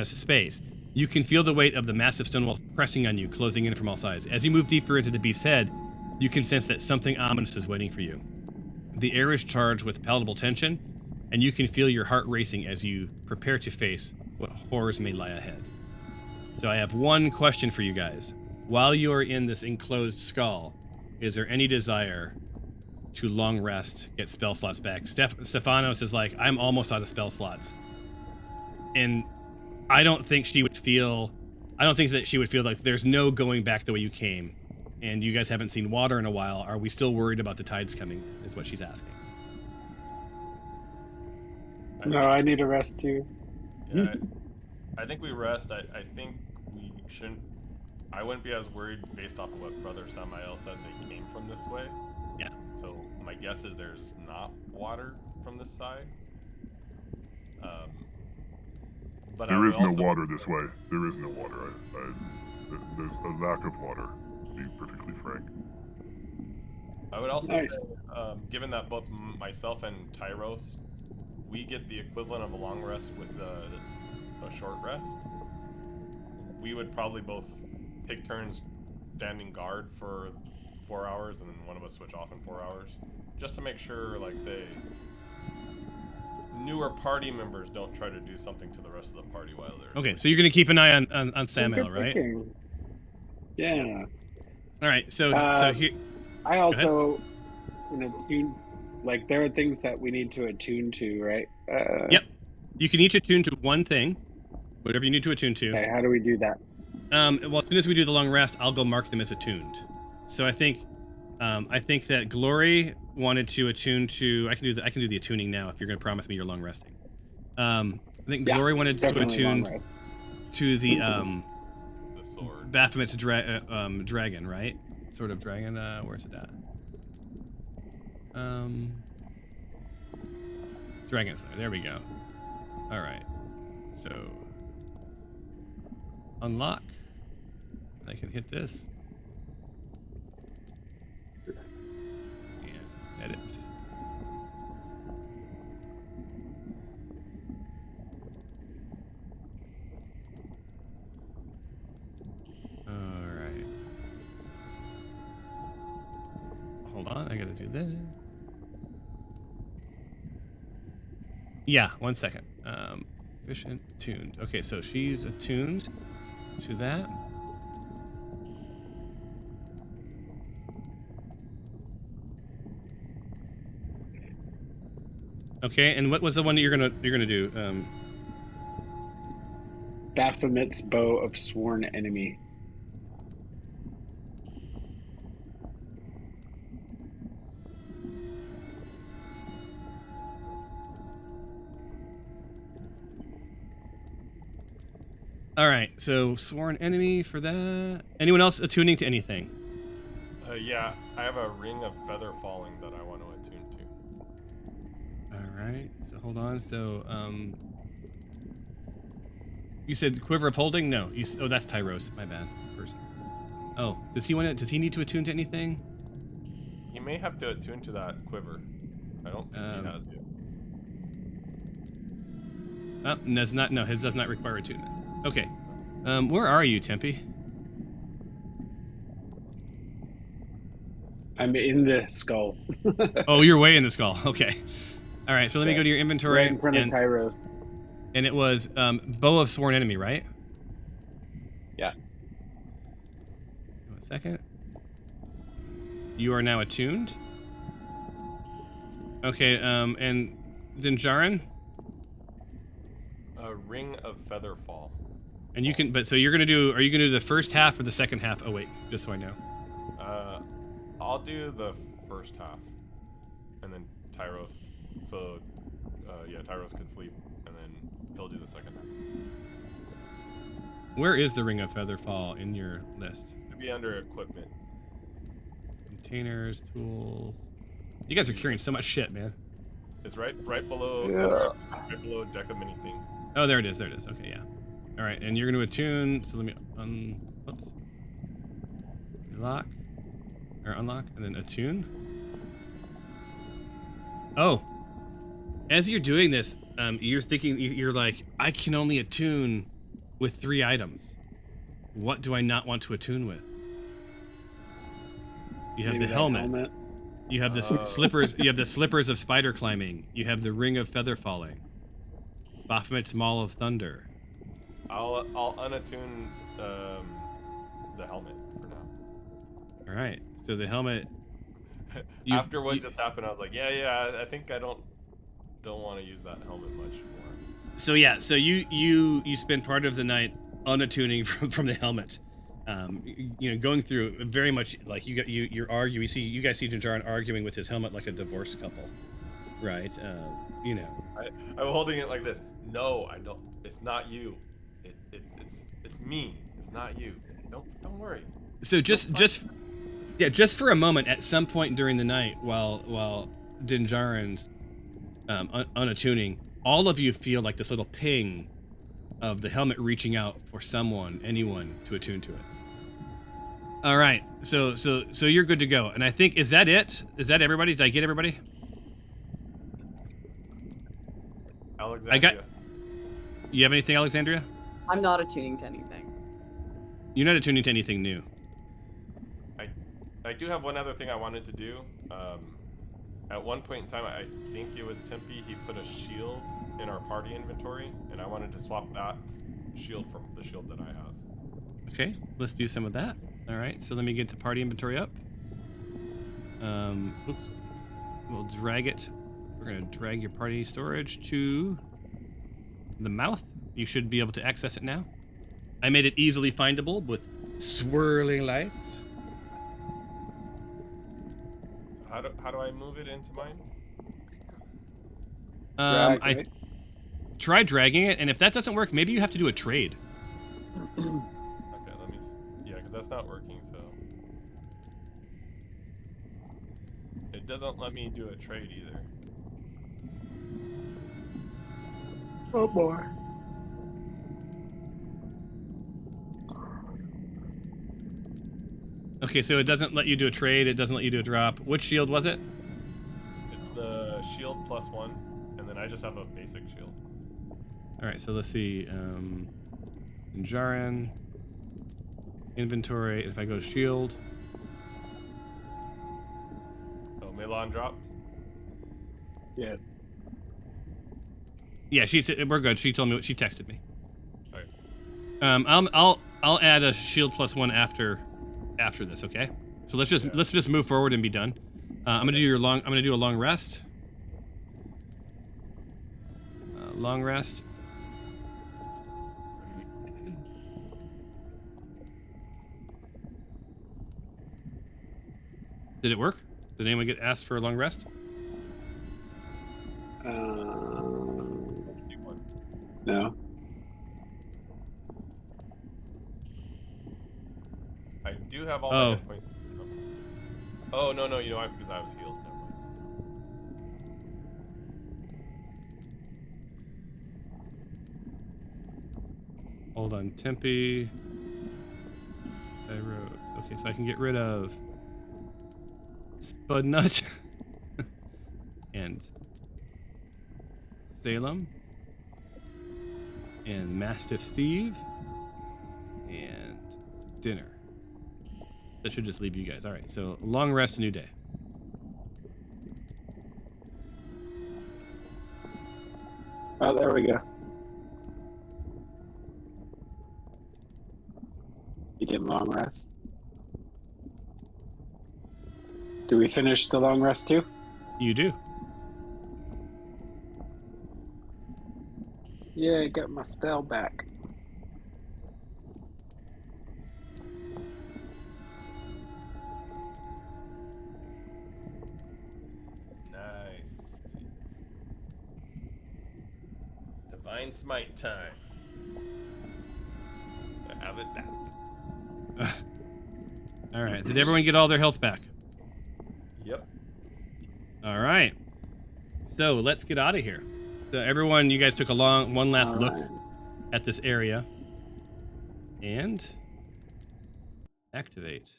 space. You can feel the weight of the massive stone walls pressing on you, closing in from all sides. As you move deeper into the beast's head, you can sense that something ominous is waiting for you. The air is charged with palpable tension, and you can feel your heart racing as you prepare to face what horrors may lie ahead. So I have one question for you guys. While you are in this enclosed skull, is there any desire to long rest, get spell slots back? Stefanos is like, I'm almost out of spell slots. And I don't think that she would feel like there's no going back the way you came. And you guys haven't seen water in a while. Are we still worried about the tides coming? Is what she's asking. No, I need a rest too. Yeah, I think we rest. I think we shouldn't. I wouldn't be as worried based off of what Brother Samael said. They came from this way. Yeah. So my guess is there's not water from this side. But there is no water this way. There is no water. There's a lack of water, to be perfectly frank. I would also say, given that both myself and Tyros, we get the equivalent of a long rest with a short rest, we would probably both take turns standing guard for 4 hours, and then one of us switch off in 4 hours, just to make sure, like, say, newer party members don't try to do something to the rest of the party while they're okay. So you're gonna keep an eye on Samael, right? Yeah. All right. So here. I also attune. Like, there are things that we need to attune to, right? Yep. You can each attune to one thing, whatever you need to attune to. Okay, how do we do that? Well, as soon as we do the long rest, I'll go mark them as attuned. So I think that Glory wanted to attune to. I can do the attuning now if you're going to promise me you're long resting. I think Glory wanted to attune to the sword. Baphomet's dragon, right? Sort of dragon. Where's it at? Dragon's there we go. All right. So unlock. I can hit this. And edit. All right. Hold on, I gotta do this. Yeah, 1 second. Efficient, tuned. Okay, so she's attuned to that. Okay, and what was the one that you're gonna do? Baphomet's Bow of Sworn Enemy. All right, so Sworn Enemy for that. Anyone else attuning to anything? Yeah, I have a Ring of Feather Falling that I want to attune to. All right, so hold on. So, you said Quiver of Holding? No, oh, that's Tyros. My bad. Person. Oh, does he need to attune to anything? He may have to attune to that quiver. I don't think he has yet. Oh, does not. No, his does not require attunement. Okay. Where are you, Tempe? I'm in the skull. Oh, you're way in the skull. Okay. All right, so let me go to your inventory. Right in front of Tyros. And it was Bow of Sworn Enemy, right? Yeah. 1 second. You are now attuned. Okay, and Dinjarin? A Ring of Featherfall. And you can, but so you're gonna do, are you gonna do the first half or the second half awake? Just so I know. I'll do the first half. And then Tyros, so, yeah, Tyros could sleep, and then he'll do the second half. Where is the Ring of Featherfall in your list? It'd be under equipment. Containers, tools. You guys are carrying so much shit, man. It's right below. Yeah. Right below deck of many things. Oh, there it is. There it is. Okay, yeah. All right, and you're going to attune. So let me oops. Lock or unlock, and then attune. Oh, as you're doing this, you're thinking, you're like, I can only attune with 3 items. What do I not want to attune with? You have Maybe the that helmet. You have the slippers. You have the slippers of spider climbing. You have the ring of feather falling. Baphomet's maul of thunder. I'll unattune the helmet for now. All right. So the helmet. After what just happened, I was like, yeah. I think I don't want to use that helmet much more. So yeah. So you spend part of the night unattuning from the helmet. You know, going through very much like you're arguing. You guys see Jinjarin arguing with his helmet like a divorced couple, right? You know. I'm holding it like this. No, I don't. It's not you. It's me. It's not you. Don't worry. So just for a moment, at some point during the night, while Dinjarin's unattuning, all of you feel like this little ping of the helmet reaching out for anyone to attune to it. All right, so you're good to go, and I think is that it? Is that everybody? Did I get everybody? Alexandria. You have anything, Alexandria? I'm not attuning to anything. You're not attuning to anything new. I do have one other thing I wanted to do. At one point in time, I think it was Tempe, he put a shield in our party inventory, and I wanted to swap that shield from the shield that I have. Okay, let's do some of that. All right, so let me get the party inventory up. Oops. We'll drag it. We're gonna drag your party storage to the mouth. You should be able to access it now. I made it easily findable with swirling lights. How do I move it into mine? I try dragging it, and if that doesn't work, maybe you have to do a trade. Okay, let me. Yeah, because that's not working. So it doesn't let me do a trade either. Oh boy. Okay, so it doesn't let you do a trade. It doesn't let you do a drop. Which shield was it? It's the shield +1, and then I just have a basic shield. All right, so let's see. Jarin, inventory. If I go to shield. Oh, Milan dropped. Yeah. Yeah, she said we're good. She told me. She texted me. Okay. I'll add a shield +1 after this. Okay. So let's just move forward and be done. I'm gonna do a long rest. Long rest. Did it work? Did anyone get asked for a long rest? No. I do have all my hit points. Oh no, you know, because I was healed. Never mind. Hold on, Tempe. Rose. Okay, so I can get rid of Spudnut and Salem and Mastiff Steve and dinner. So that should just leave you guys. All right, so long rest, a new day. Oh, there we go. You get long rest. Do we finish the long rest too? You do. Yeah, I got my spell back. Nice. Divine Smite time. I have it back. All right, did everyone get all their health back? Yep. All right. So let's get out of here. So everyone, you guys took one last look Alright. at this area. And activate.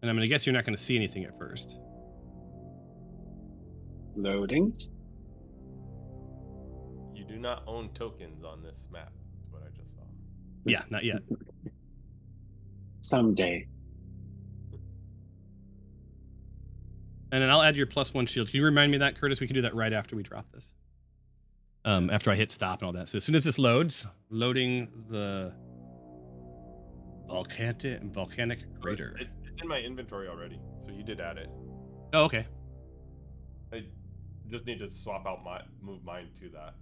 And I'm going to guess you're not going to see anything at first. Loading. You do not own tokens on this map, is what I just saw. Yeah, not yet. Someday. And then I'll add your +1 shield. Can you remind me of that, Curtis? We can do that right after we drop this. After I hit stop and all that. So as soon as this loads, loading the volcanic crater. It's in my inventory already, so you did add it. Oh, okay. I just need to swap out move mine to that.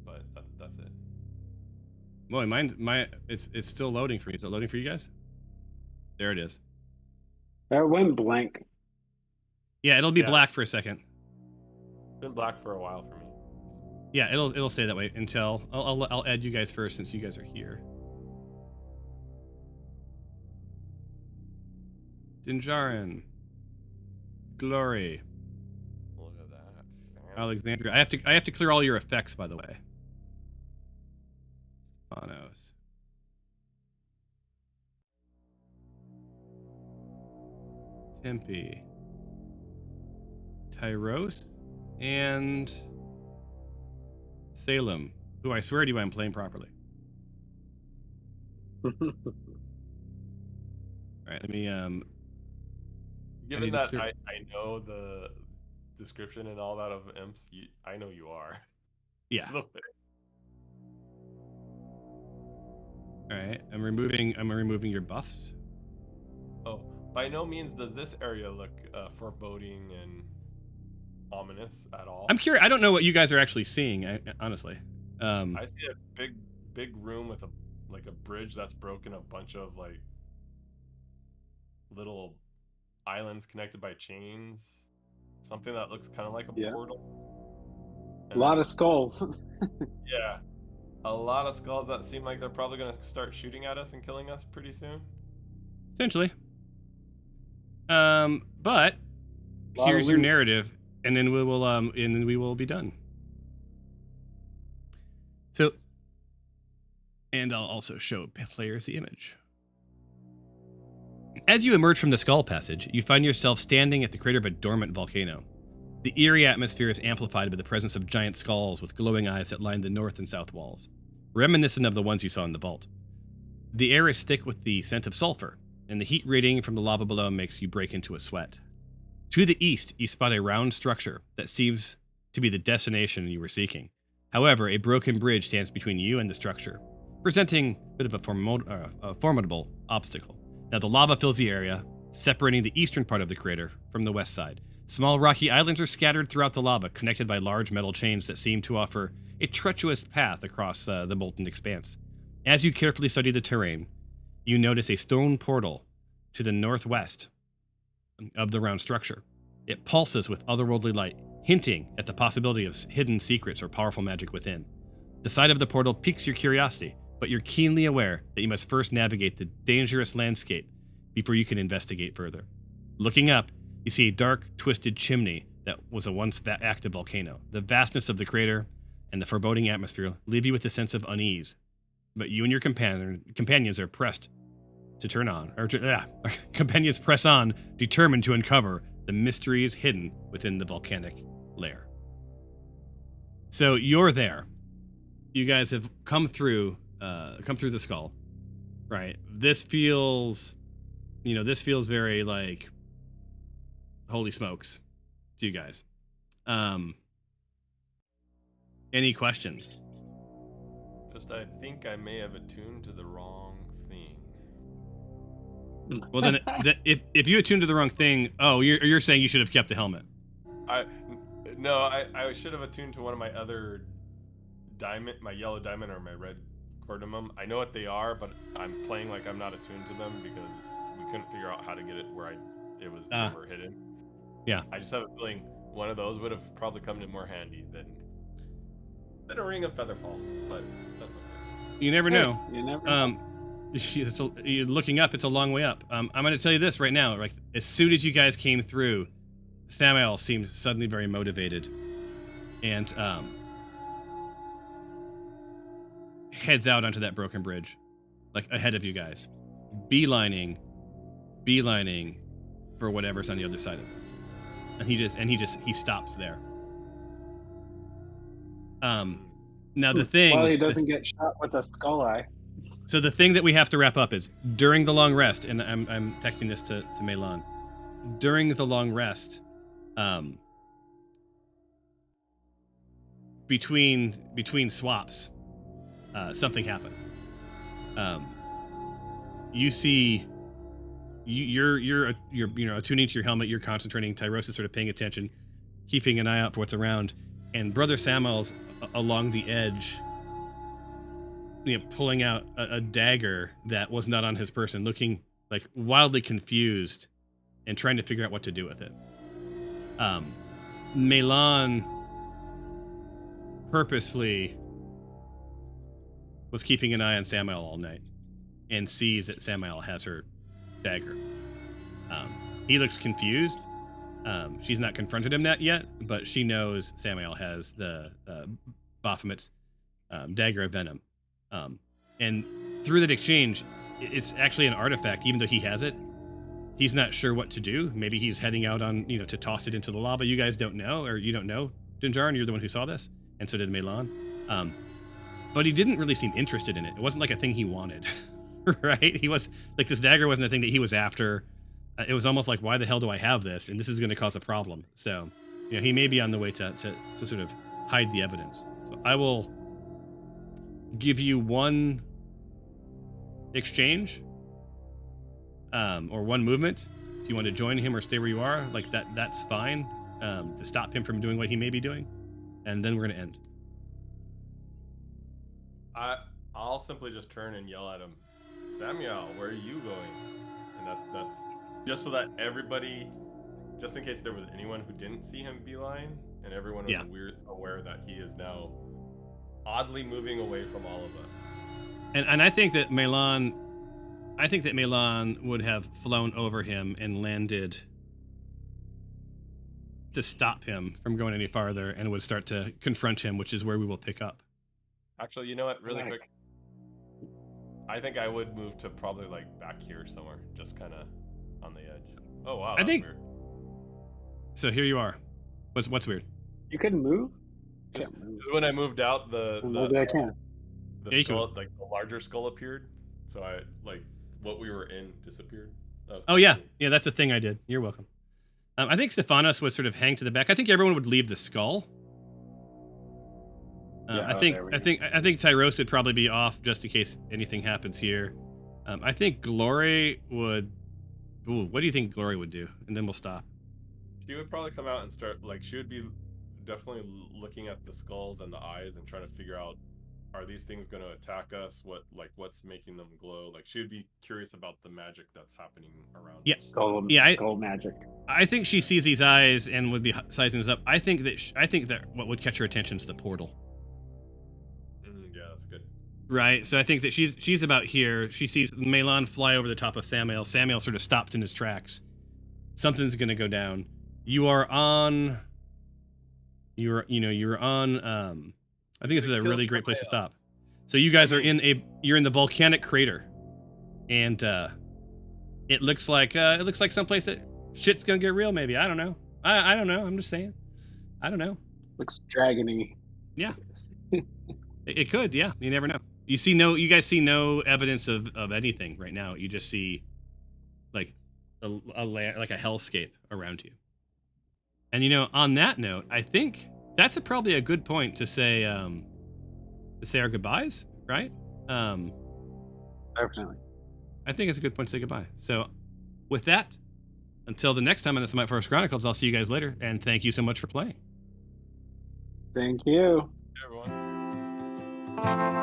But that's it. Boy, it's still loading for you. Is it loading for you guys? There it is. That went blank. Yeah, it'll be Yeah. black for a second. It's been black for a while for me. Yeah, it'll stay that way until I'll add you guys first since you guys are here. Dinjarin, Glory, Look at that. Fancy. Alexandria. I have to clear all your effects, by the way. Stephanos. Tempe. Tyros and Salem, who I swear to you I'm playing properly. All right, let me Given need to that clear- I know the description and all that of imps, I know you are. yeah. A little bit. All right, I'm removing your buffs. Oh, by no means does this area look foreboding and ominous at all. I'm curious. I don't know what you guys are actually seeing, honestly. I see a big room with a bridge that's broken, a bunch of like little islands connected by chains. Something that looks kind of like a Yeah. portal. A lot of skulls. Yeah. A lot of skulls that seem like they're probably going to start shooting at us and killing us pretty soon. Potentially. But Lot here's of your loot. narrative, and then we will be done. So, and I'll also show players the image. As you emerge from the skull passage, you find yourself standing at the crater of a dormant volcano. The eerie atmosphere is amplified by the presence of giant skulls with glowing eyes that line the north and south walls, reminiscent of the ones you saw in the vault. The air is thick with the scent of sulfur, and the heat radiating from the lava below makes you break into a sweat. To the east, you spot a round structure that seems to be the destination you were seeking. However, a broken bridge stands between you and the structure, presenting a bit of a formidable obstacle. Now, the lava fills the area, separating the eastern part of the crater from the west side. Small rocky islands are scattered throughout the lava, connected by large metal chains that seem to offer a treacherous path across the molten expanse. As you carefully study the terrain, you notice a stone portal to the northwest of the round structure. It pulses with otherworldly light, hinting at the possibility of hidden secrets or powerful magic within. The sight of the portal piques your curiosity, but you're keenly aware that you must first navigate the dangerous landscape before you can investigate further. Looking up, you see a dark, twisted chimney that was a once active volcano. The vastness of the crater and the foreboding atmosphere leave you with a sense of unease, but you and your companions are pressed to turn on, companions press on, determined to uncover the mysteries hidden within the volcanic lair. So you're there. You guys have come through the skull, right? This feels very like, holy smokes, to you guys. Any questions? Just, I think I may have attuned to the wrong thing. Well, then, if you attuned to the wrong thing, you're saying you should have kept the helmet. I should have attuned to one of my other diamond, my yellow diamond or my red cordamum. I know what they are, but I'm playing like I'm not attuned to them because we couldn't figure out how to get it where it was never hidden. Yeah. I just have a feeling one of those would have probably come in more handy than a ring of featherfall, but that's okay. You never know. You never know. You're looking up. It's a long way up. I'm going to tell you this right now. Like, as soon as you guys came through, Samael seems suddenly very motivated and heads out onto that broken bridge, like ahead of you guys, beelining for whatever's on the other side of this. And he stops there. Now the thing, well, he doesn't get shot with a skull eye. So the thing that we have to wrap up is during the long rest, and I'm texting this to Melan. During the long rest, between swaps, something happens. You see, you're attuning to your helmet. You're concentrating. Tyros is sort of paying attention, keeping an eye out for what's around. And Brother Samuel's along the edge, pulling out a dagger that was not on his person, looking like wildly confused and trying to figure out what to do with it. Melan purposefully was keeping an eye on Samael all night and sees that Samael has her dagger. He looks confused. She's not confronted him yet, but she knows Samael has the Baphomet's dagger of venom. And through that exchange, it's actually an artifact, even though he has it. He's not sure what to do. Maybe he's heading out on, to toss it into the lava. You guys don't know, or you don't know, Dinjar, and you're the one who saw this, and so did Melan. But he didn't really seem interested in it. It wasn't like a thing he wanted, right? He was like, this dagger wasn't a thing that he was after. It was almost like, why the hell do I have this? And this is going to cause a problem. So, he may be on the way to sort of hide the evidence. So I will give you one exchange, or one movement. If you want to join him or stay where you are, like that's fine, to stop him from doing what he may be doing. And then we're going to end. I'll simply just turn and yell at him, Samuel, where are you going? And that's just so that everybody, just in case there was anyone who didn't see him beeline, and everyone was aware that he is now oddly moving away from all of us. And I think that Melan would have flown over him and landed to stop him from going any farther, and would start to confront him, which is where we will pick up. Actually, you know what? Really quick, I think I would move to probably like back here somewhere, just kind of on the edge. Oh wow, that's weird. So here you are. What's weird? You couldn't move. Just when I moved out, maybe I can. The skull, like the larger skull appeared. So I like what we were in disappeared. Oh yeah, that's a thing I did. You're welcome. I think Stephanos would sort of hang to the back. I think everyone would leave the skull. I think Tyros would probably be off just in case anything happens here. I think Glory would. Ooh, what do you think Glory would do? And then we'll stop. She would probably come out and start like she would be definitely looking at the skulls and the eyes and trying to figure out, are these things going to attack us? What's making them glow? Like she would be curious about the magic that's happening around. Yeah, us. Skull magic. I think she sees these eyes and would be sizing this up. I think that what would catch her attention is the portal. Yeah, that's good. Right, so I think that she's about here. She sees Melan fly over the top of Samael. Samael sort of stopped in his tracks. Something's going to go down. You're on. I think this is a really great place to stop. So you guys are you're in the volcanic crater, and it looks like someplace that shit's gonna get real. Maybe I don't know. I don't know. I'm just saying. I don't know. Looks dragony. Yeah. It could. Yeah. You never know. You guys see no evidence of anything right now. You just see like a hellscape around you. And on that note, I think that's probably a good point to say our goodbyes, right? Definitely. I think it's a good point to say goodbye. So, with that, until the next time on the Smite Forest Chronicles, I'll see you guys later, and thank you so much for playing. Thank you. Hey, everyone.